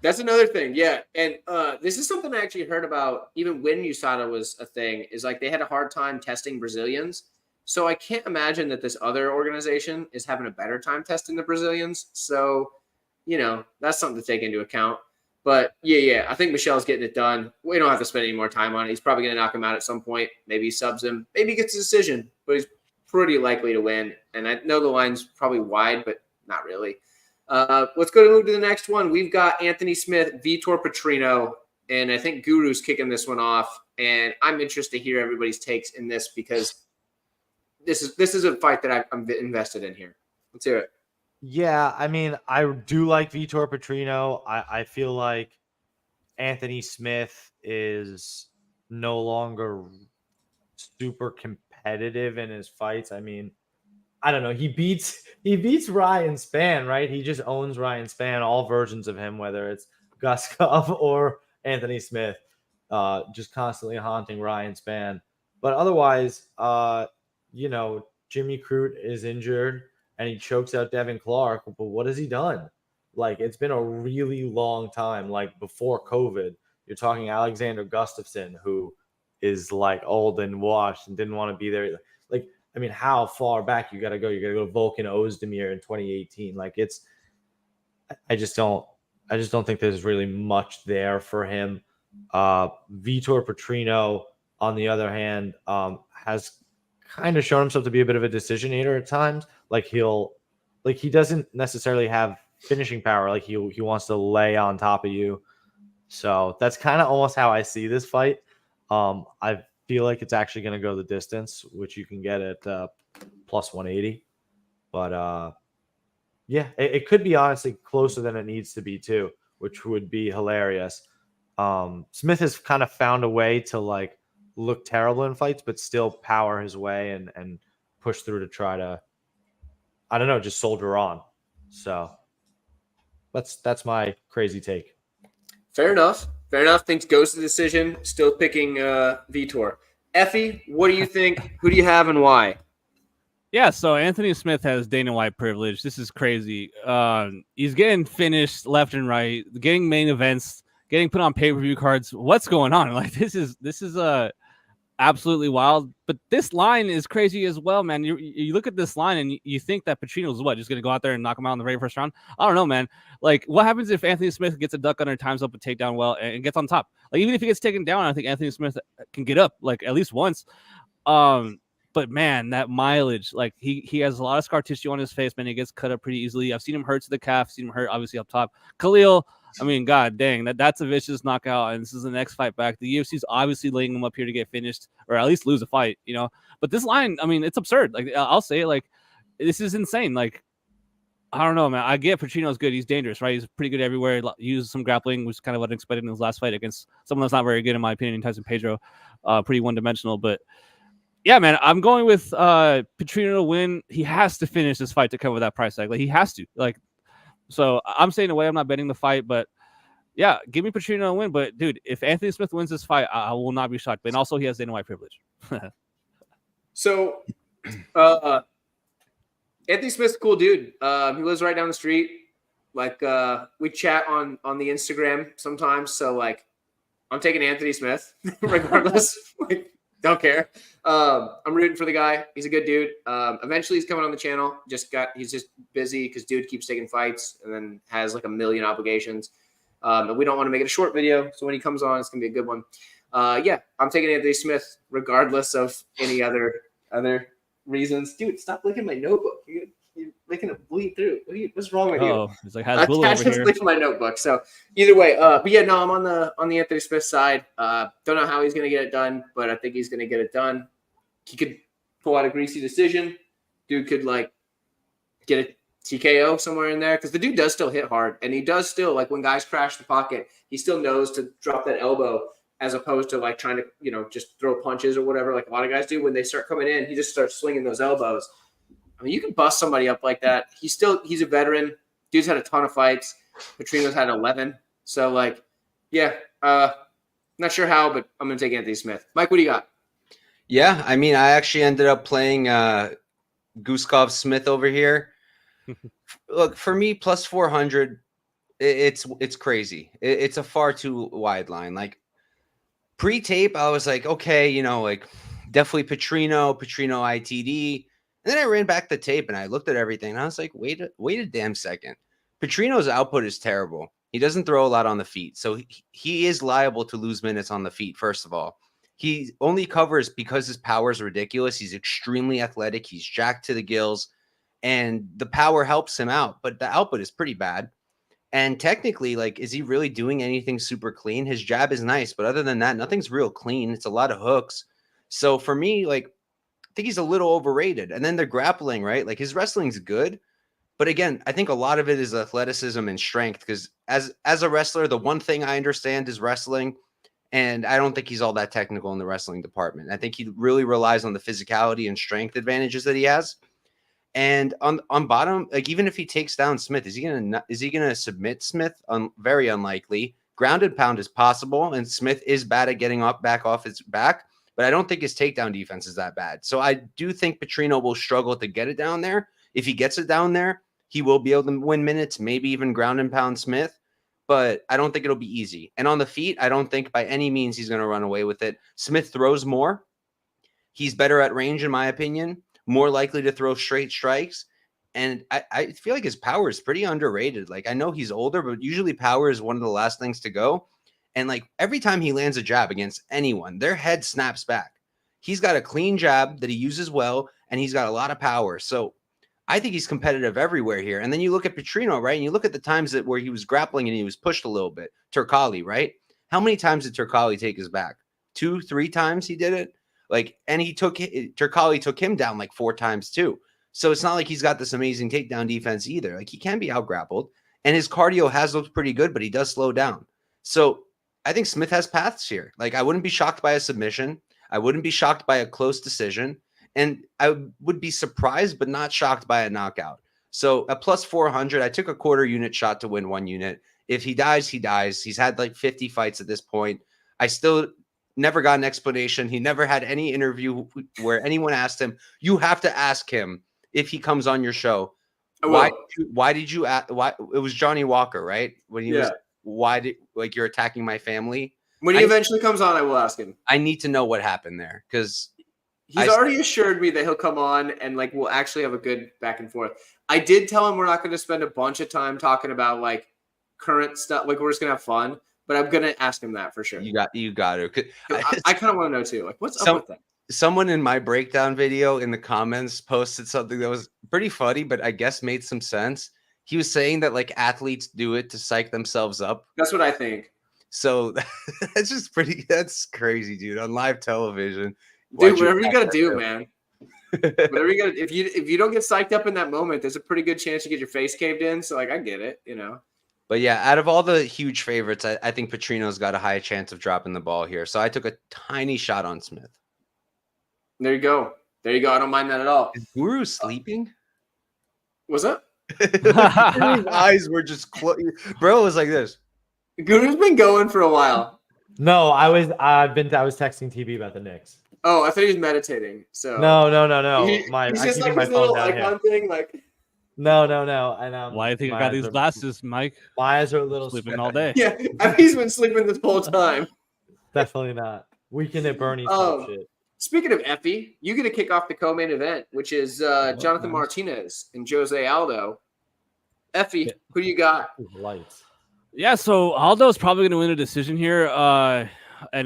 That's another thing. Yeah. And this is something I actually heard about even when USADA was a thing, is like they had a hard time testing Brazilians. So I can't imagine that this other organization is having a better time testing the Brazilians. So, that's something to take into account. But yeah, I think Michel's getting it done. We don't have to spend any more time on it. He's probably going to knock him out at some point. Maybe he subs him. Maybe he gets a decision, but he's pretty likely to win. And I know the line's probably wide, but not really. Let's go to the next one. We've got Anthony Smith, Vitor Petrino, and I think Guru's kicking this one off. And I'm interested to hear everybody's takes in this because this is a fight that I'm invested in here. Let's hear it. Yeah, I mean, I do like Vitor Petrino. I feel like Anthony Smith is no longer super competitive in his fights. I mean, I don't know. He beats Ryan Spann, right? He just owns Ryan Spann, all versions of him, whether it's Guskov or Anthony Smith, just constantly haunting Ryan Spann. But otherwise, Jimmy Crute is injured and he chokes out Devin Clark. But what has he done? Like, it's been a really long time. Like, before COVID, you're talking Alexander Gustafsson, who is like old and washed and didn't want to be there. Like, I mean, how far back you got to go? You got to go to Volkan Ozdemir in 2018. Like, I just don't think there's really much there for him. Vitor Petrino, on the other hand, has kind of shown himself to be a bit of a decision eater at times. Like, he doesn't necessarily have finishing power. Like, he wants to lay on top of you. So that's kind of almost how I see this fight. I feel like it's actually going to go the distance, which you can get at plus 180. But yeah, it could be honestly closer than it needs to be too, which would be hilarious. Smith has kind of found a way to like look terrible in fights, but still power his way and push through to try to, I don't know, just soldier on. So that's my crazy take. Fair enough. Things goes to decision. Still picking Vitor. Effie, what do you think? Who do you have and why? Yeah, so Anthony Smith has Dana White privilege. This is crazy. He's getting finished left and right, getting main events, getting put on pay-per-view cards. What's going on? Like, this is absolutely wild. But this line is crazy as well, man. You look at this line and you think that Pacino's just going to go out there and knock him out in the very first round? I don't know, man. Like, what happens if Anthony Smith gets a duck under, times up a takedown well, and gets on top? Like, even if he gets taken down, I think Anthony Smith can get up, like, at least once. But man, that mileage, like, he has a lot of scar tissue on his face, man. He gets cut up pretty easily. I've seen him hurt to the calf, seen him hurt obviously up top. Khalil, I mean, god dang, that's a vicious knockout, and this is the next fight back. The UFC's obviously laying him up here to get finished, or at least lose a fight, But this line, I mean, it's absurd. Like, I'll say it, like, this is insane. Like, I don't know, man. I get Pacino's good. He's dangerous, right? He's pretty good everywhere. He uses some grappling, which is kind of unexpected in his last fight against someone that's not very good, in my opinion, Tyson Pedro. Pretty one-dimensional, but yeah, man, I'm going with Petrino to win. He has to finish this fight to cover that price tag. Like, he has to. Like, so I'm staying away. I'm not betting the fight, but yeah, give me Petrino to win. But dude, if Anthony Smith wins this fight, I will not be shocked. But also, he has Dana White privilege. So, Anthony Smith's a cool dude. He lives right down the street. Like, we chat on the Instagram sometimes. So, like, I'm taking Anthony Smith regardless. Like, don't care. I'm rooting for the guy. He's a good dude. Eventually he's coming on the channel. He's just busy because dude keeps taking fights and then has like a million obligations. And we don't want to make it a short video. So when he comes on, it's going to be a good one. Yeah, I'm taking Anthony Smith regardless of any other reasons. Dude, stop licking my notebook. You're making it bleed through. What's wrong with you? Oh, it's like Hasbulla over here. Licking my notebook. So either way, but yeah, no, I'm on the Anthony Smith side. Don't know how he's going to get it done, but I think he's going to get it done. He could pull out a greasy decision. Dude could like get a TKO somewhere in there because the dude does still hit hard, and he does still, like, when guys crash the pocket, he still knows to drop that elbow as opposed to like trying to just throw punches or whatever like a lot of guys do. When they start coming in, he just starts swinging those elbows. I mean, you can bust somebody up like that. He's a veteran. Dude's had a ton of fights. Petrino's had 11. So, like, yeah, not sure how, but I'm going to take Anthony Smith. Mike, what do you got? Yeah, I mean, I actually ended up playing Guskov Smith over here. Look, for me, plus 400, it's crazy. It's a far too wide line. Like, pre-tape, I was like, okay, like, definitely Petrino ITD. And then I ran back the tape and I looked at everything and I was like, wait a damn second. Petrino's output is terrible. He doesn't throw a lot on the feet. So he is liable to lose minutes on the feet, first of all. He only covers because his power is ridiculous. He's extremely athletic. He's jacked to the gills. and the power helps him out, but the output is pretty bad. And technically, like, is he really doing anything super clean? His jab is nice, but other than that, nothing's real clean. It's a lot of hooks. So for me, like, I think he's a little overrated. And then the grappling, right? Like, his wrestling's good. But again, I think a lot of it is athleticism and strength, because as a wrestler, the one thing I understand is wrestling. And I don't think he's all that technical in the wrestling department. I think he really relies on the physicality and strength advantages that he has. And on bottom, like, even if he takes down Smith, is he gonna submit Smith? Very unlikely. Grounded pound is possible, and Smith is bad at getting back off his back, but I don't think his takedown defense is that bad. So I do think Petrino will struggle to get it down there. If he gets it down there, he will be able to win minutes, maybe even ground and pound Smith, but I don't think it'll be easy. And on the feet, I don't think by any means he's going to run away with it. Smith throws more. He's better at range, in my opinion, more likely to throw straight strikes. And I feel like his power is pretty underrated. Like, I know he's older, but usually power is one of the last things to go. And like, every time he lands a jab against anyone, their head snaps back. He's got a clean jab that he uses well, and he's got a lot of power. So I think he's competitive everywhere here. And then you look at Petrino, right? And you look at the times where he was grappling and he was pushed a little bit. Turkali, right? How many times did Turkali take his back? 2-3 times he did it? Like, and Turkali took him down like 4 times too. So it's not like he's got this amazing takedown defense either. Like, he can be out grappled, and his cardio has looked pretty good, but he does slow down. So I think Smith has paths here. Like, I wouldn't be shocked by a submission. I wouldn't be shocked by a close decision. And I would be surprised, but not shocked by a knockout. So at plus 400, I took a quarter unit shot to win 1 unit. If he dies, he dies. He's had like 50 fights at this point. I still never got an explanation. He never had any interview where anyone asked him. You have to ask him if he comes on your show. Why did you ask? Why it was Johnny Walker, right? When he was, why did, like, you're attacking my family? When he eventually comes on, I will ask him. I need to know what happened there, because he's already assured me that he'll come on and like we'll actually have a good back and forth. I did tell him we're not going to spend a bunch of time talking about like current stuff. Like, we're just going to have fun, but I'm going to ask him that for sure. You got to. I kind of want to know too. Like, what's up with that? Someone in my breakdown video in the comments posted something that was pretty funny, but I guess made some sense. He was saying that like athletes do it to psych themselves up. That's what I think. So that's just that's crazy, dude. On live television. Dude, whatever you gotta do, man. Whatever you gotta, if you don't get psyched up in that moment, there's a pretty good chance you get your face caved in. So like, I get it, you know. But yeah, out of all the huge favorites, I think Petrino's got a high chance of dropping the ball here. So I took a tiny shot on Smith. There you go. There you go. I don't mind that at all. Is Guru sleeping? Was that? His eyes were just bro was like this. Guru's been going for a while. No, I was texting TB about the Knicks. Oh, I thought he was meditating. So no. He's just like his little icon thing, like. No. And why do you think I got these glasses, Mike? My eyes are a little sleeping all day. Yeah, I think he's been sleeping this whole time. Definitely not. Weekend at Bernie's shit. Speaking of Effie, you get to kick off the co-main event, which is Jonathan Martinez and Jose Aldo. Effie, who do you got? Lights. Yeah, so Aldo's probably going to win a decision here. And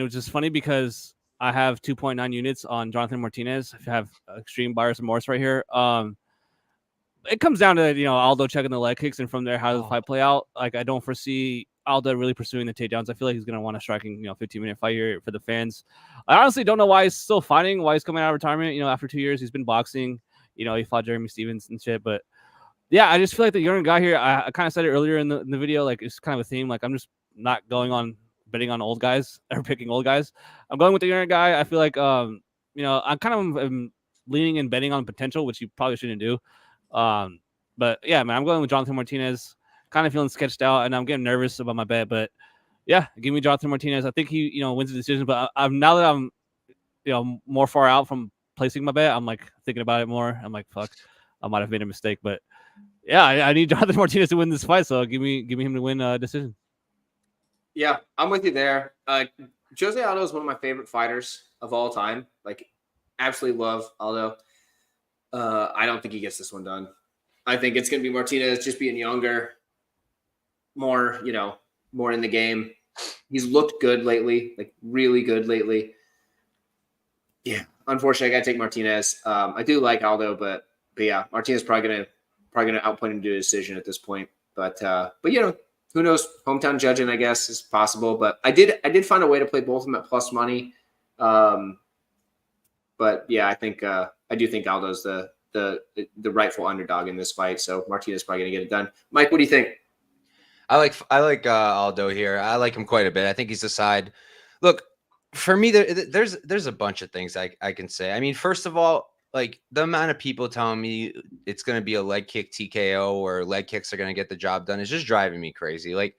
it was just funny because I have 2.9 units on Jonathan Martinez. I have extreme buyer's remorse right here. It comes down to, Aldo checking the leg kicks, and from there, how does the fight play out? Like, I don't foresee Aldo really pursuing the takedowns. I feel like he's going to want a striking, 15-minute fight here for the fans. I honestly don't know why he's still fighting, why he's coming out of retirement. After 2 years, he's been boxing. He fought Jeremy Stevens and shit. But yeah, I just feel like the young guy here, I kind of said it earlier in the video, like, it's kind of a theme. Like, I'm just not going on betting on old guys or picking old guys. I'm going with the younger guy. I feel like, I kind of am leaning and betting on potential, which you probably shouldn't do. But yeah, man, I'm going with Jonathan Martinez. Kind of feeling sketched out, and I'm getting nervous about my bet. But yeah, give me Jonathan Martinez. I think he, wins the decision. But I'm now that I'm, more far out from placing my bet, I'm like thinking about it more. I'm like, fuck, I might have made a mistake. But yeah, I need Jonathan Martinez to win this fight. So give me him to win a decision. Yeah, I'm with you there. Jose Aldo is one of my favorite fighters of all time. Like, absolutely love Aldo. I don't think he gets this one done. I think it's going to be Martinez just being younger, more, more in the game. He's looked good lately, like really good lately. Yeah, unfortunately, I got to take Martinez. I do like Aldo, but yeah, Martinez probably gonna outpoint him to a decision at this point. But you know, who knows? Hometown judging, I guess, is possible. But I did find a way to play both of them at plus money. But yeah, I think I do think Aldo's the rightful underdog in this fight. So Martinez is probably gonna get it done. Mike, what do you think? I like Aldo here. I like him quite a bit. I think he's the side. Look, for me, there's a bunch of things I can say. I mean, first of all, like the amount of people telling me it's going to be a leg kick TKO or leg kicks are going to get the job done is just driving me crazy. Like,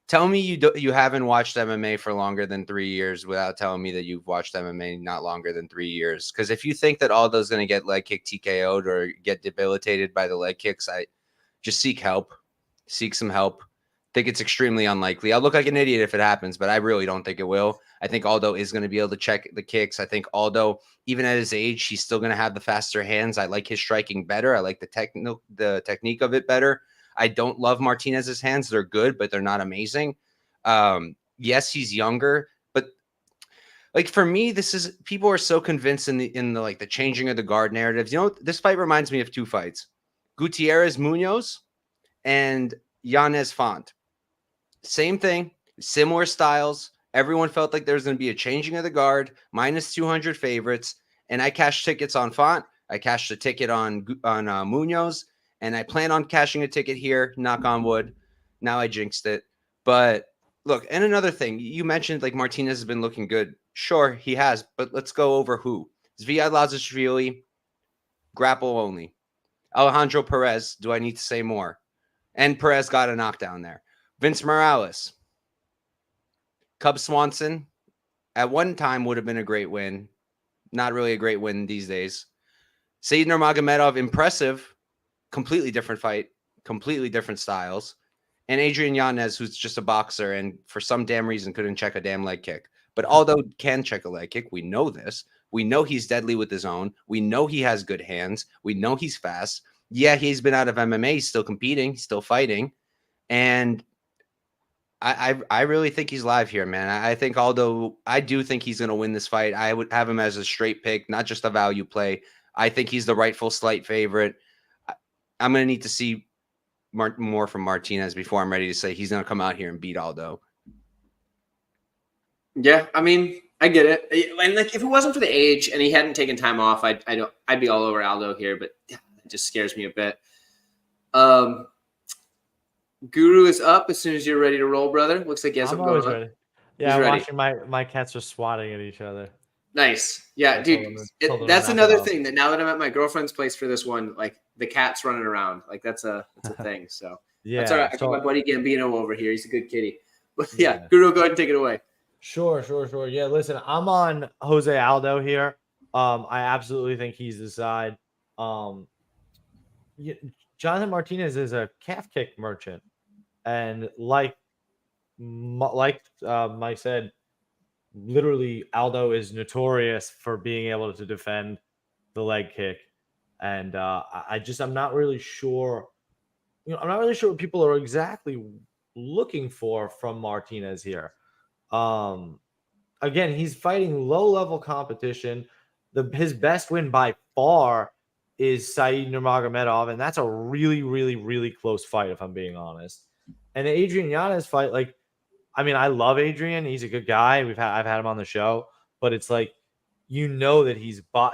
tell me you haven't watched MMA for longer than 3 years without telling me that you've watched MMA not longer than 3 years. Because if you think that Aldo's going to get leg kick TKO'd or get debilitated by the leg kicks, I just seek help. Seek some help. Think it's extremely unlikely. I'll look like an idiot if it happens, but I really don't think it will. I think Aldo is going to be able to check the kicks. I think Aldo, even at his age, he's still going to have the faster hands. I like his striking better. I like the technique of it better. I don't love Martinez's hands. They're good, but they're not amazing. Yes, he's younger, but like for me, people are so convinced in the like the changing of the guard narratives. You know, this fight reminds me of two fights: Gutierrez Munoz and Yanez Font. Same thing, similar styles. Everyone felt like there was going to be a changing of the guard, minus 200 favorites. And I cashed tickets on Font. I cashed a ticket on Munoz. And I plan on cashing a ticket here, knock on wood. Now I jinxed it. But look, and another thing, you mentioned like Martinez has been looking good. Sure, he has. But let's go over who. Zviad Lazashvili, grapple only. Alejandro Perez, do I need to say more? And Perez got a knockdown there. Vince Morales, Cub Swanson, at one time would have been a great win. Not really a great win these days. Said Nurmagomedov, impressive. Completely different fight. Completely different styles. And Adrian Yanez, who's just a boxer and for some damn reason couldn't check a damn leg kick. But Aldo can check a leg kick. We know this. We know he's deadly with his own. We know he has good hands. We know he's fast. Yeah, he's been out of MMA. He's still competing. He's still fighting. And I really think he's live here, man. I think Aldo, I do think he's going to win this fight. I would have him as a straight pick, not just a value play. I think he's the rightful slight favorite. I'm going to need to see more from Martinez before I'm ready to say he's going to come out here and beat Aldo. Yeah, I mean, I get it. And like, if it wasn't for the age and he hadn't taken time off, I'd be all over Aldo here. But yeah, it just scares me a bit. Guru is up as soon as you're ready to roll, brother. Looks like he has something going on. Ready. Yeah, I'm watching my cats are swatting at each other. Nice. Yeah, dude. That's another thing that now that I'm at my girlfriend's place for this one, like the cat's running around. Like that's a thing. So yeah, that's all right. I got my buddy Gambino over here. He's a good kitty. But yeah, Guru, go ahead and take it away. Sure. Yeah, listen, I'm on Jose Aldo here. I absolutely think he's the side. Jonathan Martinez is a calf kick merchant, and like Mike said, literally Aldo is notorious for being able to defend the leg kick, and I'm not really sure. I'm not really sure what people are exactly looking for from Martinez here. Again, he's fighting low-level competition. His best win by far is Said Nurmagomedov, and that's a really, really, really close fight, if I'm being honest. And the Adrian Yanez fight, like, I mean, I love Adrian. He's a good guy. I've had him on the show, but it's like, that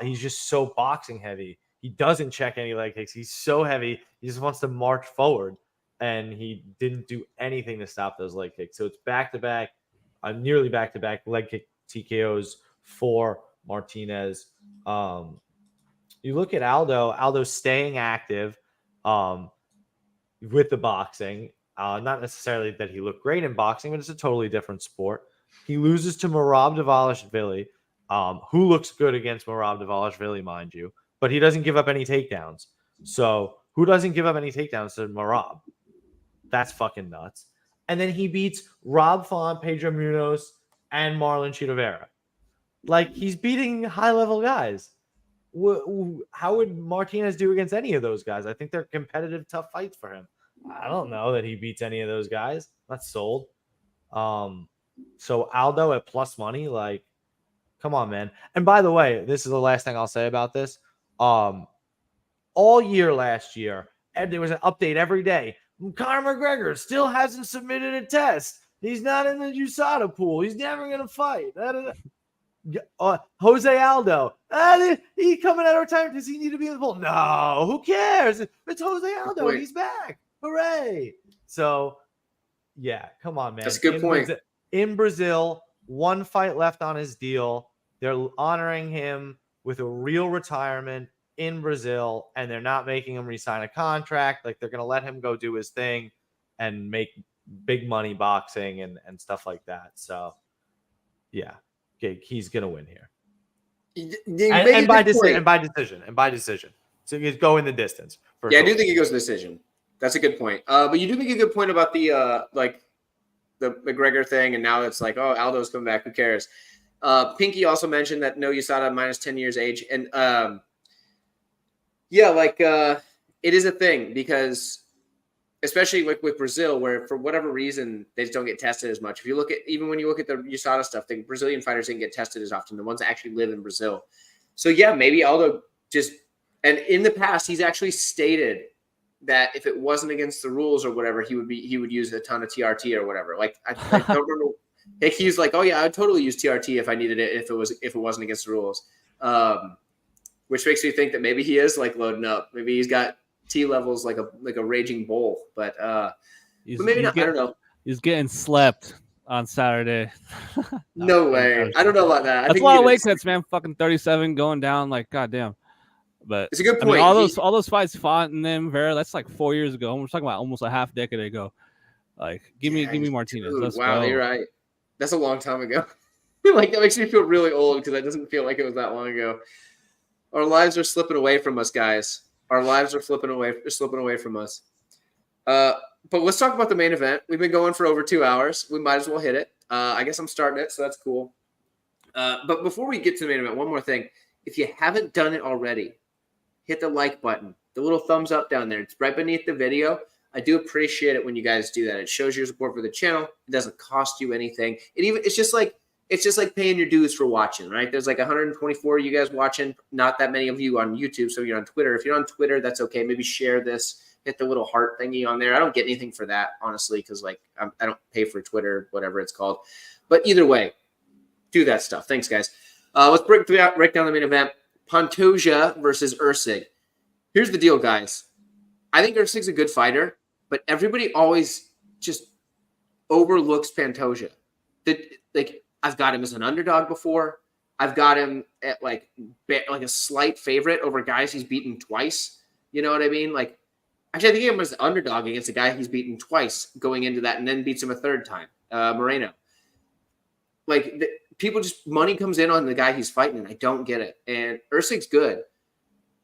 he's just so boxing heavy. He doesn't check any leg kicks. He's so heavy. He just wants to march forward, and he didn't do anything to stop those leg kicks. So it's back-to-back, nearly back-to-back leg kick TKOs for Martinez. You look at Aldo's staying active with the boxing. Not necessarily that he looked great in boxing, but it's a totally different sport. He loses to Merab Dvalishvili, who looks good against Merab Dvalishvili, mind you, but he doesn't give up any takedowns. So who doesn't give up any takedowns to Merab? That's fucking nuts. And then he beats Rob Font, Pedro Munoz, and Marlon Chitavera. Like, he's beating high-level guys. How would Martinez do against any of those guys? I think they're competitive, tough fights for him. I don't know that he beats any of those guys. That's sold. So Aldo at plus money, like, come on, man. And by the way, this is the last thing I'll say about this. all year last year, and there was an update every day. Conor McGregor still hasn't submitted a test. He's not in the USADA pool. He's never going to fight. Jose Aldo, he coming out of retirement. Does he need to be in the pool? No, who cares? It's Jose Aldo. He's back. Hooray. So, yeah, come on, man. That's a good point. In Brazil, 1 fight left on his deal. They're honoring him with a real retirement in Brazil, and they're not making him re-sign a contract. Like, they're going to let him go do his thing and make big money boxing and stuff like that. So, yeah. Okay, he's gonna win here, and by decision. So he's going the distance. Yeah, I do think he goes decision. That's a good point. But you do make a good point about the the McGregor thing, and now it's like, oh, Aldo's coming back. Who cares? Pinky also mentioned that no USADA minus 10 years age, and it is a thing because. Especially with Brazil, where for whatever reason they just don't get tested as much. If you look at when you look at the USADA stuff, the Brazilian fighters didn't get tested as often. The ones that actually live in Brazil. So yeah, maybe Aldo and in the past he's actually stated that if it wasn't against the rules or whatever, he would use a ton of TRT or whatever. Like I don't remember. He's like, oh yeah, I'd totally use TRT if I needed it if it wasn't against the rules. Which makes me think that maybe he is like loading up. Maybe he's got T levels like a raging bull, but maybe not. I don't know. He's getting slept on Saturday. No way. I don't know about that. That's a lot of weight cuts, man. Fucking 37 going down, like goddamn. But it's a good point. I mean, all those fights fought in them, Vera. That's like 4 years ago. We're talking about almost a half decade ago. Like, give me Martinez. Dude, Let's wow, go. You're right. That's a long time ago. Like that makes me feel really old because that doesn't feel like it was that long ago. Our lives are slipping away from us, guys. Our lives are slipping away from us. But let's talk about the main event. We've been going for over 2 hours. We might as well hit it. I guess I'm starting it, so that's cool. But before we get to the main event, one more thing. If you haven't done it already, hit the like button, the little thumbs up down there. It's right beneath the video. I do appreciate it when you guys do that. It shows your support for the channel. It doesn't cost you anything. It's just like paying your dues for watching, right? There's like 124 of you guys watching, not that many of you on YouTube. So you're on Twitter. If you're on Twitter, that's okay. Maybe share this, hit the little heart thingy on there. I don't get anything for that, honestly, because like I don't pay for Twitter, whatever it's called. But either way, do that stuff. Thanks, guys. Let's break down the main event. Pantoja versus Usyk. Here's the deal, guys. I think Usyk's a good fighter, but everybody always just overlooks Pantoja. I've got him as an underdog before. I've got him at like a slight favorite over guys he's beaten twice. You know what I mean? Like, actually, I think him as an underdog against a guy he's beaten twice going into that and then beats him a third time, Moreno. Like, people just, money comes in on the guy he's fighting, and I don't get it. And Usyk's good,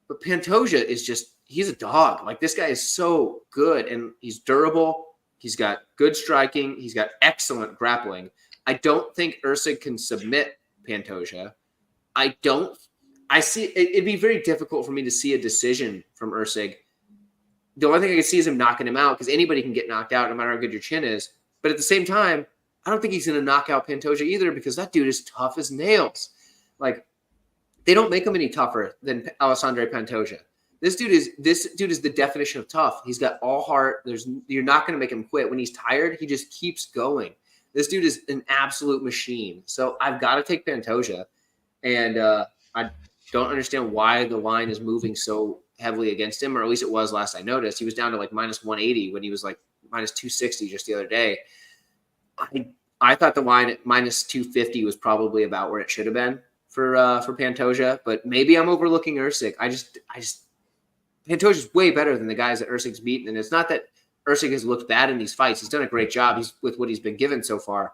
but Pantoja is just, he's a dog. Like, this guy is so good, and he's durable. He's got good striking. He's got excellent grappling. I don't think Usyk can submit Pantoja. I see it'd be very difficult for me to see a decision from Usyk. The only thing I can see is him knocking him out, because anybody can get knocked out no matter how good your chin is. But at the same time, I don't think he's going to knock out Pantoja either, because that dude is tough as nails. Like, they don't make him any tougher than Alessandro Pantoja. This dude is the definition of tough. He's got all heart. You're not going to make him quit. When he's tired, he just keeps going. This dude is an absolute machine. So I've got to take Pantoja. And I don't understand why the line is moving so heavily against him, or at least it was last I noticed. He was down to like minus 180 when he was like minus 260 just the other day. I thought the line at minus 250 was probably about where it should have been for Pantoja, but maybe I'm overlooking Usyk. I just Pantoja's way better than the guys that Usyk's beaten, and it's not that Usyk has looked bad in these fights. He's done a great job with what he's been given so far.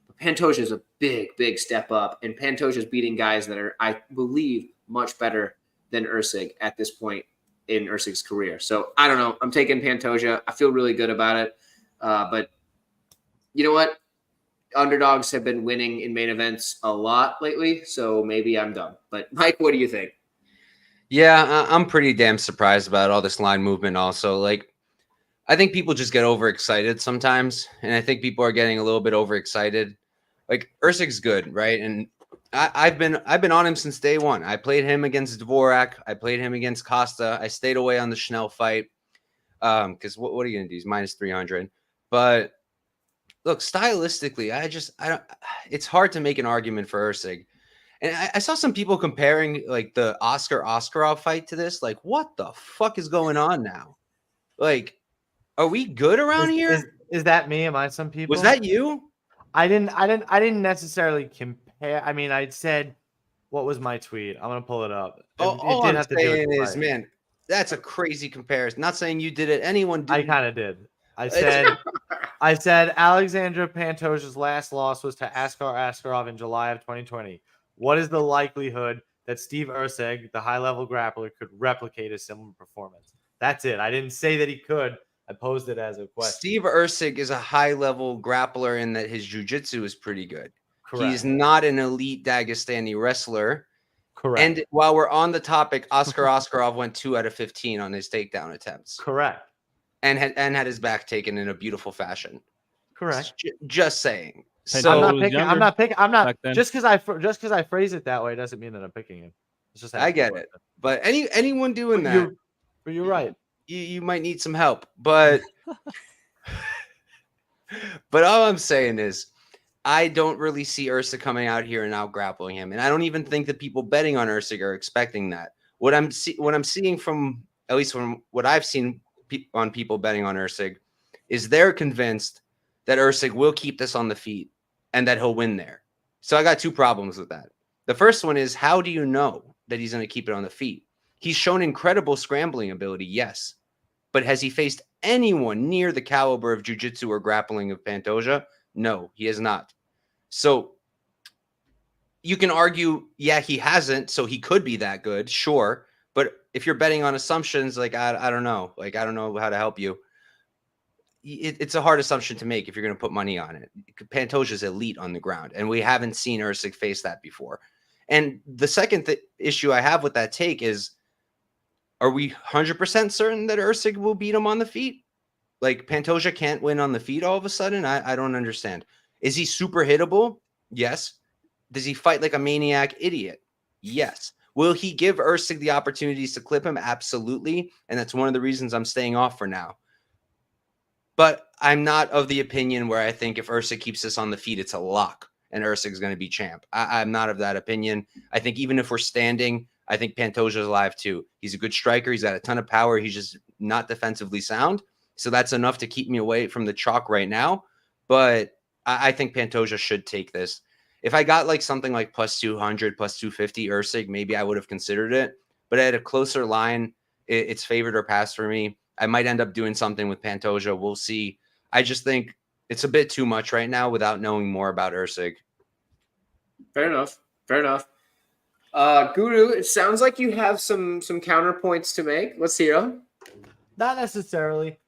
But Pantoja is a big step up, and Pantoja's beating guys that are, I believe, much better than Usyk at this point in Usyk's career. So I don't know. I'm taking Pantoja. I feel really good about it. But you know what? Underdogs have been winning in main events a lot lately, so maybe I'm done. But Mike, what do you think? Yeah, I'm pretty damn surprised about all this line movement also. Like, I think people just get overexcited sometimes, and I think people are getting a little bit overexcited. Like, Usyk's good, right? And I've been on him since day one. I played him against Dvorak. I played him against Costa. I stayed away on the Schnell fight. Because what are you gonna do? He's minus 300. But look, stylistically, I don't. It's hard to make an argument for Usyk. And I saw some people comparing like the Oscarov fight to this. Like, what the fuck is going on now? Like, are we good around here? Is that me? Am I some people? Was that you? I didn't necessarily compare. I mean, I said, what was my tweet? I'm gonna pull it up. All I'm saying is, man, that's a crazy comparison. Not saying you did it. Anyone did. I kind of did. I said Alexandra Pantoja's last loss was to Askar Askarov in July of 2020. What is the likelihood that Steve Ursig, the high-level grappler, could replicate a similar performance? That's it. I didn't say that he could. I posed it as a question. Steve Ursig is a high-level grappler in that his jiu-jitsu is pretty good. Correct. He's not an elite Dagestani wrestler. Correct. And while we're on the topic, Askar Askarov went 2 out of 15 on his takedown attempts. Correct. And had his back taken in a beautiful fashion. Correct. Just saying. So I'm not picking. Just because I phrase it that way doesn't mean that I'm picking him. It's just I get it. But anyone doing that, you're right. You might need some help. But but all I'm saying is, I don't really see Ursig coming out here and out grappling him, and I don't even think that people betting on Ursig are expecting that. What I'm seeing from, at least from what I've seen on people betting on Ursig, is they're convinced that Ursig will keep this on the feet and that he'll win there. So I got two problems with that. The first one is, how do you know that he's going to keep it on the feet? He's shown incredible scrambling ability, yes, but has he faced anyone near the caliber of jiu-jitsu or grappling of Pantoja? No, he has not. So you can argue, yeah, he hasn't, so he could be that good, sure. But if you're betting on assumptions, like, I don't know. Like, I don't know how to help you. It's a hard assumption to make if you're going to put money on it. Pantoja's elite on the ground, and we haven't seen Ursig face that before. And the second issue I have with that take is, are we 100% certain that Ursig will beat him on the feet? Like, Pantoja can't win on the feet all of a sudden? I don't understand. Is he super hittable? Yes. Does he fight like a maniac idiot? Yes. Will he give Ursig the opportunities to clip him? Absolutely. And that's one of the reasons I'm staying off for now. But I'm not of the opinion where I think if Ursig keeps this on the feet, it's a lock and Ursig's going to be champ. I'm not of that opinion. I think even if we're standing, I think Pantoja's alive too. He's a good striker. He's got a ton of power. He's just not defensively sound. So that's enough to keep me away from the chalk right now. But I think Pantoja should take this. If I got like something like plus 200, plus 250 Ursig, maybe I would have considered it. But at a closer line, it's favored or passed for me. I might end up doing something with Pantoja. We'll see. I just think it's a bit too much right now without knowing more about Ursig. Fair enough. Guru, it sounds like you have some counterpoints to make. Let's hear them. Not necessarily.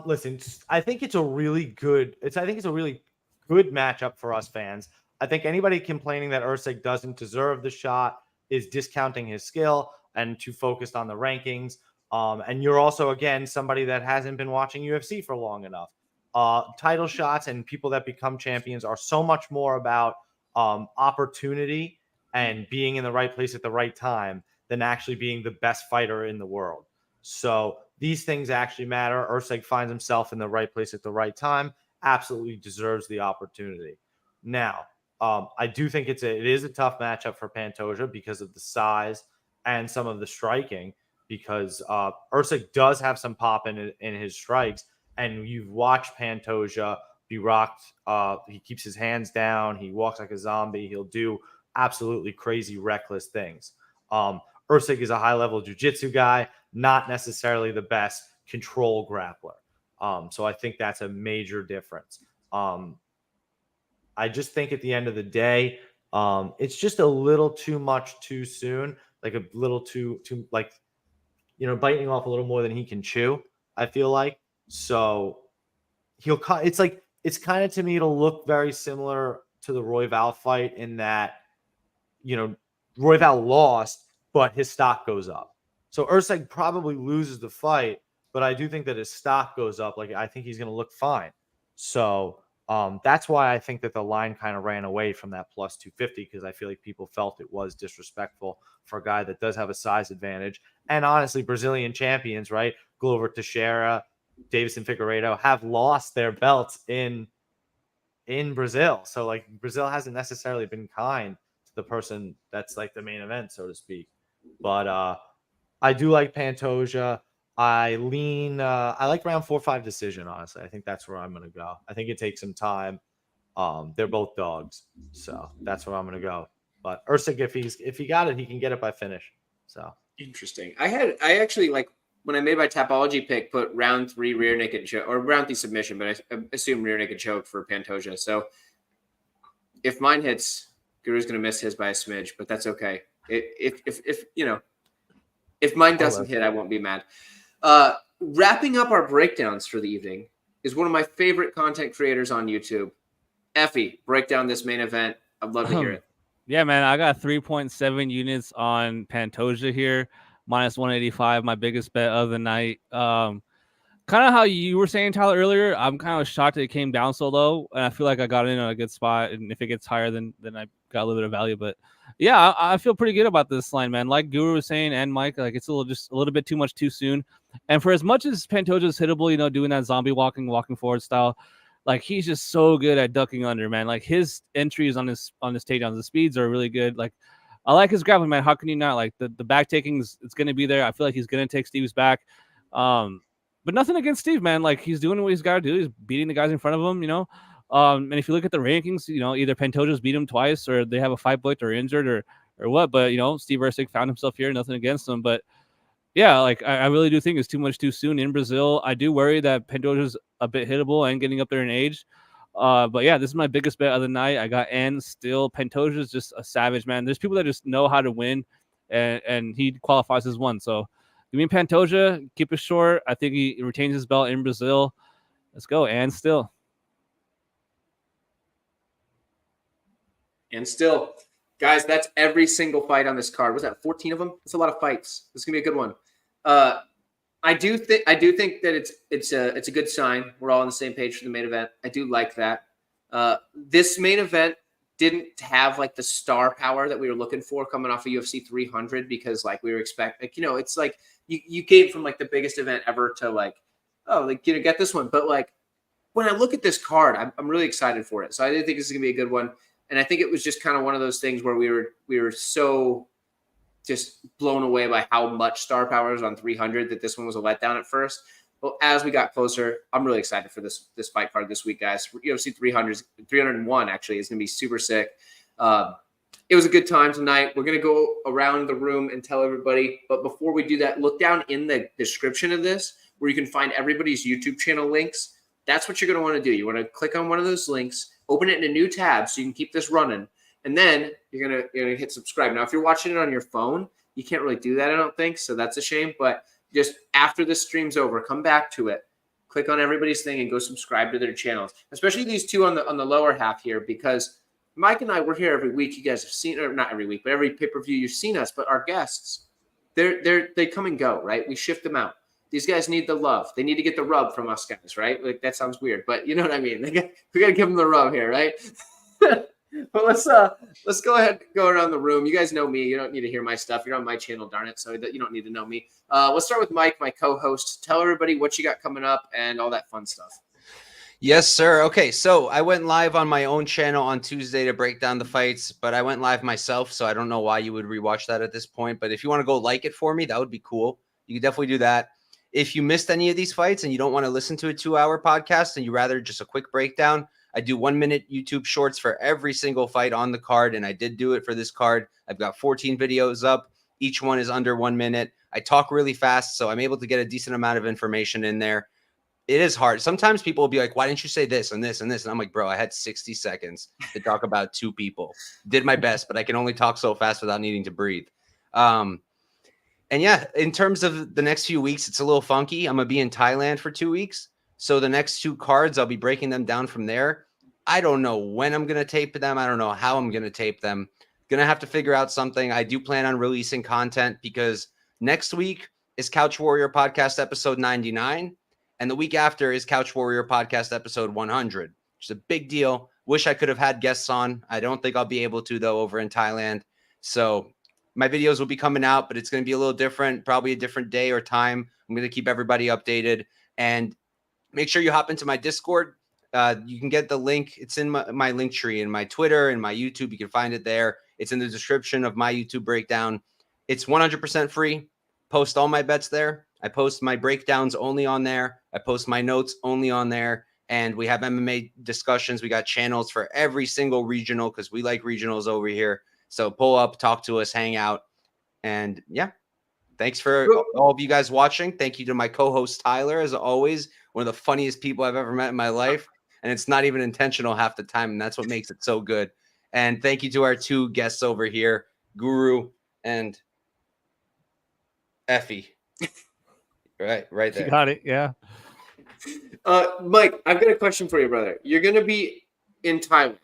Listen, I think it's a really good matchup for us fans. I think anybody complaining that Ursig doesn't deserve the shot is discounting his skill and too focused on the rankings. And you're also, again, somebody that hasn't been watching UFC for long enough. Title shots and people that become champions are so much more about opportunity and being in the right place at the right time than actually being the best fighter in the world. So these things actually matter. Ursig finds himself in the right place at the right time, absolutely deserves the opportunity. Now, I do think it is a tough matchup for Pantoja because of the size and some of the striking, because Ursig does have some pop in his strikes, and you've watched Pantoja be rocked. He keeps his hands down. He walks like a zombie. He'll do absolutely crazy, reckless things. Ursig is a high-level jiu-jitsu guy, not necessarily the best control grappler. So I think that's a major difference. I just think at the end of the day, it's just a little too much too soon, like a little too like, biting off a little more than he can chew, I feel like. So it's kind of, to me, it'll look very similar to the Royval fight in that, Royval lost, but his stock goes up. So Ursig probably loses the fight, but I do think that his stock goes up. Like, I think he's going to look fine. So That's why I think that the line kind of ran away from that plus 250, because I feel like people felt it was disrespectful for a guy that does have a size advantage. And honestly, Brazilian champions, right? Glover Teixeira, Davison Figueiredo have lost their belts in Brazil. So like Brazil hasn't necessarily been kind to the person that's like the main event, so to speak. But I do like Pantoja. I like round 4-5 decision, honestly. I think that's where I'm gonna go. I think it takes some time. They're both dogs, so that's where I'm gonna go. But Usyk, if he got it, he can get it by finish. So Interesting. I actually like when I made my Tapology pick, put round 3 rear naked choke or round 3 submission, but I assume rear naked choke for Pantoja. So if mine hits, Guru's gonna miss his by a smidge, but that's okay. If you know, if mine doesn't hit, I won't be mad. Wrapping up our breakdowns for the evening is one of my favorite content creators on YouTube. Effie, break down this main event. I'd love to hear it. Yeah, man, I got 3.7 units on Pantoja here, minus 185, my biggest bet of the night. Kind of how you were saying, Tyler, earlier, I'm kind of shocked that it came down so low, and I feel like I got in on a good spot, and if it gets higher, then I got a little bit of value. But yeah, I feel pretty good about this line, man. Like Guru was saying, and Mike, like it's just a little bit too much too soon. And for as much as Pantoja is hittable, you know, doing that zombie walking forward style, like he's just so good at ducking under, man. Like his entries on his takedowns, the speeds are really good. Like I like his grappling, man. How can you not? Like the back takings, it's going to be there. I feel like he's going to take Steve's back. But nothing against Steve, man. Like he's doing what he's got to do. He's beating the guys in front of him, you know. And if you look at the rankings, you know, either Pantoja's beat him twice, or they have a fight booked, or injured, or what. But you know, Steve Usyk found himself here. Nothing against him, but yeah, like I really do think it's too much too soon in Brazil. I do worry that Pantoja's a bit hittable and getting up there in age. But yeah, this is my biggest bet of the night. I got N still. Pantoja's just a savage, man. There's people that just know how to win, and he qualifies as one. So give me Pantoja, keep it short. I think he retains his belt in Brazil. Let's go, and still. And still, guys, that's every single fight on this card. Was that 14 of them? That's a lot of fights. This is gonna be a good one. I do think that it's a good sign. We're all on the same page for the main event. I do like that. This main event didn't have like the star power that we were looking for coming off of UFC 300, because like we were expecting, like, you know, it's like you came from like the biggest event ever to like, oh, like, you know, get this one. But like when I look at this card, I'm really excited for it. So I do think this is gonna be a good one. And I think it was just kind of one of those things where we were so just blown away by how much star power was on 300 that this one was a letdown at first. Well, as we got closer, I'm really excited for this fight card this week, guys. UFC 301 actually is going to be super sick. It was a good time tonight. We're going to go around the room and tell everybody. But before we do that, look down in the description of this where you can find everybody's YouTube channel links. That's what you're going to want to do. You want to click on one of those links, open it in a new tab so you can keep this running. And then you're gonna hit subscribe. Now, if you're watching it on your phone, you can't really do that, I don't think. So that's a shame. But just after this stream's over, come back to it, click on everybody's thing, and go subscribe to their channels. Especially these two on the lower half here, because Mike and I, we're here every week. You guys have seen, or not every week, but every pay-per-view you've seen us. But our guests, they come and go, right? We shift them out. These guys need the love. They need to get the rub from us guys, right? Like that sounds weird, but you know what I mean. We got to give them the rub here, right? But let's go ahead and go around the room. You guys know me. You don't need to hear my stuff. You're on my channel, darn it. So you don't need to know me. Let's start with Mike, my co-host. Tell everybody what you got coming up and all that fun stuff. Yes, sir. Okay, so I went live on my own channel on Tuesday to break down the fights, but I went live myself, so I don't know why you would rewatch that at this point. But if you want to go like it for me, that would be cool. You can definitely do that. If you missed any of these fights and you don't want to listen to a 2-hour podcast and you rather just a quick breakdown, I do 1-minute YouTube shorts for every single fight on the card, and I did do it for this card. I've got 14 videos up. Each one is under 1 minute. I talk really fast, so I'm able to get a decent amount of information in there. It is hard. Sometimes people will be like, why didn't you say this and this and this? And I'm like, bro, I had 60 seconds to talk about 2 people. Did my best, but I can only talk so fast without needing to breathe. And yeah, in terms of the next few weeks, it's a little funky. I'm going to be in Thailand for 2 weeks. So the next 2 cards, I'll be breaking them down from there. I don't know when I'm going to tape them. I don't know how I'm going to tape them. Going to have to figure out something. I do plan on releasing content because next week is Couch Warrior Podcast episode 99. And the week after is Couch Warrior Podcast episode 100. which is a big deal. Wish I could have had guests on. I don't think I'll be able to, though, over in Thailand. So my videos will be coming out, but it's going to be a little different, probably a different day or time. I'm going to keep everybody updated. And make sure you hop into my Discord. You can get the link. It's in my link tree in my Twitter and my YouTube. You can find it there. It's in the description of my YouTube breakdown. It's 100% free. Post all my bets there. I post my breakdowns only on there. I post my notes only on there. And we have MMA discussions. We got channels for every single regional because we like regionals over here. So pull up, talk to us, hang out. And yeah, thanks for all of you guys watching. Thank you to my co-host Tyler, as always, one of the funniest people I've ever met in my life. And it's not even intentional half the time. And that's what makes it so good. And thank you to our two guests over here, Guru and Effie. right there. You got it. Yeah. Mike, I've got a question for you, brother. You're going to be in Thailand.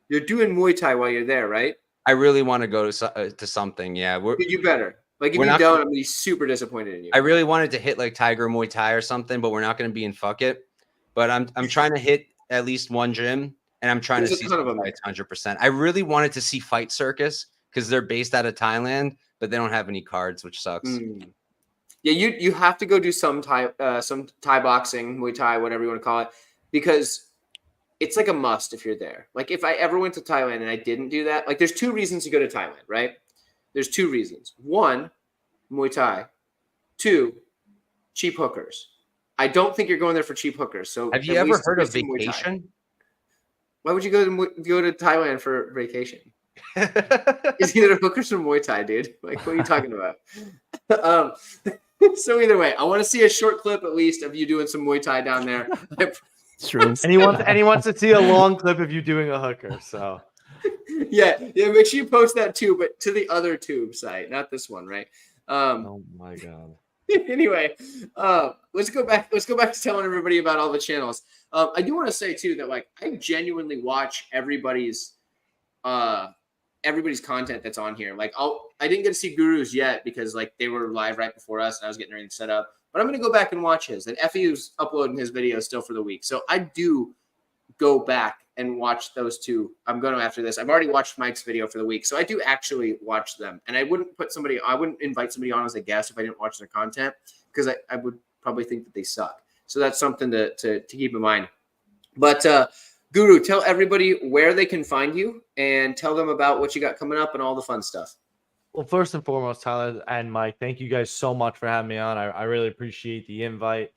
You're doing Muay Thai while you're there, right? I really want to go to something. Yeah. You better. Like, if you don't, I'm going to be super disappointed in you. I really wanted to hit like Tiger Muay Thai or something, but we're not going to be in Fuck It. But I'm trying to hit at least one gym, and I'm trying to see some fights 100%. I really wanted to see Fight Circus because they're based out of Thailand, but they don't have any cards, which sucks. Yeah, you have to go do some Thai boxing, Muay Thai, whatever you want to call it, because it's like a must if you're there. Like, if I ever went to Thailand and I didn't do that, like, there's two reasons to go to Thailand, right? There's two reasons. One, Muay Thai. Two, cheap hookers. I don't think you're going there for cheap hookers. So have you ever heard of vacation? Why would you go to Thailand for vacation? It's either hookers or Muay Thai, dude. Like, what are you talking about? So either way, I want to see a short clip at least of you doing some Muay Thai down there. It's true. And he wants to see a long clip of you doing a hooker. So yeah, make sure you post that too, but to the other tube site, not this one, right? Oh my god. Anyway, let's go back to telling everybody about all the channels. I do want to say too that, like, I genuinely watch everybody's content that's on here. Like, I didn't get to see Guru's yet because, like, they were live right before us and I was getting everything set up. But I'm gonna go back and watch his. And Effie's uploading his videos still for the week, so I do go back and watch those two. I'm going to after this. I've already watched Mike's video for the week, so I do actually watch them. And I wouldn't invite somebody on as a guest if I didn't watch their content, because I would probably think that they suck. So that's something to keep in mind. But Guru, tell everybody where they can find you and tell them about what you got coming up and all the fun stuff. Well, first and foremost, Tyler and Mike, thank you guys so much for having me on. I really appreciate the invite.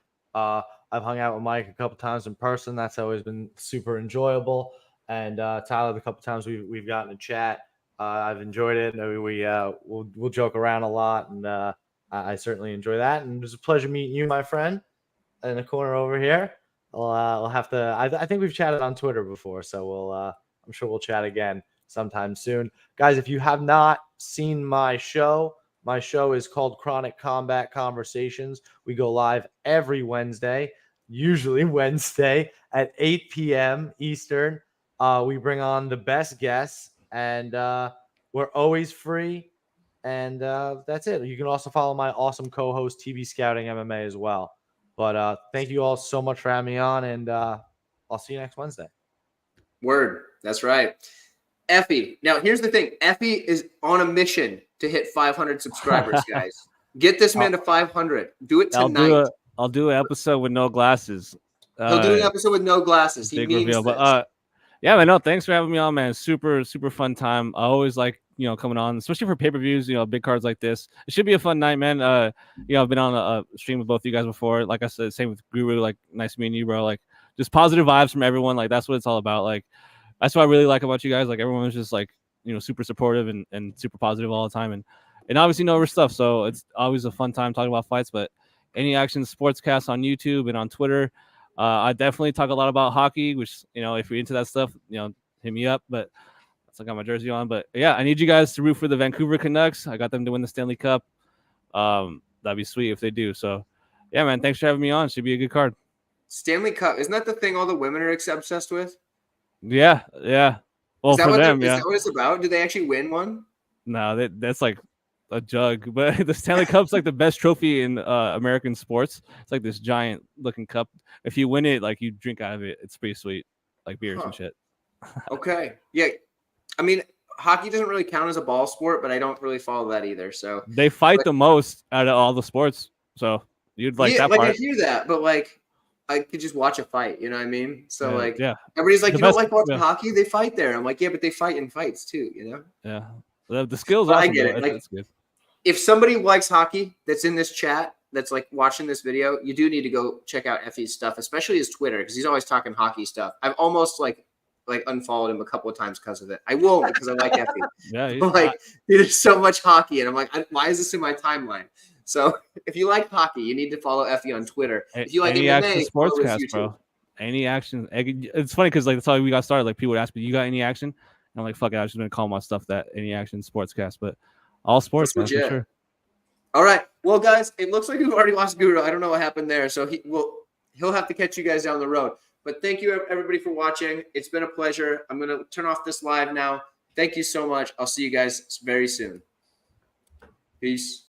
I've hung out with Mike a couple times in person. That's always been super enjoyable. And Tyler, the couple times we've gotten to chat, I've enjoyed it. We'll joke around a lot, and I certainly enjoy that. And it was a pleasure meeting you, my friend, in the corner over here. We'll have to. I think we've chatted on Twitter before, so I'm sure we'll chat again sometime soon, guys. If you have not seen my show is called Chronic Combat Conversations. We go live every Wednesday, usually Wednesday at 8 p.m. Eastern. We bring on the best guests, and we're always free. And that's it. You can also follow my awesome co-host, TV Scouting MMA, as well. But thank you all so much for having me on, and I'll see you next Wednesday. Word. That's right. Effie. Now, here's the thing. Effie is on a mission to hit 500 subscribers, guys. Get this man to 500. Do it tonight. I'll do an episode with no glasses. He'll do an episode with no glasses. He means reveal. this. But yeah, man, no, thanks for having me on, man. Super fun time. I always like, coming on, especially for pay-per-views, big cards like this. It should be a fun night, man. I've been on a stream with both of you guys before. Like I said, same with Guru. Like, nice meeting you, bro. Like, just positive vibes from everyone. Like, that's what it's all about. Like, that's what I really like about you guys. Like, everyone's just like, super supportive and super positive all the time. And obviously know our stuff. So it's always a fun time talking about fights. But Any Action Sportscast on YouTube and on Twitter. I definitely talk a lot about hockey, which, if you're into that stuff, hit me up. But I got my jersey on. But yeah, I need you guys to root for the Vancouver Canucks. I got them to win the Stanley Cup. That'd be sweet if they do. So yeah, man, thanks for having me on. Should be a good card. Stanley Cup. Isn't that the thing all the women are obsessed with? Yeah. Well, for them, is that what it's about? Do they actually win one? No, that's like a jug. But the Stanley Cup's like the best trophy in American sports. It's like this giant looking cup. If you win it, like, you drink out of it. It's pretty sweet. like beers Huh. and shit. Okay. Yeah. I mean, hockey doesn't really count as a ball sport, but I don't really follow that either. So They fight But- the most out of all the sports, so you'd like yeah, that like I part. hear that, but like I could just watch a fight. You know what I mean? So Yeah, like yeah, everybody's like, The you don't best- like watching yeah. hockey? They fight there. I'm like, yeah, but they fight in fights too. You know? yeah. The skills But I awesome. get Though. it. Like, It's good. if somebody likes hockey that's in this chat that's like watching this video, you do need to go check out Effie's stuff, especially his Twitter, because he's always talking hockey stuff. I've almost like unfollowed him a couple of times because of it. I won't because I like Effie. Yeah, I'm like, dude, there's so much hockey, and I'm like, why is this in my timeline? So if you like hockey, you need to follow Effie on Twitter. If you like any MMA, action follow his sportscast, YouTube. bro. Any action. It's funny because like that's how we got started. Like people would ask me, "You got any action?" And I'm like, "Fuck it, I was just gonna call my stuff that any action sportscast." But all sports, That's man, for legit. sure. All right, well, guys, it looks like we've already lost Guru. I don't know what happened there, so he'll have to catch you guys down the road. But thank you everybody for watching. It's been a pleasure. I'm gonna turn off this live now. Thank you so much. I'll see you guys very soon. Peace.